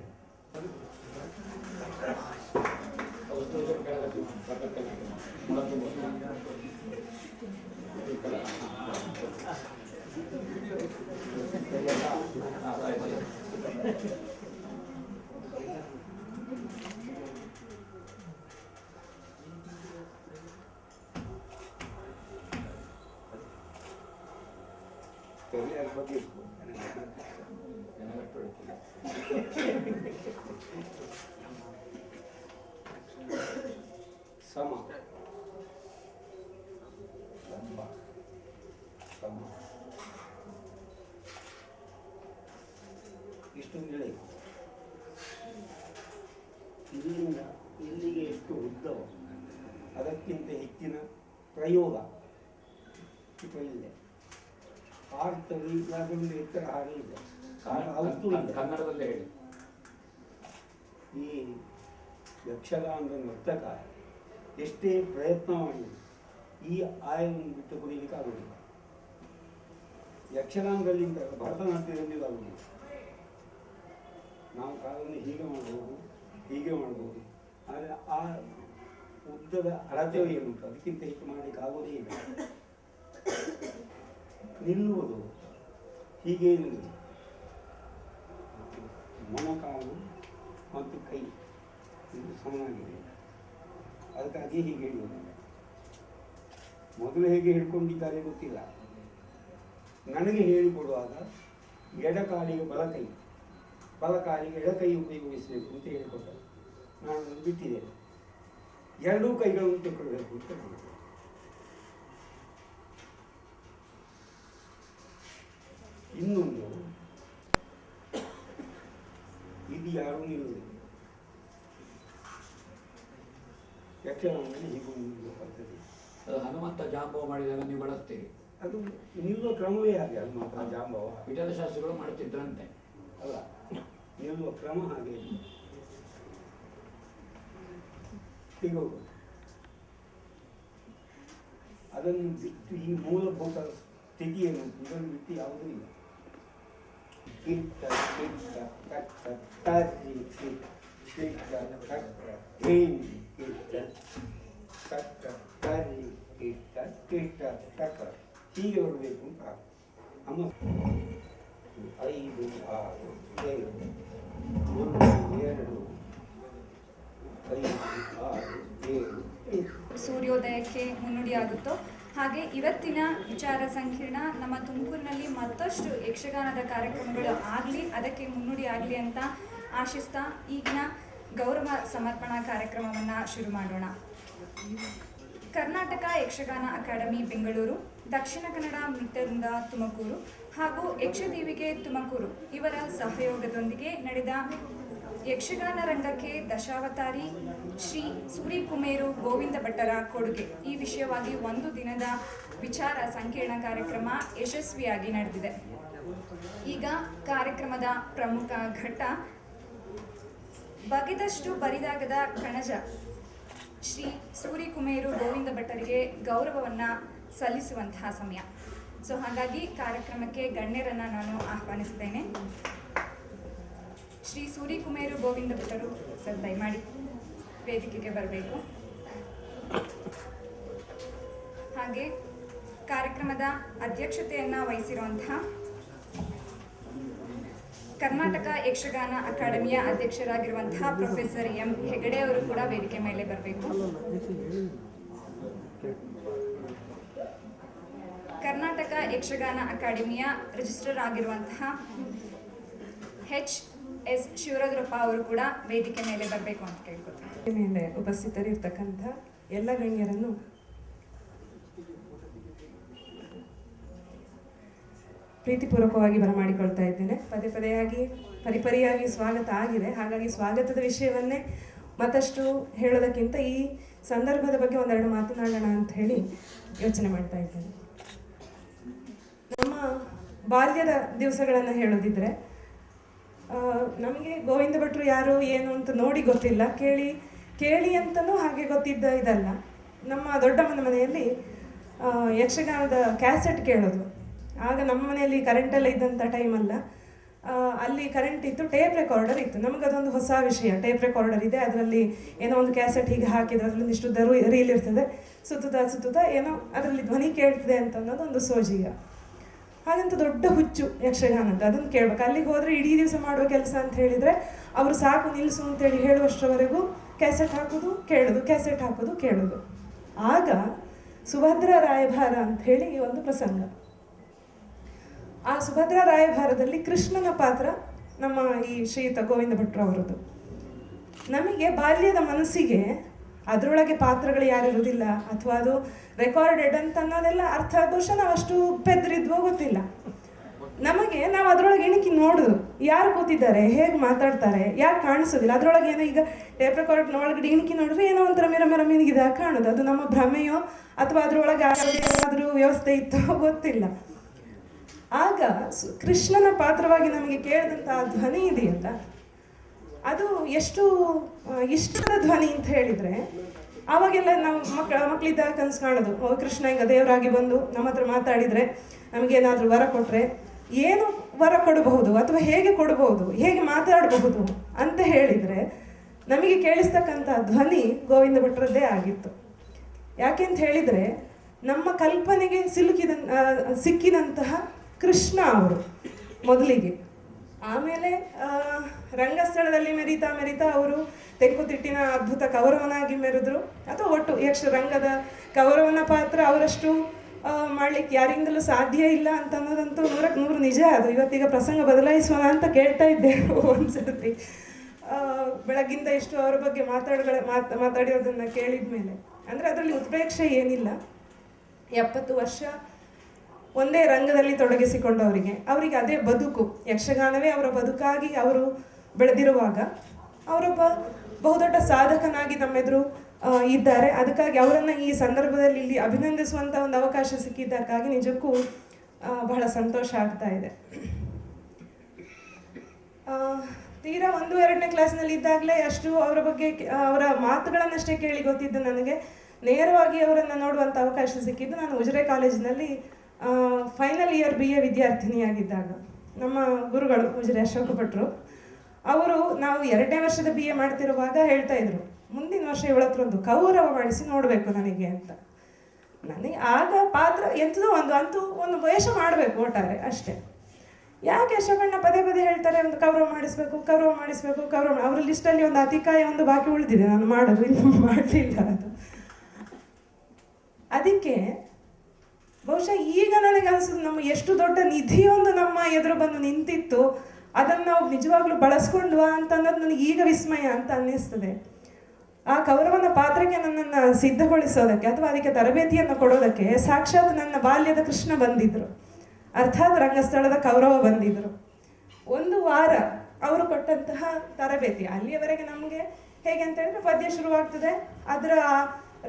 ಸರಿ, ಅದ್ರ ಬಗ್ಗೆ ಸಮ ಸಮ ಇಷ್ಟೊಂದು ಹೇಳಿ ಇಲ್ಲಿಂದ ಇಲ್ಲಿಗೆ ಎಷ್ಟು ಉದ್ದವೋ ಅದಕ್ಕಿಂತ ಹೆಚ್ಚಿನ ಪ್ರಯೋಗ ಇದೆ. ಆಗ್ತದೆ ಅದೊಂದು ಎತ್ತರ ಹಾಗೆ ಇದೆ, ಕನ್ನಡದಲ್ಲೇ ಹೇಳಿ. ಈ ಯಕ್ಷಗಾನದ ನರ್ತಕ ಎಷ್ಟೇ ಪ್ರಯತ್ನ ಮಾಡಿ ಈ ಆಯವನ್ನು ಬಿಟ್ಟು ಕೊಡಲಿಕ್ಕೆ ಆಗುವುದಿಲ್ಲ. ಯಕ್ಷಗಾನದಲ್ಲಿ ಭರತನಾಟ್ಯದಲ್ಲಿ ಆಗುವುದಿಲ್ಲ. ನಾವು ಕಾಲವನ್ನು ಹೀಗೆ ಮಾಡ್ಬೋದು, ಹೀಗೆ ಮಾಡ್ಬೋದು, ಆದರೆ ಆ ಉದ್ದದ ಅಳತೆ ಏನುಂಟು ಅದಕ್ಕಿಂತ ಹೆಚ್ಚು ಮಾಡಲಿಕ್ಕೆ ಆಗೋದೇ ಇಲ್ಲ. ನಿಲ್ಲುವುದು ಹೀಗೆ ನಿಲ್ಲುವುದು, ಮೊಣಕಾಲು ಮತ್ತು ಕೈ ಇದು ಸಮನಾಗಿದೆ. ಅದಕ್ಕಾಗಿ ಹೀಗೆ ಹಿಡಿಯುವುದಿಲ್ಲ. ಮೊದಲು ಹೇಗೆ ಹಿಡ್ಕೊಂಡಿದ್ದಾರೆ ಗೊತ್ತಿಲ್ಲ. ನನಗೆ ಹೇಳಿಕೊಡುವಾಗ ಎಡಕಾಲಿಗೆ ಬಲಕೈ, ಬಲಕಾಲಿಗೆ ಎಡಕೈ ಉಪಯೋಗಿಸಬೇಕು ಅಂತ ಹೇಳಿಕೊಟ್ಟರು. ನಾನು ಅದನ್ನು ಬಿಟ್ಟಿದ್ದೇನೆ. ಎರಡೂ ಕೈಗಳನ್ನು ತೆಕ್ಕೊಳ್ಬೇಕು ಅಂತ ಹೇಳಿದೆ. ಇನ್ನೊಂದು, ಇದು ಯಾರೂ ನಿಲ್ಲುವುದಿಲ್ಲ. ಯಕ್ಷಗಾನದಲ್ಲಿ ಹೀಗೊಂದು ಪದ್ಧತಿ. ಹನುಮಂತ ಜಾಂಬವ ಮಾಡಿದಾಗ ನೀವು ಬಳಸ್ತೀರಿ. ಅದು ನಿಲ್ಲುವ ಕ್ರಮವೇ ಹಾಗೆ. ಹನುಮಂತ ಜಾಂಬವ ವಿಠಲ ಶಾಸ್ತ್ರಿಗಳು ಮಾಡುತ್ತಿದ್ರಂತೆ. ಅಲ್ಲ, ನಿಲ್ಲುವ ಕ್ರಮ ಹಾಗೆ. ಹೀಗೆ ಹೋಗುದು. ಅದನ್ನು ಬಿಟ್ಟು ಈ ಮೂಲಭೂತ ಸ್ಥಿತಿಯನ್ನು ಇದನ್ನು ಬಿಟ್ಟು ಯಾವುದೂ ಇಲ್ಲ. ಕಿಟ್ಟ ಕಿಟ್ಟ ಕಟ್ಟ ತರ್ರಿ ಕಿಟ್ಟ ಕಿಟ್ಟ ಕಟ್ಟ ಏನಿ ಕಿಟ್ಟ ಕಟ್ಟ ತರ್ರಿ ಕಿಟ್ಟ ಕಿಟ್ಟ ಕಟ್ಟ ಹೀಗೆ ಬರಬೇಕು ಅಂತ. ಅಮ್ಮ 5 6 7 1 2 5 6 7 ಸೂರ್ಯೋದಯಕ್ಕೆ ಮುನ್ನುಡಿಯಾಗುತ್ತೋ ಹಾಗೆ ಇವತ್ತಿನ ವಿಚಾರ ಸಂಕಿರಣ ನಮ್ಮ ತುಮಕೂರಿನಲ್ಲಿ ಮತ್ತಷ್ಟು ಯಕ್ಷಗಾನದ ಕಾರ್ಯಕ್ರಮಗಳು ಆಗಲಿ, ಅದಕ್ಕೆ ಮುನ್ನುಡಿ ಆಗಲಿ ಅಂತ ಆಶಿಸ್ತಾ ಈಗಿನ ಗೌರವ ಸಮರ್ಪಣಾ ಕಾರ್ಯಕ್ರಮವನ್ನು ಶುರು ಮಾಡೋಣ. ಕರ್ನಾಟಕ ಯಕ್ಷಗಾನ ಅಕಾಡೆಮಿ ಬೆಂಗಳೂರು, ದಕ್ಷಿಣ ಕನ್ನಡ ಮಿತ್ರವೃಂದ ತುಮಕೂರು ಹಾಗೂ ಯಕ್ಷದೀವಿಗೆ ತುಮಕೂರು ಇವರ ಸಹಯೋಗದೊಂದಿಗೆ ನಡೆದ ಯಕ್ಷಗಾನ ರಂಗಕ್ಕೆ ದಶಾವತಾರಿ ಶ್ರೀ ಸೂರಿಕುಮೇರು ಗೋವಿಂದ ಭಟ್ಟರ ಕೊಡುಗೆ ಈ ವಿಷಯವಾಗಿ ಒಂದು ದಿನದ ವಿಚಾರ ಸಂಕಿರಣ ಕಾರ್ಯಕ್ರಮ ಯಶಸ್ವಿಯಾಗಿ ನಡೆದಿದೆ. ಈಗ ಕಾರ್ಯಕ್ರಮದ ಪ್ರಮುಖ ಘಟ್ಟ ಬಗೆದಷ್ಟು ಬರಿದಾಗದ ಕಣಜ ಶ್ರೀ ಸೂರಿಕುಮೇರು ಗೋವಿಂದ ಭಟ್ಟರಿಗೆ ಗೌರವವನ್ನು ಸಲ್ಲಿಸುವಂತಹ ಸಮಯ. ಸೊ ಹಾಗಾಗಿ ಕಾರ್ಯಕ್ರಮಕ್ಕೆ ಗಣ್ಯರನ್ನು ನಾನು ಆಹ್ವಾನಿಸಿದ್ದೇನೆ. ಶ್ರೀ ಸೂರಿಕುಮೇರು ಗೋವಿಂದ ಭಟ್ಟರು ಸರ್ ದಯಮಾಡಿ ವೇದಿಕೆಗೆ ಬರಬೇಕು. ಹಾಗೆ ಕಾರ್ಯಕ್ರಮದ ಅಧ್ಯಕ್ಷತೆಯನ್ನು ವಹಿಸಿರುವಂತಹ ಕರ್ನಾಟಕ ಯಕ್ಷಗಾನ ಅಕಾಡೆಮಿಯ ಅಧ್ಯಕ್ಷರಾಗಿರುವಂತಹ ಪ್ರೊಫೆಸರ್ ಎಂ ಹೆಗಡೆ ಅವರು ಕೂಡ ವೇದಿಕೆ ಮೇಲೆ ಬರಬೇಕು. ಕರ್ನಾಟಕ ಯಕ್ಷಗಾನ ಅಕಾಡೆಮಿಯ ರಿಜಿಸ್ಟ್ರಾರ್ ಆಗಿರುವಂತಹ HS ಶಿವರುದ್ರಪ್ಪ ಅವರು ಕೂಡ ವೇದಿಕೆ ಮೇಲೆ ಬರಬೇಕು ಅಂತ ಕೇಳ್ಕೊತೀನಿ. ಮೇಲೆ ಉಪಸ್ಥಿತರಿರ್ತಕ್ಕಂಥ ಎಲ್ಲ ಗಣ್ಯರನ್ನು ಪ್ರೀತಿಪೂರ್ವಕವಾಗಿ ಬರಮಾಡಿಕೊಳ್ತಾ ಇದ್ದೇನೆ. ಪದೇ ಪದೇಯಾಗಿ ಪರಿಪರಿಯಾಗಿ ಸ್ವಾಗತ ಆಗಿದೆ. ಹಾಗಾಗಿ ಸ್ವಾಗತದ ವಿಷಯವನ್ನೇ ಮತ್ತಷ್ಟು ಹೇಳೋದಕ್ಕಿಂತ ಈ ಸಂದರ್ಭದ ಬಗ್ಗೆ ಒಂದೆರಡು ಮಾತನಾಡೋಣ ಅಂತ ಹೇಳಿ ಯೋಚನೆ ಮಾಡ್ತಾ ಇದ್ದೇನೆ. ನಮ್ಮ ಬಾಲ್ಯದ ದಿವಸಗಳನ್ನು ಹೇಳೋದಿದ್ರೆ ನಮಗೆ ಗೋವಿಂದ ಭಟ್ರು ಯಾರು ಏನು ಅಂತ ನೋಡಿ ಗೊತ್ತಿಲ್ಲ, ಕೇಳಿ ಅಂತಲೂ ಹಾಗೆ ಗೊತ್ತಿದ್ದ ಇದಲ್ಲ. ನಮ್ಮ ದೊಡ್ಡಮ್ಮನ ಮನೆಯಲ್ಲಿ ಯಕ್ಷಗಾನದ ಕ್ಯಾಸೆಟ್ ಕೇಳೋದು. ಆಗ ನಮ್ಮ ಮನೆಯಲ್ಲಿ ಕರೆಂಟೆಲ್ಲ ಇದ್ದಂಥ ಟೈಮಲ್ಲ, ಅಲ್ಲಿ ಕರೆಂಟ್ ಇತ್ತು, ಟೇಪ್ ರೆಕಾರ್ಡರ್ ಇತ್ತು. ನಮಗದೊಂದು ಹೊಸ ವಿಷಯ, ಟೇಪ್ ರೆಕಾರ್ಡರ್ ಇದೆ, ಅದರಲ್ಲಿ ಏನೋ ಒಂದು ಕ್ಯಾಸೆಟ್ ಹೀಗೆ ಹಾಕಿದ್ರೆ ಅದರಲ್ಲಿ ಇಷ್ಟು ರೀಲ್ ಇರ್ತದೆ, ಸುತ್ತುತ್ತಾ ಏನೋ ಅದರಲ್ಲಿ ಧ್ವನಿ ಕೇಳ್ತದೆ ಅಂತ ಅನ್ನೋದು ಒಂದು ಸೋಜಿಗ. ಹಾಗಂತ ದೊಡ್ಡ ಹುಚ್ಚು ಯಕ್ಷಗಾನದ್ದು, ಅದನ್ನು ಕೇಳ್ಬೇಕು. ಅಲ್ಲಿಗೆ ಹೋದರೆ ಇಡೀ ದಿವಸ ಮಾಡುವ ಕೆಲಸ ಅಂತ ಹೇಳಿದರೆ ಅವರು ಸಾಕು ನಿಲ್ಲಿಸು ಅಂತೇಳಿ ಹೇಳುವಷ್ಟರವರೆಗೂ ಕ್ಯಾಸೆಟ್ ಹಾಕೋದು ಕೇಳೋದು, ಕ್ಯಾಸೆಟ್ ಹಾಕೋದು ಕೇಳೋದು. ಆಗ ಸುಭದ್ರ ರಾಯಭಾರ ಅಂತ ಹೇಳಿ ಒಂದು ಪ್ರಸಂಗ. ಆ ಸುಭದ್ರಾ ರಾಯಭಾರದಲ್ಲಿ ಕೃಷ್ಣನ ಪಾತ್ರ ನಮ್ಮ ಈ ಶ್ರೀಯುತ ಗೋವಿಂದ ಭಟ್ರು ಅವರದ್ದು. ನಮಗೆ ಬಾಲ್ಯದ ಮನಸ್ಸಿಗೆ ಅದರೊಳಗೆ ಪಾತ್ರಗಳು ಯಾರಿರುವುದಿಲ್ಲ ಅಥವಾ ಅದು ರೆಕಾರ್ಡೆಡ್ ಅಂತ ಅನ್ನೋದೆಲ್ಲ ಅರ್ಥ ಬಹುಶಃ ನಾವು ಅಷ್ಟು ಪೆದ್ರಿದ್ವೋ ಗೊತ್ತಿಲ್ಲ. ನಮಗೆ ನಾವು ಅದರೊಳಗೆ ಇಣಕಿ ನೋಡುದು, ಯಾರು ಕೂತಿದ್ದಾರೆ, ಹೇಗೆ ಮಾತಾಡ್ತಾರೆ, ಯಾಕೆ ಕಾಣಿಸೋದಿಲ್ಲ. ಅದರೊಳಗೆ ಏನೋ ಈಗ ಟೇಪ್ ರೆಕಾರ್ಡ್ನ ಒಳಗಡೆ ಇಣಕಿ ನೋಡಿದ್ರೆ ಏನೋ ಒಂಥರ ಮಿರ ಮಿನಿಗಿದಾಗ ಕಾಣೋದು. ಅದು ನಮ್ಮ ಭ್ರಮೆಯೋ ಅಥವಾ ಅದರೊಳಗೆ ಏನಾದರೂ ವ್ಯವಸ್ಥೆ ಇತ್ತೋ ಗೊತ್ತಿಲ್ಲ. ಆಗ ಕೃಷ್ಣನ ಪಾತ್ರವಾಗಿ ನಮಗೆ ಕೇಳಿದಂಥ ಧ್ವನಿ ಇದೆಯಲ್ಲ, ಅದು ಎಷ್ಟು ಇಷ್ಟದ ಧ್ವನಿ ಅಂತ ಹೇಳಿದರೆ, ಆವಾಗೆಲ್ಲ ನಾವು ಮಕ್ಕಳಿದ್ದಾಗ ಕನಸು ಕಾಣೋದು, ಕೃಷ್ಣ ಈಗ ದೇವರಾಗಿ ಬಂದು ನಮ್ಮ ಹತ್ರ ಮಾತಾಡಿದರೆ ನಮಗೇನಾದರೂ ವರ ಕೊಟ್ಟರೆ ಏನು ವರ ಕೊಡಬಹುದು ಅಥವಾ ಹೇಗೆ ಕೊಡಬಹುದು, ಹೇಗೆ ಮಾತಾಡಬಹುದು ಅಂತ ಹೇಳಿದರೆ ನಮಗೆ ಕೇಳಿಸ್ತಕ್ಕಂಥ ಧ್ವನಿ ಗೋವಿಂದ ಭಟ್ರದ್ದೇ ಆಗಿತ್ತು. ಯಾಕೆಂತ ಹೇಳಿದರೆ ನಮ್ಮ ಕಲ್ಪನೆಗೆ ಸಿಕ್ಕಿದಂತಹ ಕೃಷ್ಣ ಅವರು ಮೊದಲಿಗೆ. ಆಮೇಲೆ ರಂಗಸ್ಥಳದಲ್ಲಿ ಮೆರಿತಾ ಅವರು ತೆಂಕುತಿಟ್ಟಿನ ಅದ್ಭುತ ಕೌರವನಾಗಿ ಮೆರೆದ್ರು. ಅಥವಾ ಒಟ್ಟು ಯಕ್ಷರಂಗದ ಕೌರವನ ಪಾತ್ರ ಅವರಷ್ಟು ಮಾಡ್ಲಿಕ್ಕೆ ಯಾರಿಂದಲೂ ಸಾಧ್ಯ ಇಲ್ಲ ಅಂತ ಅನ್ನೋದಂತೂ 100ಕ್ಕೆ 100 ನಿಜ. ಅದು ಇವತ್ತೀಗ ಪ್ರಸಂಗ ಬದಲಾಯಿಸೋಣ ಅಂತ ಕೇಳ್ತಾ ಇದ್ದೆ ಒಂದ್ಸರ್ತಿ. ಬೆಳಗ್ಗಿಂದ ಇಷ್ಟು ಅವರ ಬಗ್ಗೆ ಮಾತಾಡಿರೋದನ್ನು ಕೇಳಿದ ಮೇಲೆ, ಅಂದರೆ ಅದರಲ್ಲಿ ಉತ್ಪ್ರೇಕ್ಷೆ ಏನಿಲ್ಲ. 70 ವರ್ಷ ಒಂದೇ ರಂಗದಲ್ಲಿ ತೊಡಗಿಸಿಕೊಂಡವರಿಗೆ ಅದೇ ಬದುಕು, ಯಕ್ಷಗಾನವೇ ಅವರ ಬದುಕಾಗಿ ಅವರು ಬೆಳೆದಿರುವಾಗ ಅವರೊಬ್ಬ ಬಹುದೊಡ್ಡ ಸಾಧಕನಾಗಿ ನಮ್ಮೆದುರು ಇದ್ದಾರೆ. ಅದಕ್ಕಾಗಿ ಅವರನ್ನು ಈ ಸಂದರ್ಭದಲ್ಲಿ ಇಲ್ಲಿ ಅಭಿನಂದಿಸುವಂಥ ಒಂದು ಅವಕಾಶ ಸಿಕ್ಕಿದ್ದಕ್ಕಾಗಿ ನಿಜಕ್ಕೂ ಬಹಳ ಸಂತೋಷ ಆಗ್ತಾ ಇದೆ. ತೀರಾ 1-2ನೇ ಕ್ಲಾಸ್ನಲ್ಲಿ ಇದ್ದಾಗಲೇ ಅಷ್ಟು ಅವರ ಬಗ್ಗೆ ಅವರ ಮಾತುಗಳನ್ನಷ್ಟೇ ಕೇಳಿ ಗೊತ್ತಿದ್ದು ನನಗೆ. ನೇರವಾಗಿ ಅವರನ್ನು ನೋಡುವಂಥ ಅವಕಾಶ ಸಿಕ್ಕಿದ್ದು ನಾನು ಉಜಿರೆ ಕಾಲೇಜಿನಲ್ಲಿ ಫೈನಲ್ ಇಯರ್ BA ವಿದ್ಯಾರ್ಥಿನಿಯಾಗಿದ್ದಾಗ. ನಮ್ಮ ಗುರುಗಳು ಉಜಿರೆ ಅಶೋಕ ಭಟ್ರು ಅವರು ನಾವು 2ನೇ ವರ್ಷದ BA ಮಾಡ್ತಿರುವಾಗ ಹೇಳ್ತಾ ಇದ್ರು, ಮುಂದಿನ ವರ್ಷ ಇವಳತ್ರೊಂದು ಕೌರವ ಮಾಡಿಸಿ ನೋಡಬೇಕು ನನಗೆ ಅಂತ. ನನಗೆ ಆಗ ಪಾತ್ರ ಎಂಥದೋ ಒಂದು ವೇಷ ಮಾಡಬೇಕು ಒಟ್ಟಾರೆ ಅಷ್ಟೇ. ಯಾಕೆ ಅಶೋಕಣ್ಣ ಪದೇ ಹೇಳ್ತಾರೆ ಒಂದು ಕೌರವ ಮಾಡಿಸ್ಬೇಕು. ಅವ್ರ ಲಿಸ್ಟಲ್ಲಿ ಒಂದು ಅತಿಕಾಯ ಒಂದು ಬಾಕಿ ಉಳಿದಿದೆ, ನಾನು ಮಾಡೋದು ಇನ್ನೂ ಮಾಡಲಿಲ್ಲ ಅದು. ಅದಕ್ಕೆ ಬಹುಶಃ ಈಗ ನನಗೆ ಅನಿಸೋದು, ನಮ್ಮ ಎಷ್ಟು ದೊಡ್ಡ ನಿಧಿಯೊಂದು ನಮ್ಮ ಎದುರು ಬಂದು ನಿಂತಿತ್ತು, ಅದನ್ನು ನಾವು ನಿಜವಾಗ್ಲೂ ಬಳಸ್ಕೊಂಡ್ವಾ ಅಂತ ಅನ್ನೋದು ನನಗೆ ಈಗ ವಿಸ್ಮಯ ಅಂತ ಅನ್ನಿಸ್ತದೆ. ಆ ಕೌರವನ ಪಾತ್ರಕ್ಕೆ ನನ್ನನ್ನು ಸಿದ್ಧಗೊಳಿಸೋದಕ್ಕೆ ಅಥವಾ ಅದಕ್ಕೆ ತರಬೇತಿಯನ್ನು ಕೊಡೋದಕ್ಕೆ ಸಾಕ್ಷಾತ್ ನನ್ನ ಬಾಲ್ಯದ ಕೃಷ್ಣ ಬಂದಿದ್ರು, ಅರ್ಥಾತ್ ರಂಗಸ್ಥಳದ ಕೌರವ ಬಂದಿದ್ರು. 1 ವಾರ ಅವರು ಕೊಟ್ಟಂತಹ ತರಬೇತಿ. ಅಲ್ಲಿಯವರೆಗೆ ನಮಗೆ ಹೇಗೆ ಅಂತ ಹೇಳಿದ್ರೆ ಪದ್ಯ ಶುರುವಾಗ್ತದೆ, ಅದರ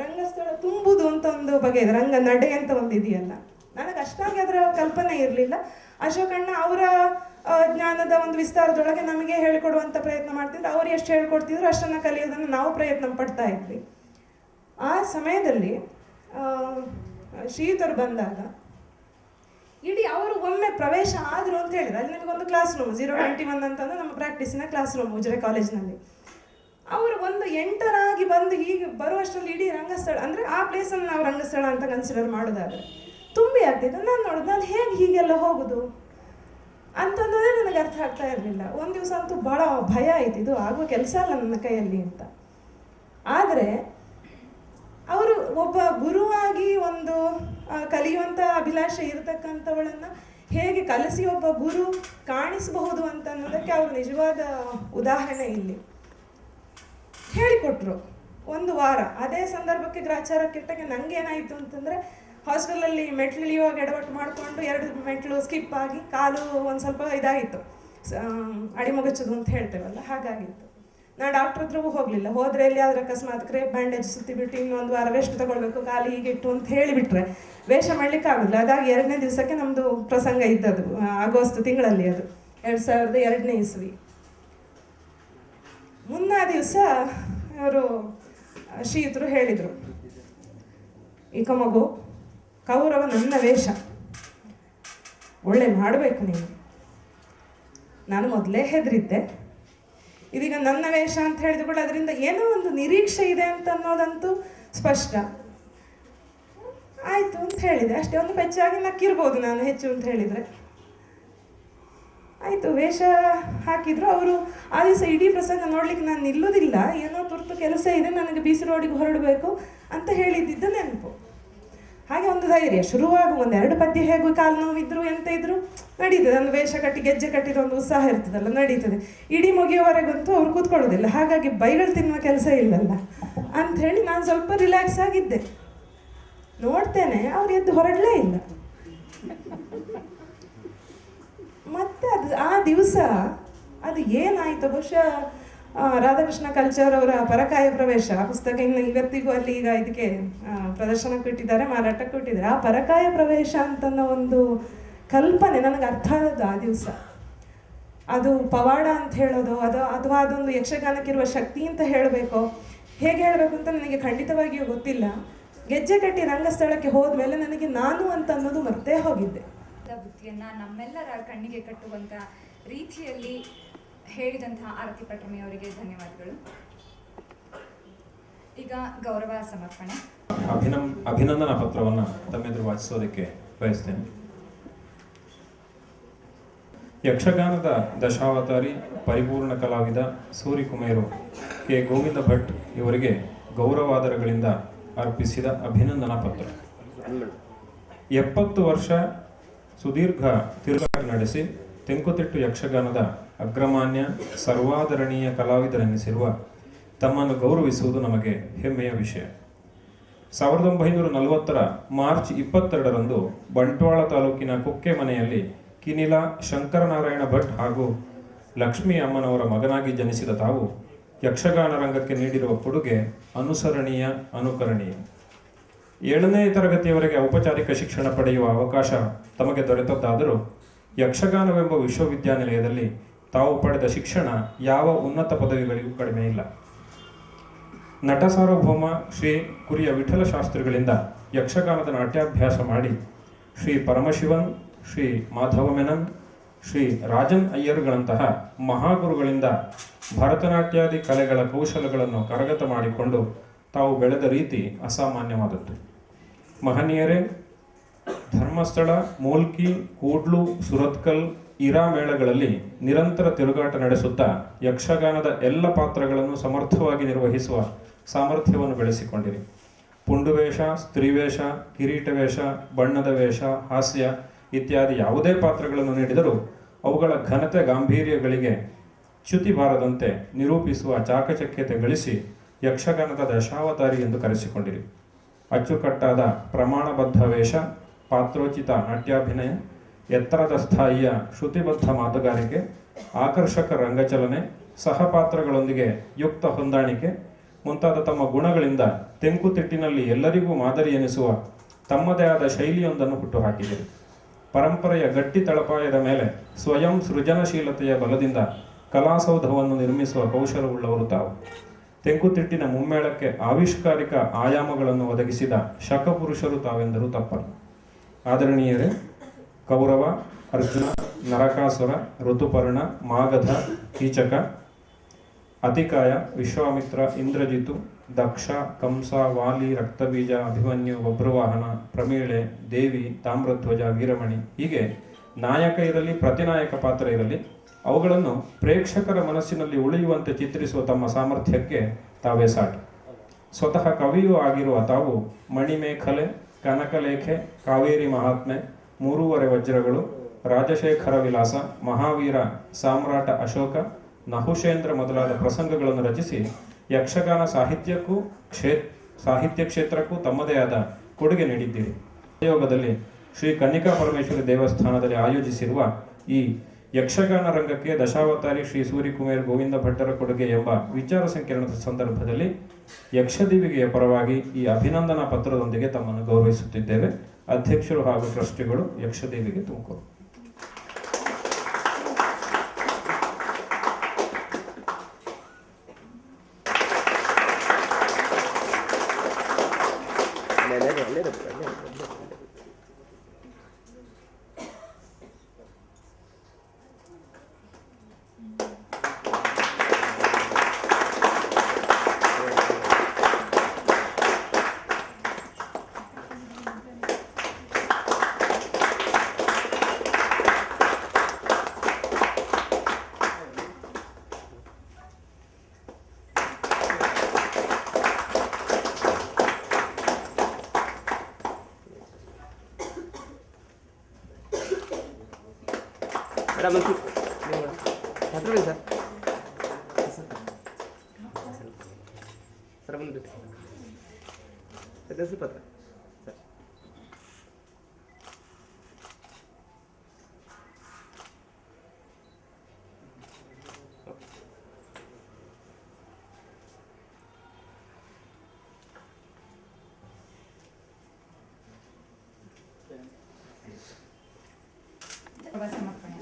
ರಂಗಸ್ಥಳ ತುಂಬುದು ಅಂತ ಒಂದು ಬಗೆ ಇದೆ, ರಂಗ ನಡೆ ಅಂತ ಒಂದು ಇದೆಯಲ್ಲ. ನನಗೆ ಅಷ್ಟಾಗಿ ಅದರ ಕಲ್ಪನೆ ಇರಲಿಲ್ಲ. ಅಶೋಕಣ್ಣ ಅವರ ಜ್ಞಾನದ ಒಂದು ವಿಸ್ತಾರದೊಳಗೆ ನಮಗೆ ಹೇಳಿಕೊಡುವಂಥ ಪ್ರಯತ್ನ ಮಾಡ್ತಿದ್ರು. ಅವ್ರು ಎಷ್ಟು ಹೇಳ್ಕೊಡ್ತಿದ್ರು ಅಷ್ಟನ್ನು ಕಲಿಯೋದನ್ನು ನಾವು ಪ್ರಯತ್ನ ಪಡ್ತಾ ಇದ್ವಿ. ಆ ಸಮಯದಲ್ಲಿ ಶ್ರೀಯುತರು ಬಂದಾಗ ಇಡೀ ಅವರು ಒಮ್ಮೆ ಪ್ರವೇಶ ಆದರು ಅಂತ ಹೇಳಿದ್ರು. ಅಲ್ಲಿ ನಮಗೊಂದು ಕ್ಲಾಸ್ ರೂಮ್ 021 ಅಂತಂದು ನಮ್ಮ ಪ್ರಾಕ್ಟೀಸಿನ ಕ್ಲಾಸ್ ರೂಮ್ ಉಜಿರೆ ಕಾಲೇಜಿನಲ್ಲಿ. ಅವರು ಒಂದು ಎಂಟರಾಗಿ ಬಂದು ಹೀಗೆ ಬರುವಷ್ಟರಲ್ಲಿ ಇಡೀ ರಂಗಸ್ಥಳ, ಅಂದರೆ ಆ ಪ್ಲೇಸನ್ನು ನಾವು ರಂಗಸ್ಥಳ ಅಂತ ಕನ್ಸಿಡರ್ ಮಾಡೋದಾದರೆ ತುಂಬಿ ಆಗ್ತಿತ್ತು. ನಾನು ನೋಡೋದು, ನಾನು ಹೇಗೆ ಹೀಗೆಲ್ಲ ಹೋಗೋದು ಅಂತಂದರೆ ನನಗೆ ಅರ್ಥ ಆಗ್ತಾ ಇರಲಿಲ್ಲ. ಒಂದು ದಿವಸ ಅಂತೂ ಭಾಳ ಭಯ ಆಯಿತು, ಇದು ಆಗುವ ಕೆಲಸ ಅಲ್ಲ ನನ್ನ ಕೈಯಲ್ಲಿ ಅಂತ. ಆದರೆ ಅವರು ಒಬ್ಬ ಗುರುವಾಗಿ ಒಂದು ಕಲಿಯುವಂಥ ಅಭಿಲಾಷೆ ಇರತಕ್ಕಂಥವಳನ್ನು ಹೇಗೆ ಕಲಿಸಿ ಒಬ್ಬ ಗುರು ಕಾಣಿಸಬಹುದು ಅಂತ ಅನ್ನೋದಕ್ಕೆ ಅವರು ನಿಜವಾದ ಉದಾಹರಣೆ ಇಲ್ಲಿ ಹೇಳಿಕೊಟ್ರು. 1 ವಾರ ಅದೇ ಸಂದರ್ಭಕ್ಕೆ ಗ್ರಾಚಾರ ಕೆಟ್ಟಾಗ ನನಗೇನಾಯಿತು ಅಂತಂದರೆ, ಹಾಸ್ಟೆಲಲ್ಲಿ ಮೆಟ್ಲು ಇಳಿಯುವಾಗ ಎಡವಟ್ಟು ಮಾಡಿಕೊಂಡು 2 ಮೆಟ್ಲು ಸ್ಕಿಪ್ ಆಗಿ ಕಾಲು ಒಂದು ಸ್ವಲ್ಪ ಇದಾಗಿತ್ತು, ಅಡಿಮಗಚ್ಚೋದು ಅಂತ ಹೇಳ್ತೇವಲ್ಲ, ಹಾಗಾಗಿತ್ತು. ನಾನು ಡಾಕ್ಟ್ರ್ ಹತ್ರವೂ ಹೋಗಲಿಲ್ಲ. ಹೋದರೆ ಎಲ್ಲಿ ಆದ್ರೆ ಅಕಸ್ಮಾತ್ ಕ್ರೇಪ್ ಬ್ಯಾಂಡೇಜ್ ಸುತ್ತಿಬಿಟ್ಟು ಇನ್ನೊಂದು ವಾರ ರೆಸ್ಟ್ ತಗೊಳ್ಬೇಕು, ಕಾಲು ಹೀಗೆ ಇಟ್ಟು ಅಂತ ಹೇಳಿಬಿಟ್ರೆ ವೇಷ ಮಾಡಲಿಕ್ಕೆ ಆಗೋದಿಲ್ಲ. ಅದಾಗಿ 2ನೇ ದಿವಸಕ್ಕೆ ನಮ್ಮದು ಪ್ರಸಂಗ ಇದ್ದದ್ದು, ಆಗಸ್ಟ್ ತಿಂಗಳಲ್ಲಿ, ಅದು 2002ನೇ ಇಸ್ವಿ. ಮುನ್ನಾ ದಿವಸ ಅವರು ಶ್ರೀಯುತರು ಹೇಳಿದರು, ಈಗ ಮಗು ಕೌರವ ನನ್ನ ವೇಷ, ಒಳ್ಳೆ ಮಾಡಬೇಕು ನೀನು. ನಾನು ಮೊದಲೇ ಹೆದರಿದ್ದೆ, ಇದೀಗ ನನ್ನ ವೇಷ ಅಂತ ಹೇಳಿದ ಕೂಡ ಅದರಿಂದ ಏನೋ ಒಂದು ನಿರೀಕ್ಷೆ ಇದೆ ಅಂತ ಅನ್ನೋದಂತೂ ಸ್ಪಷ್ಟ ಆಯಿತು ಅಂತ ಹೇಳಿದೆ ಅಷ್ಟೇ. ಒಂದು ಪೆಚ್ಚಾಗಿ ನಕ್ಕಿರ್ಬೋದು ನಾನು ಹೆಚ್ಚು ಅಂತ ಹೇಳಿದರೆ. ಆಯಿತು, ವೇಷ ಹಾಕಿದ್ರು ಅವರು. ಆ ದಿವಸ ಇಡೀ ಪ್ರಸಂಗ ನೋಡ್ಲಿಕ್ಕೆ ನಾನು ನಿಲ್ಲೋದಿಲ್ಲ, ಏನೋ ತುರ್ತು ಕೆಲಸ ಇದೆ ನನಗೆ BC ರೋಡಿಗೆ ಹೊರಡಬೇಕು ಅಂತ ಹೇಳಿದ್ದಿದ್ದು ನೆನಪು. ಹಾಗೆ ಒಂದು ಧೈರ್ಯ ಶುರುವಾಗ ಒಂದು 2 ಪದ್ಯ ಹೇಗೂ ಕಾಲು ನೋವಿದ್ರು ಎಂತ ಇದ್ರು ನಡೀತದೆ. ಒಂದು ವೇಷ ಕಟ್ಟಿ ಗೆಜ್ಜೆ ಕಟ್ಟಿದ ಒಂದು ಉತ್ಸಾಹ ಇರ್ತದಲ್ಲ, ನಡೀತದೆ. ಇಡೀ ಮುಗಿಯುವವರೆಗಂತೂ ಅವ್ರು ಕೂತ್ಕೊಳ್ಳೋದಿಲ್ಲ, ಹಾಗಾಗಿ ಬೈಗಳು ತಿನ್ನುವ ಕೆಲಸ ಇಲ್ಲಲ್ಲ ಅಂಥೇಳಿ ನಾನು ಸ್ವಲ್ಪ ರಿಲ್ಯಾಕ್ಸ್ ಆಗಿದ್ದೆ. ನೋಡ್ತೇನೆ ಅವ್ರು ಎದ್ದು ಹೊರಡಲೇ ಇಲ್ಲ. ಮತ್ತೆ ಆ ದಿವಸ ಅದು ಏನಾಯಿತು ಬಹುಶಃ ರಾಧಾಕೃಷ್ಣ ಕಲ್ಚರ್ ಅವರ ಪರಕಾಯ ಪ್ರವೇಶ ಪುಸ್ತಕ ಇನ್ನು ಇವತ್ತಿಗೂ ಅಲ್ಲಿ ಈಗ ಇದಕ್ಕೆ ಪ್ರದರ್ಶನಕ್ಕೆ ಇಟ್ಟಿದ್ದಾರೆ, ಮಾರಾಟಕ್ಕೆ ಇಟ್ಟಿದ್ದಾರೆ. ಆ ಪರಕಾಯ ಪ್ರವೇಶ ಅಂತನ್ನೋ ಒಂದು ಕಲ್ಪನೆ ನನಗೆ ಅರ್ಥ ಆದದ್ದು ಆ ದಿವಸ. ಅದು ಪವಾಡ ಅಂತ ಹೇಳೋದು ಅಥವಾ ಅದೊಂದು ಯಕ್ಷಗಾನಕ್ಕಿರುವ ಶಕ್ತಿ ಅಂತ ಹೇಳಬೇಕೋ ಹೇಗೆ ಹೇಳಬೇಕು ಅಂತ ನನಗೆ ಖಂಡಿತವಾಗಿಯೂ ಗೊತ್ತಿಲ್ಲ. ಗೆಜ್ಜೆ ಕಟ್ಟಿ ರಂಗಸ್ಥಳಕ್ಕೆ ಹೋದ್ಮೇಲೆ ನನಗೆ ನಾನು ಅಂತ ಅನ್ನೋದು ಮರ್ತೇ ಹೋಗಿದ್ದೆ. ಬುದ್ಧಿಯನ್ನ ನಮ್ಮೆಲ್ಲರ ಕಣ್ಣಿಗೆ ಕಟ್ಟುವಂತ ರೀತಿಯಲ್ಲಿ ಹೇಳಿದಂತಹ ಆರತಿ ಪಟ್ರಮಿ ಅವರಿಗೆ ಧನ್ಯವಾದಗಳು. ಈಗ ಗೌರವ ಸಮರ್ಪಣೆ. ಅಭಿನಂದನಾ ಪತ್ರವನ್ನು ತಮ್ಮೆದುರು ವಾಚಿಸೋದಕ್ಕೆ ಬಯಸ್ತೇನೆ. ಯಕ್ಷಗಾನದ ದಶಾವತಾರಿ ಪರಿಪೂರ್ಣ ಕಲಾವಿದ ಸೂರಿಕುಮೇರು ಕೆ ಗೋವಿಂದ ಭಟ್ ಇವರಿಗೆ ಗೌರವಾದರಗಳಿಂದ ಅರ್ಪಿಸಿದ ಅಭಿನಂದನಾ ಪತ್ರ. 70 ವರ್ಷ ಸುದೀರ್ಘ ತಿರುಗಾಟ ನಡೆಸಿ ತೆಂಕುತಿಟ್ಟು ಯಕ್ಷಗಾನದ ಅಗ್ರಮಾನ್ಯ ಸರ್ವಾದರಣೀಯ ಕಲಾವಿದರೆನ್ನಿಸಿರುವ ತಮ್ಮನ್ನು ಗೌರವಿಸುವುದು ನಮಗೆ ಹೆಮ್ಮೆಯ ವಿಷಯ. 1940 ಮಾರ್ಚ್ 22ರಂದು ಬಂಟ್ವಾಳ ತಾಲೂಕಿನ ಕುಕ್ಕೆ ಮನೆಯಲ್ಲಿ ಕಿನಿಲ ಶಂಕರನಾರಾಯಣ ಭಟ್ ಹಾಗೂ ಲಕ್ಷ್ಮೀ ಅಮ್ಮನವರ ಮಗನಾಗಿ ಜನಿಸಿದ ತಾವು ಯಕ್ಷಗಾನ ರಂಗಕ್ಕೆ ನೀಡಿರುವ ಕೊಡುಗೆ ಅನುಸರಣೀಯ, ಅನುಕರಣೀಯ. 7ನೇ ತರಗತಿಯವರೆಗೆ ಔಪಚಾರಿಕ ಶಿಕ್ಷಣ ಪಡೆಯುವ ಅವಕಾಶ ತಮಗೆ ದೊರೆತದ್ದಾದರೂ ಯಕ್ಷಗಾನವೆಂಬ ವಿಶ್ವವಿದ್ಯಾನಿಲಯದಲ್ಲಿ ತಾವು ಪಡೆದ ಶಿಕ್ಷಣ ಯಾವ ಉನ್ನತ ಪದವಿಗಳಿಗೂ ಕಡಿಮೆ ಇಲ್ಲ. ನಟ ಸಾರ್ವಭೌಮ ಶ್ರೀ ಕುರಿಯ ವಿಠಲ ಶಾಸ್ತ್ರಿಗಳಿಂದ ಯಕ್ಷಗಾನದ ನಾಟ್ಯಾಭ್ಯಾಸ ಮಾಡಿ ಶ್ರೀ ಪರಮಶಿವನ್, ಶ್ರೀ ಮಾಧವ ಮೆನನ್, ಶ್ರೀ ರಾಜನ್ ಅಯ್ಯರ್ಗಳಂತಹ ಮಹಾಗುರುಗಳಿಂದ ಭರತನಾಟ್ಯಾದಿ ಕಲೆಗಳ ಕೌಶಲಗಳನ್ನು ಕರಗತ ಮಾಡಿಕೊಂಡು ತಾವು ಬೆಳೆದ ರೀತಿ ಅಸಾಮಾನ್ಯವಾದದ್ದು. ಮಹನೀಯರೇ, ಧರ್ಮಸ್ಥಳ, ಮೂಲ್ಕಿ, ಕೂಡ್ಲು, ಸುರತ್ಕಲ್, ಇರಾ ಮೇಳಗಳಲ್ಲಿ ನಿರಂತರ ತಿರುಗಾಟ ನಡೆಸುತ್ತಾ ಯಕ್ಷಗಾನದ ಎಲ್ಲ ಪಾತ್ರಗಳನ್ನು ಸಮರ್ಥವಾಗಿ ನಿರ್ವಹಿಸುವ ಸಾಮರ್ಥ್ಯವನ್ನು ಬೆಳೆಸಿಕೊಂಡಿರಿ. ಪುಂಡುವೇಷ, ಸ್ತ್ರೀವೇಷ, ಕಿರೀಟವೇಷ, ಬಣ್ಣದ ವೇಷ, ಹಾಸ್ಯ ಇತ್ಯಾದಿ ಯಾವುದೇ ಪಾತ್ರಗಳನ್ನು ನೀಡಿದರೂ ಅವುಗಳ ಘನತೆ ಗಾಂಭೀರ್ಯಗಳಿಗೆ ಚ್ಯುತಿ ಬಾರದಂತೆ ನಿರೂಪಿಸುವ ಚಾಕಚಕ್ಯತೆ ಗಳಿಸಿ ಯಕ್ಷಗಾನದ ದಶಾವತಾರಿ ಎಂದು ಕರೆಸಿಕೊಂಡಿರಿ. ಅಚ್ಚುಕಟ್ಟಾದ ಪ್ರಮಾಣಬದ್ಧ ವೇಷ, ಪಾತ್ರೋಚಿತ ನಾಟ್ಯಾಭಿನಯ, ಎತ್ತರದ ಸ್ಥಾಯಿಯ ಶ್ರುತಿಬದ್ಧ ಮಾತುಗಾರಿಕೆ, ಆಕರ್ಷಕ ರಂಗಚಲನೆ, ಸಹಪಾತ್ರಗಳೊಂದಿಗೆ ಯುಕ್ತ ಹೊಂದಾಣಿಕೆ ಮುಂತಾದ ತಮ್ಮ ಗುಣಗಳಿಂದ ತೆಂಕುತಿಟ್ಟಿನಲ್ಲಿ ಎಲ್ಲರಿಗೂ ಮಾದರಿ ಎನಿಸುವ ತಮ್ಮದೇ ಆದ ಶೈಲಿಯೊಂದನ್ನು ಹುಟ್ಟುಹಾಕಿದರು. ಪರಂಪರೆಯ ಗಟ್ಟಿ ತಳಪಾಯದ ಮೇಲೆ ಸ್ವಯಂ ಸೃಜನಶೀಲತೆಯ ಬಲದಿಂದ ಕಲಾಸೌಧವನ್ನು ನಿರ್ಮಿಸುವ ಕೌಶಲವುಳ್ಳವರು ತಾವು. ತೆಂಕುತಿಟ್ಟಿನ ಮುಮ್ಮೇಳಕ್ಕೆ ಆವಿಷ್ಕಾರಿಕ ಆಯಾಮಗಳನ್ನು ಒದಗಿಸಿದ ಶಕಪುರುಷರು ತಾವೆಂದರೂ ತಪ್ಪಲ್ಲ. ಆದರಣೀಯರೇ, ಕೌರವ, ಅರ್ಜುನ, ನರಕಾಸುರ, ಋತುಪರ್ಣ, ಮಾಗಧ, ಕೀಚಕ, ಅತಿಕಾಯ, ವಿಶ್ವಾಮಿತ್ರ, ಇಂದ್ರಜಿತು, ದಕ್ಷ, ಕಂಸ, ವಾಲಿ, ರಕ್ತಬೀಜ, ಅಭಿಮನ್ಯು, ಬಭ್ರುವಾಹನ, ಪ್ರಮೀಳೆ, ದೇವಿ, ತಾಮ್ರಧ್ವಜ, ವೀರಮಣಿ ಹೀಗೆ ನಾಯಕ ಇರಲಿ, ಪ್ರತಿನಾಯಕ ಪಾತ್ರ ಇರಲಿ, ಅವುಗಳನ್ನು ಪ್ರೇಕ್ಷಕರ ಮನಸ್ಸಿನಲ್ಲಿ ಉಳಿಯುವಂತೆ ಚಿತ್ರಿಸುವ ತಮ್ಮ ಸಾಮರ್ಥ್ಯಕ್ಕೆ ತಾವೇ ಸಾಟಿ. ಸ್ವತಃ ಕವಿಯೂ ಆಗಿರುವ ತಾವು ಮಣಿಮೇಖಲೆ, ಕನಕಲೇಖೆ, ಕಾವೇರಿ ಮಹಾತ್ಮೆ, 3 ವಜ್ರಗಳು, ರಾಜಶೇಖರ ವಿಲಾಸ, ಮಹಾವೀರ, ಸಾಮ್ರಾಟ ಅಶೋಕ, ನಹುಷೇಂದ್ರ ಮೊದಲಾದ ಪ್ರಸಂಗಗಳನ್ನು ರಚಿಸಿ ಯಕ್ಷಗಾನ ಸಾಹಿತ್ಯ ಕ್ಷೇತ್ರಕ್ಕೂ ತಮ್ಮದೇ ಆದ ಕೊಡುಗೆ ನೀಡಿದ್ದೀರಿ. ಆಯೋಗದಲ್ಲಿ ಶ್ರೀ ಕನ್ನಿಕಾ ಪರಮೇಶ್ವರಿ ದೇವಸ್ಥಾನದಲ್ಲಿ ಆಯೋಜಿಸಿರುವ ಈ ಯಕ್ಷಗಾನ ರಂಗಕ್ಕೆ ದಶಾವತಾರಿ ಶ್ರೀ ಸೂರಿಕುಮೇರ್ ಗೋವಿಂದ ಭಟ್ಟರ ಕೊಡುಗೆ ಎಂಬ ವಿಚಾರ ಸಂಕಿರಣದ ಸಂದರ್ಭದಲ್ಲಿ ಯಕ್ಷದೀವಿಗೆಯ ಪರವಾಗಿ ಈ ಅಭಿನಂದನಾ ಪತ್ರದೊಂದಿಗೆ ತಮ್ಮನ್ನು ಗೌರವಿಸುತ್ತಿದ್ದೇವೆ. ಅಧ್ಯಕ್ಷರು ಹಾಗೂ ಟ್ರಸ್ಟಿಗಳು, ಯಕ್ಷದೀವಿಗೆ, ತುಮಕೂರು. ಸಮರ್ಪಣೆ.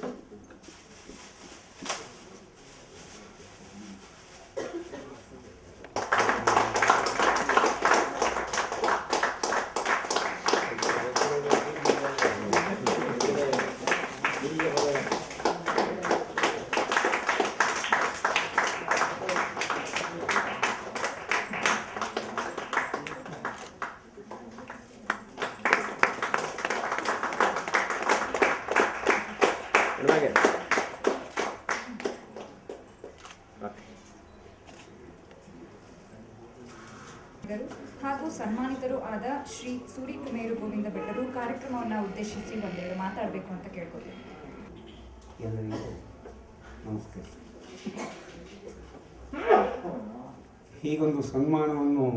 ಹಾಗೂ ಸನ್ಮಾನಿತರು ಆದ ಶ್ರೀ ಸೂರಿಕುಮೇರು ಗೋವಿಂದ ಭಟ್ಟರು ಕಾರ್ಯಕ್ರಮವನ್ನು ಉದ್ದೇಶಿಸಿ ಒಂದೆರಡು ಮಾತಾಡಬೇಕು ಅಂತ ಕೇಳ್ಕೊತೀನಿ. ಎಲ್ಲರಿಗೂ ನಮಸ್ಕಾರ. ಹೀಗೊಂದು ಸನ್ಮಾನವನ್ನು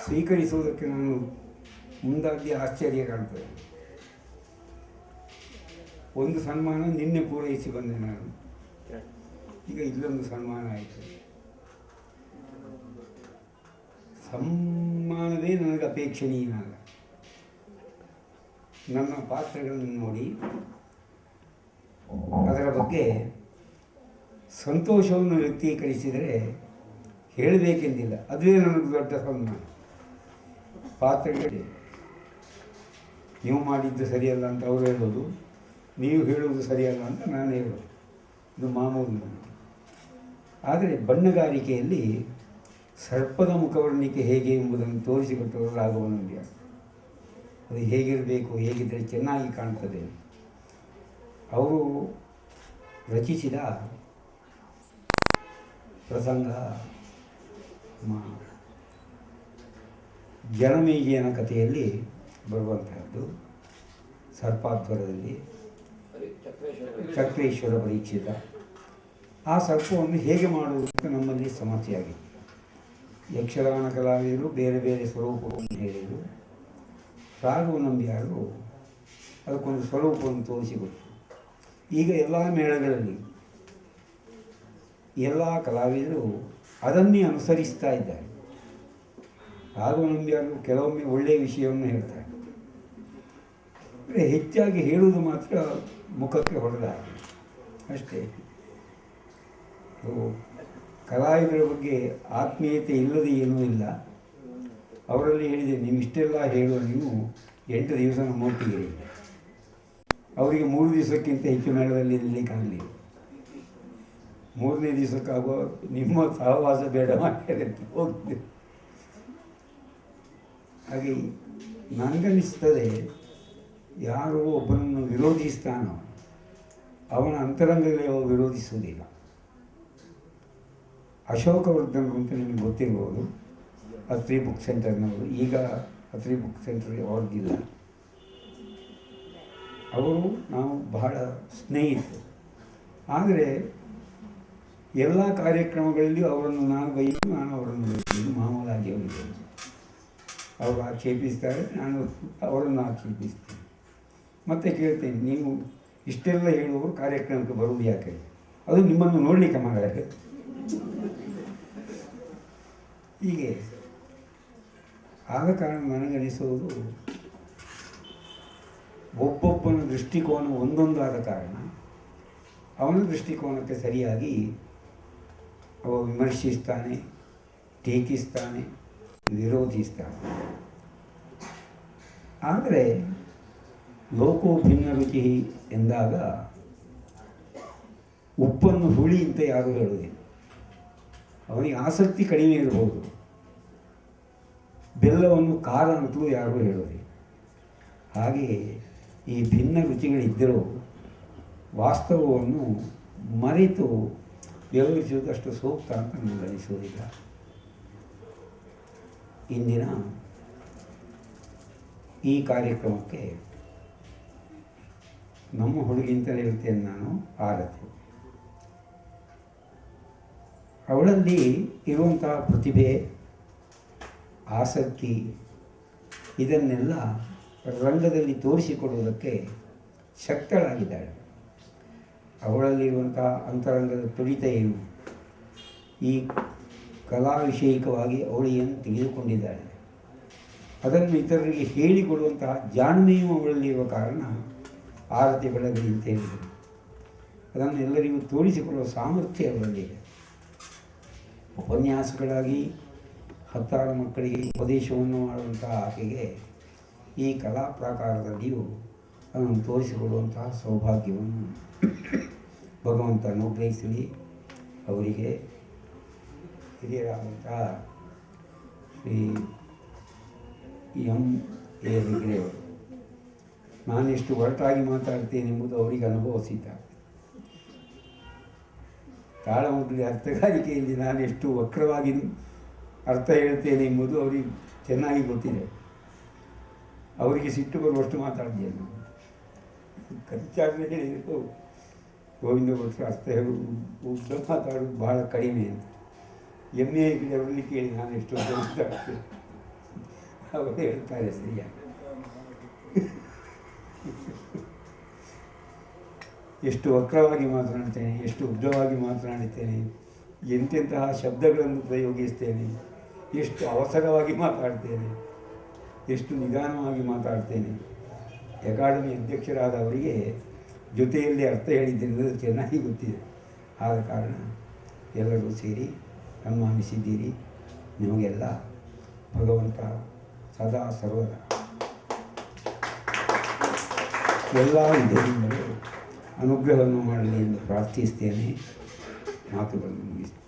ಸ್ವೀಕರಿಸುವುದಕ್ಕೆ ನಾನು ಮುಂದಾಗಿ ಆಶ್ಚರ್ಯ ಕಾಣ್ತದೆ. ಒಂದು ಸನ್ಮಾನ ನಿನ್ನೆ ಪೂರೈಸಿ ಬಂದೆ ನಾನು, ಈಗ ಇಲ್ಲೊಂದು ಸನ್ಮಾನ ಆಯಿತು. ಸನ್ಮಾನವೇ ನನಗೆ ಅಪೇಕ್ಷಣೀಯ ಅಲ್ಲ. ನನ್ನ ಪಾತ್ರಗಳನ್ನು ನೋಡಿ ಅದರ ಬಗ್ಗೆ ಸಂತೋಷವನ್ನು ವ್ಯಕ್ತೀಕರಿಸಿದರೆ ಹೇಳಬೇಕೆಂದಿಲ್ಲ, ಅದುವೇ ನನಗೆ ದೊಡ್ಡ ಸನ್ಮಾನ. ಪಾತ್ರಗಳಿಗೆ ನೀವು ಮಾಡಿದ್ದು ಸರಿಯಲ್ಲ ಅಂತ ಅವರು ಹೇಳೋದು, ನೀವು ಹೇಳುವುದು ಸರಿಯಲ್ಲ ಅಂತ ನಾನು ಹೇಳೋದು, ಇದು ಮಾಮೂಲು. ಆದರೆ ಬಣ್ಣಗಾರಿಕೆಯಲ್ಲಿ ಸರ್ಪದ ಮುಖವರ್ಣಿಕೆ ಹೇಗೆ ಎಂಬುದನ್ನು ತೋರಿಸಿಕೊಟ್ಟವರು ರಾಘವ ನಂಬಿಯಾರ್. ಅದು ಹೇಗಿರಬೇಕು, ಹೇಗಿದ್ದರೆ ಚೆನ್ನಾಗಿ ಕಾಣ್ತದೆ. ಅವರು ರಚಿಸಿದ ಪ್ರಸಂಗ ಜನಮೇಜಯನ ಕಥೆಯಲ್ಲಿ ಬರುವಂತಹದ್ದು. ಸರ್ಪಾಧ್ವರದಲ್ಲಿ ಚಕ್ರೇಶ್ವರ ಪರೀಕ್ಷಿತ ಆ ಸರ್ಪವನ್ನು ಹೇಗೆ ಮಾಡುವುದು ನಮ್ಮಲ್ಲಿ ಸಮಸ್ಯೆಯಾಗಿದೆ. ಯಕ್ಷಗಾನ ಕಲಾವಿದರು ಬೇರೆ ಬೇರೆ ಸ್ವರೂಪವನ್ನು ಹೇಳಿದರು. ರಾಘವ ನಂಬಿಯಾರು ಅದಕ್ಕೊಂದು ಸ್ವರೂಪವನ್ನು ತೋರಿಸಿಕೊಟ್ಟರು. ಈಗ ಎಲ್ಲ ಮೇಳಗಳಲ್ಲಿ ಎಲ್ಲ ಕಲಾವಿದರು ಅದನ್ನೇ ಅನುಸರಿಸ್ತಾ ಇದ್ದಾರೆ. ರಾಘವ ನಂಬಿಯಾರು ಕೆಲವೊಮ್ಮೆ ಒಳ್ಳೆಯ ವಿಷಯವನ್ನು ಹೇಳ್ತಾರೆ, ಅಂದರೆ ಹೆಚ್ಚಾಗಿ ಹೇಳುವುದು ಮಾತ್ರ ಮುಖಕ್ಕೆ ಹೊಡೆದ ಅಷ್ಟೇ. ಕಲಾವಿದರ ಬಗ್ಗೆ ಆತ್ಮೀಯತೆ ಇಲ್ಲದೆ ಏನೂ ಇಲ್ಲ. ಅವರಲ್ಲಿ ಹೇಳಿದೆ, ನೀವು ಇಷ್ಟೆಲ್ಲ ಹೇಳುವ ನೀವು 8 ದಿವಸ ನಮ್ಮೊಟ್ಟಿಗೆ ಇರಿ. ಅವರಿಗೆ 3 ದಿವಸಕ್ಕಿಂತ ಹೆಚ್ಚು ಮೇಳದಲ್ಲಿ ನಿಲ್ಲಲಿಕ್ಕಾಗಲಿಲ್ಲ. 3ನೇ ದಿವಸಕ್ಕಾಗುವ ನಿಮ್ಮ ಸಹವಾಸ ಬೇಡ ಮಾಡಿ ಹೋಗ್ತದೆ. ಹಾಗೆ ನನಗನ್ನಿಸ್ತದೆ, ಯಾರೋ ಒಬ್ಬನನ್ನು ವಿರೋಧಿಸ್ತಾನೋ ಅವನ ಅಂತರಂಗದಲ್ಲಿ ಅವರು ವಿರೋಧಿಸುವುದಿಲ್ಲ. ಅಶೋಕವರ್ಧನ್ ಅಂತ ನಿಮಗೆ ಗೊತ್ತಿರ್ಬೋದು, ಅತ್ರಿ ಬುಕ್ ಸೆಂಟರ್ನವರು. ಈಗ ಅತ್ರಿ ಬುಕ್ ಸೆಂಟರ್ ಅವ್ರದ್ದಿಲ್ಲ. ಅವರು ನಾವು ಬಹಳ ಸ್ನೇಹಿತರು. ಆದರೆ ಎಲ್ಲ ಕಾರ್ಯಕ್ರಮಗಳಲ್ಲಿಯೂ ಅವರನ್ನು ನಾನು ಬೈದು, ನಾನು ಅವರನ್ನು ಬೈದು ಮಾಮೂಲಾಗಿ ಅವರಿಗೆ. ಅವರು ಆಕ್ಷೇಪಿಸ್ತಾರೆ, ನಾನು ಅವರನ್ನು ಆಕ್ಷೇಪಿಸ್ತೇನೆ. ಮತ್ತೆ ಕೇಳ್ತೇನೆ, ನೀವು ಇಷ್ಟೆಲ್ಲ ಹೇಳುವವರು ಕಾರ್ಯಕ್ರಮಕ್ಕೆ ಬರುವುದು ಯಾಕೆ? ಅದು ನಿಮ್ಮನ್ನು ನೋಡಲಿಕ್ಕೆ ಮಾರಾಯ. ಹೀಗೆ ಆದ ಕಾರಣ ನನಗನಿಸುವುದು, ಒಬ್ಬೊಬ್ಬನ ದೃಷ್ಟಿಕೋನ ಒಂದೊಂದಾದ ಕಾರಣ ಅವನ ದೃಷ್ಟಿಕೋನಕ್ಕೆ ಸರಿಯಾಗಿ ಅವ ವಿಮರ್ಶಿಸ್ತಾನೆ, ಟೀಕಿಸ್ತಾನೆ, ವಿರೋಧಿಸ್ತಾನೆ. ಆದರೆ ಲೋಕೋ ಭಿನ್ನ ರುಚಿ ಎಂದಾಗ ಉಪ್ಪನ್ನು ಹುಳಿ ಅಂತ ಯಾರೂ ಹೇಳುವುದಿಲ್ಲ. ಅವನಿಗೆ ಆಸಕ್ತಿ ಕಡಿಮೆ ಇರಬಹುದು, ಬೆಲ್ಲವನ್ನು ಖಾರ ಅಂತಲೂ ಯಾರೂ ಹೇಳೋದಿಲ್ಲ. ಹಾಗೆಯೇ ಈ ಭಿನ್ನ ರುಚಿಗಳಿದ್ದರೂ ವಾಸ್ತವವನ್ನು ಮರೆತು ವ್ಯವಹರಿಸುವುದಷ್ಟು ಸೂಕ್ತ ಅಂತ ನನಗೆ ಅನಿಸುವುದಿಲ್ಲ. ಇಂದಿನ ಈ ಕಾರ್ಯಕ್ರಮಕ್ಕೆ ನಮ್ಮ ಹುಡುಗಿಂತಲೇ ಇರ್ತೇನೆ ನಾನು ಆರತಿ. ಅವಳಲ್ಲಿ ಇರುವಂತಹ ಪ್ರತಿಭೆ, ಆಸಕ್ತಿ ಇದನ್ನೆಲ್ಲ ರಂಗದಲ್ಲಿ ತೋರಿಸಿಕೊಡುವುದಕ್ಕೆ ಶಕ್ತಳಾಗಿದ್ದಾಳೆ. ಅವಳಲ್ಲಿರುವಂತಹ ಅಂತರಂಗದ ತುಡಿತ ಏನು, ಈ ಕಲಾ ವಿಷಯಿಕವಾಗಿ ಅವಳು ಏನು ತಿಳಿದುಕೊಂಡಿದ್ದಾಳೆ ಅದನ್ನು ಇತರರಿಗೆ ಹೇಳಿಕೊಡುವಂತಹ ಜಾಣ್ಮೆಯೂ ಅವಳಲ್ಲಿರುವ ಕಾರಣ ಆರತಿ ಬೆಳಗಲಿ ಅಂತ ಹೇಳಿದರು. ಅದನ್ನು ಎಲ್ಲರಿಗೂ ತೋರಿಸಿಕೊಡುವ ಸಾಮರ್ಥ್ಯ ಅವರಲ್ಲಿದೆ. ಉಪನ್ಯಾಸಗಳಾಗಿ ಹತ್ತಾರು ಮಕ್ಕಳಿಗೆ ಉಪದೇಶವನ್ನು ಮಾಡುವಂತಹ ಆಕೆಗೆ ಈ ಕಲಾ ಪ್ರಾಕಾರದಲ್ಲಿಯೂ ಅದನ್ನು ತೋರಿಸಿಕೊಡುವಂತಹ ಸೌಭಾಗ್ಯವನ್ನು ಭಗವಂತ ಅನುಗ್ರಹಿಸಲಿ. ಅವರಿಗೆ ಹಿರಿಯರಾದಂತಹ ಶ್ರೀ M.A. ಹೆಗ್ಡೆಯವರು ನಾನೆಷ್ಟು ಒರಟಾಗಿ ಮಾತಾಡ್ತೇನೆ ಎಂಬುದು ಅವರಿಗೆ ಅನುಭವಿಸಿದ್ದಾರೆ. ತಾಳಮದ್ದಲೆ ಅರ್ಥಗಾರಿಕೆಯಲ್ಲಿ ನಾನೆಷ್ಟು ವಕ್ರವಾಗಿ ಅರ್ಥ ಹೇಳ್ತೇನೆ ಎಂಬುದು ಅವರಿಗೆ ಚೆನ್ನಾಗಿ ಗೊತ್ತಿದೆ. ಅವರಿಗೆ ಸಿಟ್ಟು ಬರುವಷ್ಟು ಮಾತಾಡ್ತೇನೆ ನಾನು. ಖರ್ಚಾಗಲೇ ಹೇಳಿದ್ರು ಗೋವಿಂದ ಭಟ್ರು ಅರ್ಥ ಉದ್ದ ಮಾತಾಡೋದು ಬಹಳ ಕಡಿಮೆ ಅಂತ. M.A. ಹೆಗ್ಡೆ ಅವರಲ್ಲಿ ಕೇಳಿ ನಾನು ಎಷ್ಟು ಮಾತಾಡ್ತೇನೆ ಅವರು ಹೇಳ್ತಾರೆ ಸರಿಯಾಗಿ. ಎಷ್ಟು ವಕ್ರವಾಗಿ ಮಾತನಾಡ್ತೇನೆ, ಎಷ್ಟು ಉದ್ದವಾಗಿ ಮಾತನಾಡುತ್ತೇನೆ, ಎಂತೆಂತಹ ಶಬ್ದಗಳನ್ನು ಪ್ರಯೋಗಿಸ್ತೇನೆ, ಎಷ್ಟು ಅವಸರವಾಗಿ ಮಾತಾಡ್ತೇನೆ, ಎಷ್ಟು ನಿಧಾನವಾಗಿ ಮಾತಾಡ್ತೇನೆ. ಅಕಾಡೆಮಿ ಅಧ್ಯಕ್ಷರಾದ ಅವರಿಗೆ ಜೊತೆಯಲ್ಲಿ ಅರ್ಥ ಹೇಳಿದ್ದೇನೆ ಚೆನ್ನಾಗಿ ಗೊತ್ತಿದೆ. ಆದ ಕಾರಣ ಎಲ್ಲರೂ ಸೇರಿ ಸನ್ಮಾನಿಸಿದ್ದೀರಿ. ನಿಮಗೆಲ್ಲ ಭಗವಂತ ಸದಾ ಸರ್ವದ ಎಲ್ಲ ವಿಧದಿಂದಲೂ ಅನುಗ್ರಹವನ್ನು ಮಾಡಲಿ ಎಂದು ಪ್ರಾರ್ಥಿಸ್ತೇನೆ. ಮಾತುಗಳನ್ನು ಮುಗಿಸ್ತೇನೆ.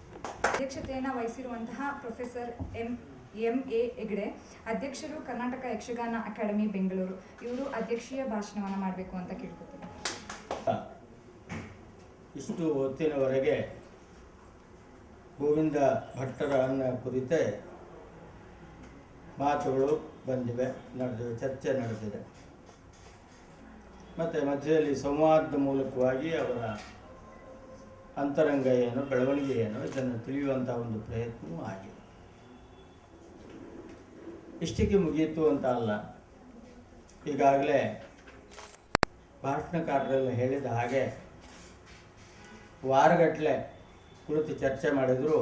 ಅಧ್ಯಕ್ಷತೆಯನ್ನು ವಹಿಸಿರುವಂತಹ ಪ್ರೊಫೆಸರ್ M.A. ಹೆಗ್ಡೆ, ಅಧ್ಯಕ್ಷರು ಕರ್ನಾಟಕ ಯಕ್ಷಗಾನ ಅಕಾಡೆಮಿ ಬೆಂಗಳೂರು, ಇವರು ಅಧ್ಯಕ್ಷೀಯ ಭಾಷಣವನ್ನು ಮಾಡಬೇಕು ಅಂತ ಕೇಳ್ಕೊತೀನಿ. ಇಷ್ಟು ಹೊತ್ತಿನವರೆಗೆ ಗೋವಿಂದ ಭಟ್ಟರನ್ನ ಕುರಿತೆ ಮಾತುಗಳು ಬಂದಿವೆ, ನಡೆದಿವೆ, ಚರ್ಚೆ ನಡೆದಿದೆ. ಮತ್ತು ಮಧ್ಯದಲ್ಲಿ ಸಂವಾದದ ಮೂಲಕವಾಗಿ ಅವರ ಅಂತರಂಗ ಏನು, ಬೆಳವಣಿಗೆ ಏನು, ಇದನ್ನು ತಿಳಿಯುವಂಥ ಒಂದು ಪ್ರಯತ್ನವೂ ಆಗಿದೆ. ಇಷ್ಟಕ್ಕೆ ಮುಗಿಯಿತು ಅಂತ ಅಲ್ಲ. ಈಗಾಗಲೇ ಭಾಷಣಕಾರರೆಲ್ಲ ಹೇಳಿದ ಹಾಗೆ ವಾರಗಟ್ಟಲೆ ಕುಳಿತು ಚರ್ಚೆ ಮಾಡಿದರು.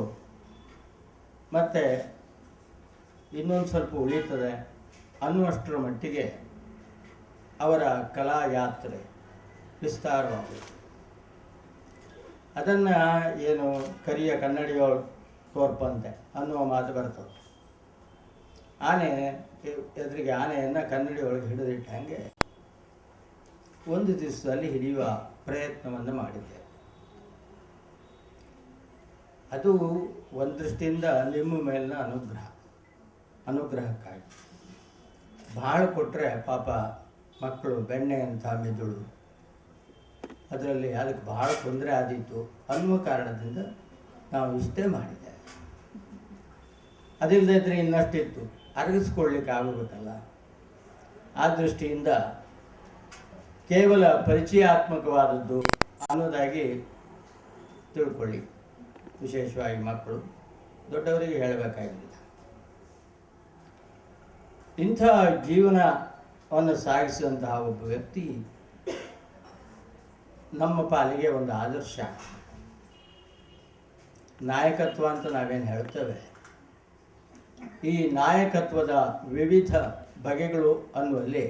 ಮತ್ತು ಇನ್ನೊಂದು ಸ್ವಲ್ಪ ಉಳಿತದೆ ಅನ್ನುವಷ್ಟರ ಮಟ್ಟಿಗೆ ಅವರ ಕಲಾ ಯಾತ್ರೆ ವಿಸ್ತಾರವಾಗಿದೆ. ಅದನ್ನು ಏನು ಕರಿಯ ಕನ್ನಡಿಯೊಳು ತೋರ್ಪಂತೆ ಅನ್ನುವ ಮಾತು ಬರ್ತದೆ. ಆನೆ ಎದುರಿಗೆ ಆನೆಯನ್ನು ಕನ್ನಡಿಯೊಳಗೆ ಹಿಡಿದಿಟ್ಟ ಹಾಗೆ ಒಂದು ದಿವಸದಲ್ಲಿ ಹಿಡಿಯುವ ಪ್ರಯತ್ನವನ್ನು ಮಾಡಿದ್ದೆ. ಅದು ಒಂದು ದೃಷ್ಟಿಯಿಂದ ನಿಮ್ಮ ಮೇಲಿನ ಅನುಗ್ರಹಕ್ಕಾಗಿ. ಭಾಳ ಕೊಟ್ಟರೆ ಪಾಪ ಮಕ್ಕಳು ಬೆಣ್ಣೆ ಅಂತ ಮೆದುಳು, ಅದರಲ್ಲಿ ಅದಕ್ಕೆ ಭಾಳ ತೊಂದರೆ ಆದೀತು ಅನ್ನುವ ಕಾರಣದಿಂದ ನಾವು ಇಷ್ಟೇ ಮಾಡಿದೆ. ಅದಿಲ್ಲದೆ ಇದ್ದರೆ ಇನ್ನಷ್ಟಿತ್ತು, ಅರಗಿಸ್ಕೊಳ್ಲಿಕ್ಕೆ ಆಗಬೇಕಲ್ಲ. ಆ ದೃಷ್ಟಿಯಿಂದ ಕೇವಲ ಪರಿಚಯಾತ್ಮಕವಾದದ್ದು ಅನ್ನೋದಾಗಿ ತಿಳ್ಕೊಳ್ಳಿ. ವಿಶೇಷವಾಗಿ ಮಕ್ಕಳು, ದೊಡ್ಡವರಿಗೆ ಹೇಳಬೇಕಾಗಿಲ್ಲ. ಇಂಥ ಜೀವನವನ್ನು ಸಾಗಿಸಿದಂತಹ ಒಬ್ಬ ವ್ಯಕ್ತಿ ನಮ್ಮ ಪಾಲಿಗೆ ಒಂದು ಆದರ್ಶ. ನಾಯಕತ್ವ ಅಂತ ನಾವೇನು ಹೇಳ್ತೇವೆ, ಈ ನಾಯಕತ್ವದ ವಿವಿಧ ಬಗೆಗಳು ಅನ್ನುವಲ್ಲಿ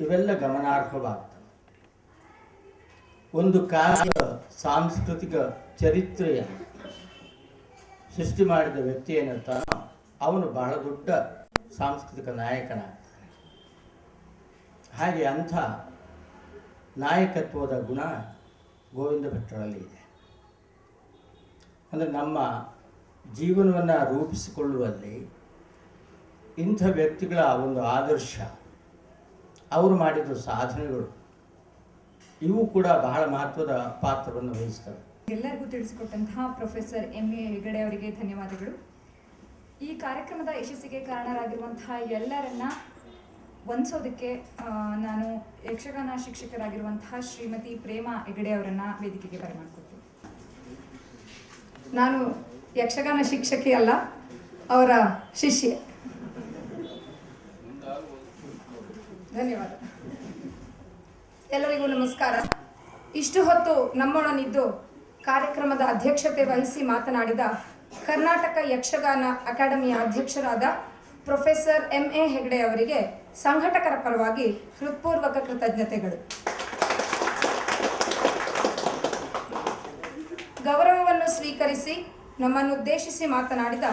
ಇವೆಲ್ಲ ಗಮನಾರ್ಹವಾಗ್ತವೆ. ಒಂದು ಕಾಲದ ಸಾಂಸ್ಕೃತಿಕ ಚರಿತ್ರೆಯನ್ನು ಸೃಷ್ಟಿ ಮಾಡಿದ ವ್ಯಕ್ತಿ ಏನಿರ್ತಾನೋ ಅವನು ಬಹಳ ದೊಡ್ಡ ಸಾಂಸ್ಕೃತಿಕ ನಾಯಕನಾಗ್ತಾನೆ. ಹಾಗೆ ಅಂಥ ನಾಯಕತ್ವದ ಗುಣ ಗೋವಿಂದ ಭಟ್ಟರಲ್ಲಿ ಇದೆ. ಅಂದರೆ ನಮ್ಮ ಜೀವನವನ್ನು ರೂಪಿಸಿಕೊಳ್ಳುವಲ್ಲಿ ಇಂಥ ವ್ಯಕ್ತಿಗಳ ಒಂದು ಆದರ್ಶ, ಅವರು ಮಾಡಿದ ಸಾಧನೆಗಳು, ಇವು ಕೂಡ ಬಹಳ ಮಹತ್ವದ ಪಾತ್ರವನ್ನು ವಹಿಸ್ತವೆ. ಎಲ್ಲರಿಗೂ ತಿಳಿಸಿಕೊಟ್ಟಂತಹ ಪ್ರೊಫೆಸರ್ M.A. ಹೆಗ್ಡೆ ಅವರಿಗೆ ಧನ್ಯವಾದಗಳು. ಈ ಕಾರ್ಯಕ್ರಮದ ಯಶಸ್ಸಿಗೆ ಕಾರಣರಾಗಿರುವಂತಹ ಎಲ್ಲರನ್ನ ವಂದಿಸೋದಕ್ಕೆ ನಾನು ಯಕ್ಷಗಾನ ಶಿಕ್ಷಕರಾಗಿರುವಂತಹ ಶ್ರೀಮತಿ ಪ್ರೇಮಾ ಹೆಗಡೆ ಅವರನ್ನು ವೇದಿಕೆಗೆ ಬರಮಾಡ್ಕೊಳ್ತೀನಿ. ನಾನು ಯಕ್ಷಗಾನ ಶಿಕ್ಷಕಿ ಅಲ್ಲ, ಅವರ ಶಿಷ್ಯೆ. ಧನ್ಯವಾದ. ಎಲ್ಲರಿಗೂ ನಮಸ್ಕಾರ. ಇಷ್ಟು ಹೊತ್ತು ನಮ್ಮೊಡನಿದ್ದು ಕಾರ್ಯಕ್ರಮದ ಅಧ್ಯಕ್ಷತೆ ವಹಿಸಿ ಮಾತನಾಡಿದ ಕರ್ನಾಟಕ ಯಕ್ಷಗಾನ ಅಕಾಡೆಮಿಯ ಅಧ್ಯಕ್ಷರಾದ ಪ್ರೊಫೆಸರ್ MA ಹೆಗ್ಡೆ ಅವರಿಗೆ ಸಂಘಟಕರ ಪರವಾಗಿ ಹೃತ್ಪೂರ್ವಕ ಕೃತಜ್ಞತೆಗಳು. ಗೌರವವನ್ನು ಸ್ವೀಕರಿಸಿ ನಮ್ಮನ್ನುದ್ದೇಶಿಸಿ ಮಾತನಾಡಿದ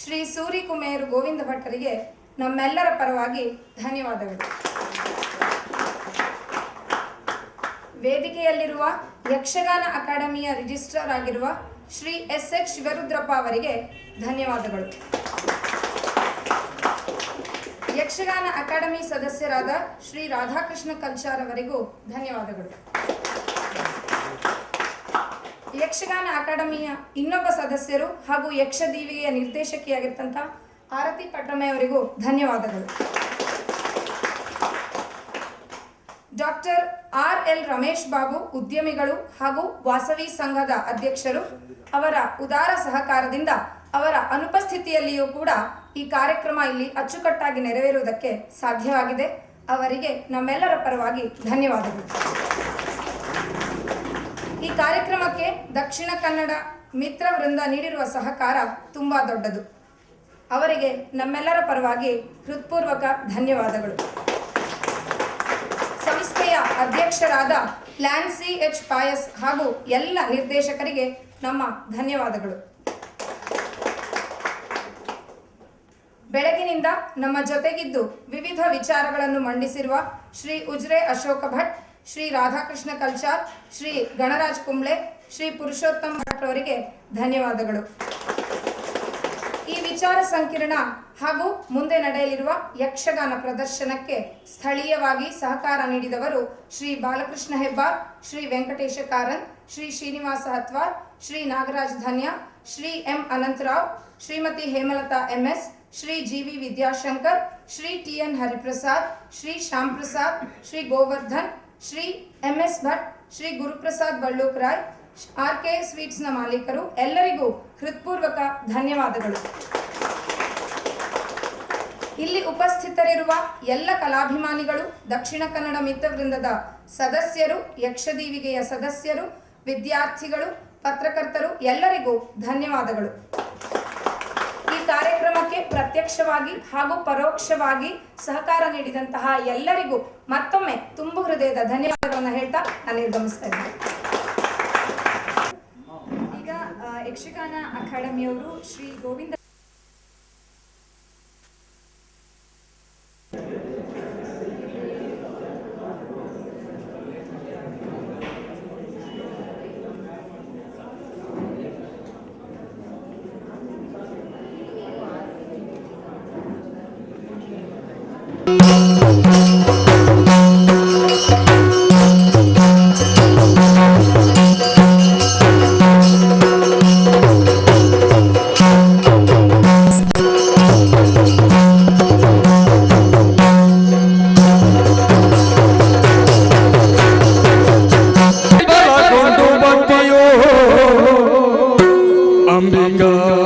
ಶ್ರೀ ಸೂರಿಕುಮೇರ್ ಗೋವಿಂದ ಭಟ್ಟರಿಗೆ ನಮ್ಮೆಲ್ಲರ ಪರವಾಗಿ ಧನ್ಯವಾದಗಳು. ವೇದಿಕೆಯಲ್ಲಿರುವ ಯಕ್ಷಗಾನ ಅಕಾಡೆಮಿಯ ರಿಜಿಸ್ಟ್ರಾರ್ ಆಗಿರುವ ಶ್ರೀ SH ಶಿವರುದ್ರಪ್ಪ ಅವರಿಗೆ ಧನ್ಯವಾದಗಳು. ಯಕ್ಷಗಾನ ಅಕಾಡೆಮಿ ಸದಸ್ಯರಾದ ಶ್ರೀ ರಾಧಾಕೃಷ್ಣ ಕಲ್ಚಾರ್ ಅವರಿಗೂ ಧನ್ಯವಾದಗಳು. ಯಕ್ಷಗಾನ ಅಕಾಡೆಮಿಯ ಇನ್ನೊಬ್ಬ ಸದಸ್ಯರು ಹಾಗೂ ಯಕ್ಷದೀವಿಗೆಯ ನಿರ್ದೇಶಕಿಯಾಗಿರ್ತಂಥ ಆರತಿ ಪಟ್ರಮೆ ಅವರಿಗೂ ಧನ್ಯವಾದಗಳು. ಡಾಕ್ಟರ್ RL ರಮೇಶ್ ಬಾಬು ಉದ್ಯಮಿಗಳು ಹಾಗೂ ವಾಸವಿ ಸಂಘದ ಅಧ್ಯಕ್ಷರು, ಅವರ ಉದಾರ ಸಹಕಾರದಿಂದ ಅವರ ಅನುಪಸ್ಥಿತಿಯಲ್ಲಿಯೂ ಕೂಡ ಈ ಕಾರ್ಯಕ್ರಮ ಇಲ್ಲಿ ಅಚ್ಚುಕಟ್ಟಾಗಿ ನೆರವೇರುವುದಕ್ಕೆ ಸಾಧ್ಯವಾಗಿದೆ. ಅವರಿಗೆ ನಮ್ಮೆಲ್ಲರ ಪರವಾಗಿ ಧನ್ಯವಾದಗಳು. ಈ ಕಾರ್ಯಕ್ರಮಕ್ಕೆ ದಕ್ಷಿಣ ಕನ್ನಡ ಮಿತ್ರ ವೃಂದ ನೀಡಿರುವ ಸಹಕಾರ ತುಂಬ ದೊಡ್ಡದು. ಅವರಿಗೆ ನಮ್ಮೆಲ್ಲರ ಪರವಾಗಿ ಹೃತ್ಪೂರ್ವಕ ಧನ್ಯವಾದಗಳು. ಸಂಸ್ಥೆಯ ಅಧ್ಯಕ್ಷರಾದ ಲ್ಯಾನ್ಸಿ H ಪಾಯಸ್ ಹಾಗೂ ಎಲ್ಲ ನಿರ್ದೇಶಕರಿಗೆ ನಮ್ಮ ಧನ್ಯವಾದಗಳು. ಬೆಳಗಿನಿಂದ ನಮ್ಮ ಜೊತೆಗಿದ್ದು ವಿವಿಧ ವಿಚಾರಗಳನ್ನು ಮಂಡಿಸಿರುವ ಶ್ರೀ ಉಜ್ರೆ ಅಶೋಕ ಭಟ್, ಶ್ರೀ ರಾಧಾಕೃಷ್ಣ ಕಲ್ಚಾರ್, ಶ್ರೀ ಗಣರಾಜ್ ಕುಂಬ್ಳೆ, ಶ್ರೀ ಪುರುಷೋತ್ತಮ್ ಭಟ್ ಅವರಿಗೆ ಧನ್ಯವಾದಗಳು. ಈ ವಿಚಾರ ಸಂಕಿರಣ ಹಾಗೂ ಮುಂದೆ ನಡೆಯಲಿರುವ ಯಕ್ಷಗಾನ ಪ್ರದರ್ಶನಕ್ಕೆ ಸ್ಥಳೀಯವಾಗಿ ಸಹಕಾರ ನೀಡಿದವರು ಶ್ರೀ ಬಾಲಕೃಷ್ಣ ಹೆಬ್ಬಾರ್, ಶ್ರೀ ವೆಂಕಟೇಶ ಕಾರಂತ್, ಶ್ರೀ ಶ್ರೀನಿವಾಸ ಹತ್ವಾರ್, ಶ್ರೀ ನಾಗರಾಜ್ ಧನ್ಯ, Shri M Anantha Rao, Shrimati Hemalatha MS, Shri GV Vidyashankar, Shri TN Hariprasad, Shri Shyam Prasad, Shri Govardhan, Shri MS Bhat, Shri Guruprasad ಬಳ್ಳೂಕರಾಯ್, RK ಸ್ವೀಟ್ಸ್ನ ಮಾಲೀಕರು ಎಲ್ಲರಿಗೂ ಹೃತ್ಪೂರ್ವಕ ಧನ್ಯವಾದಗಳು. ಇಲ್ಲಿ ಉಪಸ್ಥಿತರಿರುವ ಎಲ್ಲ ಕಲಾಭಿಮಾನಿಗಳು, ದಕ್ಷಿಣ ಕನ್ನಡ ಮಿತ್ರವೃಂದದ ಸದಸ್ಯರು, ಯಕ್ಷದೀವಿಗೆಯ ಸದಸ್ಯರು, ವಿದ್ಯಾರ್ಥಿಗಳು, ಪತ್ರಕರ್ತರು ಎಲ್ಲರಿಗೂ ಧನ್ಯವಾದಗಳು. ಈ ಕಾರ್ಯಕ್ರಮಕ್ಕೆ ಪ್ರತ್ಯಕ್ಷವಾಗಿ ಹಾಗೂ ಪರೋಕ್ಷವಾಗಿ ಸಹಕಾರ ನೀಡಿದಂತಹ ಎಲ್ಲರಿಗೂ ಮತ್ತೊಮ್ಮೆ ತುಂಬು ಹೃದಯದ ಧನ್ಯವಾದಗಳನ್ನು ಹೇಳ್ತಾ ನಾನು ನಿರ್ಗಮಿಸ್ತಾ ಇದ್ದೇನೆ. ಈಗ ಯಕ್ಷಗಾನ ಅಕಾಡೆಮಿಯವರು ಶ್ರೀ ಗೋವಿಂದ Vicar,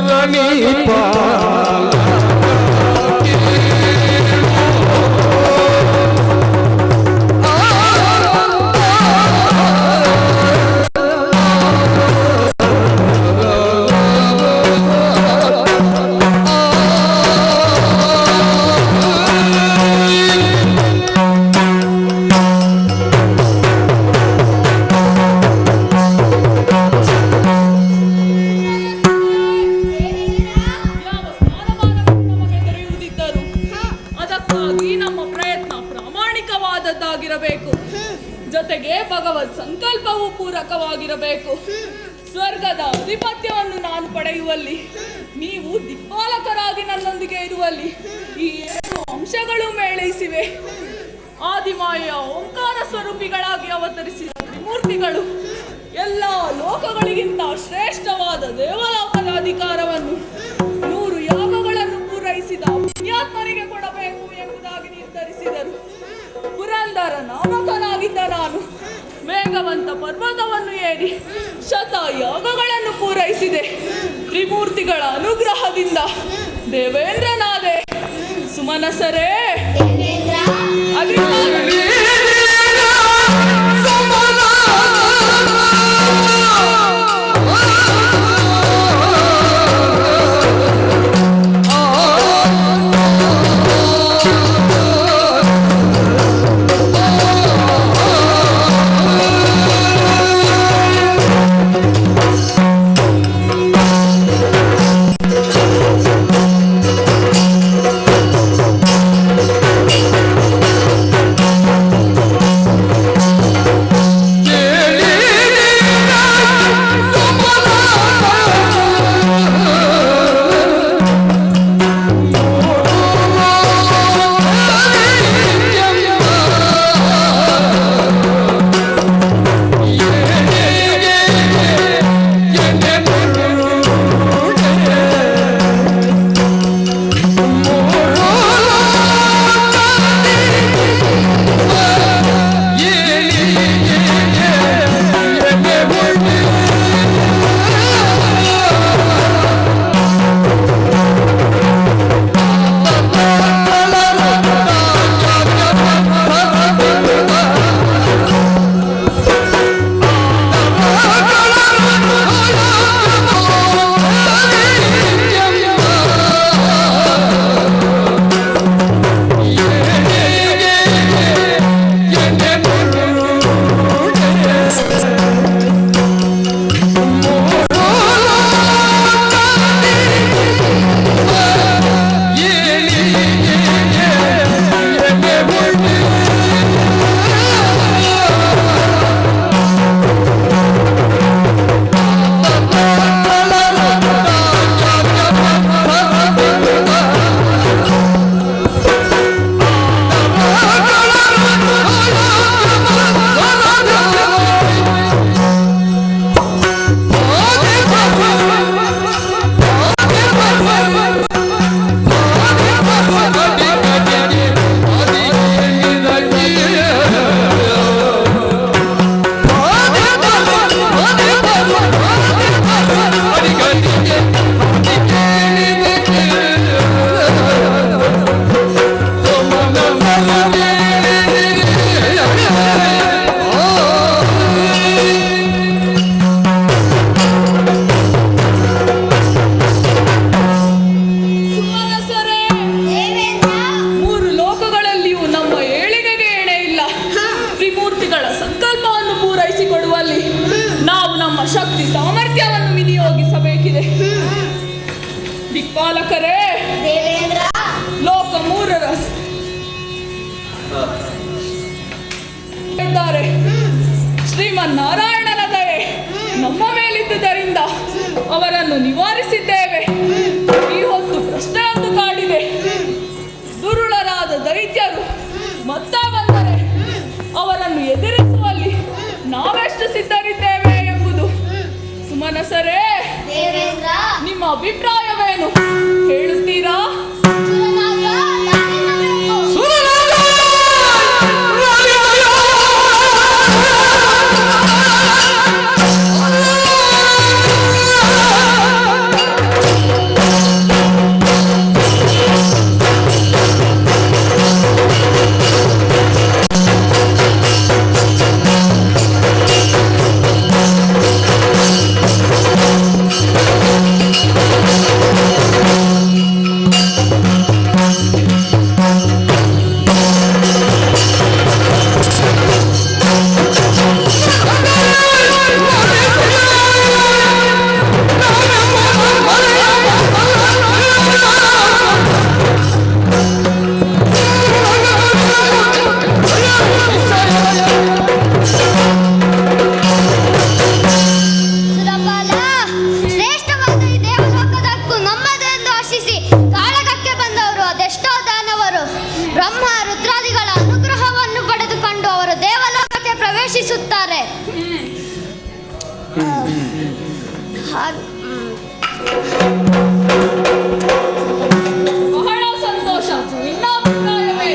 ಧರಣಿ ಜೊತೆಗೆ ಭಗವತ್ ಸಂಕಲ್ಪವು ಪೂರಕವಾಗಿರಬೇಕು. ಸ್ವರ್ಗದ ಅಧಿಪತ್ಯವನ್ನು ನಾನು ಪಡೆಯುವಲ್ಲಿ, ನೀವು ದಿಕ್ಪಾಲಕರಾಗಿ ನನ್ನೊಂದಿಗೆ ಇರುವಲ್ಲಿ ಈ 2 ಅಂಶಗಳು ಮೇಳೈಸಿವೆ. ಆದಿಮಾಯ ಓಂಕಾರ ಸ್ವರೂಪಿಗಳಾಗಿ ಅವತರಿಸಿದ ತ್ರಿಮೂರ್ತಿಗಳು ಎಲ್ಲ ಲೋಕಗಳಿಗಿಂತ ಶ್ರೇಷ್ಠವಾದ ದೇವಲೋಕದ ಅಧಿಕಾರವನ್ನು 100 ಯಾಗಗಳನ್ನು ಪೂರೈಸಿದ ಪುಣ್ಯಾತ್ಮರಿಗೆ ಕೊಡಬೇಕು ಎಂಬುದಾಗಿ ನಿರ್ಧರಿಸಿದರು. ಪುರಂದರ ನಾಮಕನಾಗಿದ್ದ ನಾನು ವೇಗವಂತ ಪರ್ವತವನ್ನು ಏರಿ ಶತಯಾಗಗಳನ್ನು ಪೂರೈಸಿದೆ. ತ್ರಿಮೂರ್ತಿಗಳ ಅನುಗ್ರಹದಿಂದ ದೇವೇಂದ್ರನಾದೆ. ಸುಮನಸರೇ ದಿಕ್ಪಾಲಕರೇ, ಲೋಕ 3ರ ಇದ್ದಾರೆ. ಶ್ರೀಮನ್ನಾರಾಯಣನ ದಯೆ ನಮ್ಮ ಮೇಲಿದ್ದುದರಿಂದ ಅವರನ್ನು ನಿವಾರಿಸಿದ್ದೇವೆ. ಈ ಹೊತ್ತು ಪ್ರಶ್ನೆಯೊಂದು ಕಾಡಿದೆ. ದುರುಳರಾದ ದೈತ್ಯರು ಮತ್ತೆ ಬಂದರೆ ಅವರನ್ನು ಎದುರಿಸುವಲ್ಲಿ ನಾವೆಷ್ಟು ಸಿದ್ಧರಿದ್ದೇವೆ ಎಂಬುದು. ಸುಮನಸರೇ, ನಿಮ್ಮ ಅಭಿಪ್ರಾಯವೇನು ಹೇಳುತ್ತೀರಾ? ಬಹಳ ಸಂತೋಷ. ನಿನ್ನ ಅಭಿಪ್ರಾಯವೇ?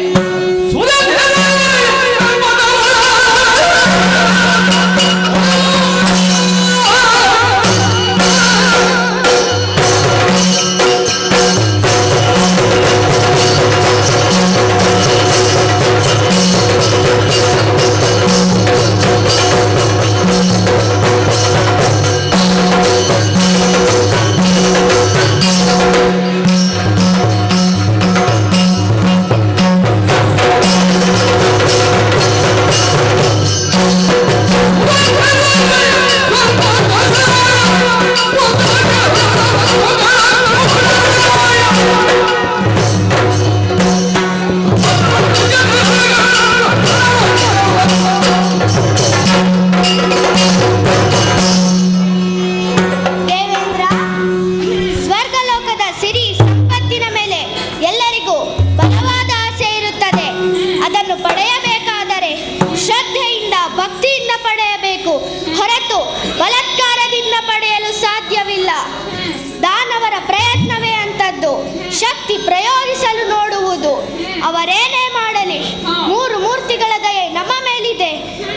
ದೇವೇಂದ್ರ, ಸ್ವರ್ಗಲೋಕದ ಸಿರಿ ಸಂಪತ್ತಿನ ಮೇಲೆ ಎಲ್ಲರಿಗೂ ಬಲವಾದ ಆಸೆ ಇರುತ್ತದೆ. ಅದನ್ನು ಪಡೆಯಬೇಕಾದರೆ ಶ್ರದ್ಧೆಯಿಂದ ಭಕ್ತಿಯಿಂದ ಪಡೆಯಬೇಕು, ಹೊರತು ಬಲಾತ್ಕಾರದಿಂದ ಪಡೆಯಲು ಸಾಧ್ಯವಿಲ್ಲ. ದಾನವರ ಪ್ರಯತ್ನವೇ ಅಂತದ್ದು. ಶಕ್ತಿ ಪ್ರಯೋಗಿಸಲು ನೋಡುವುದು. ಅವರೇನೇ ಮಾಡಲಿ, ಮೂರು ಮೂರ್ತಿಗಳ ದಯೆ ನಮ್ಮ ಮೇಲಿದೆ.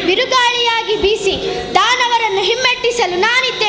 ಬಿರುಗಾಳಿಯಾಗಿ ಬೀಸಿ ದಾನವರನ್ನು ಹಿಮ್ಮೆಟ್ಟಿಸಲು ನಾನಿದ್ದೆ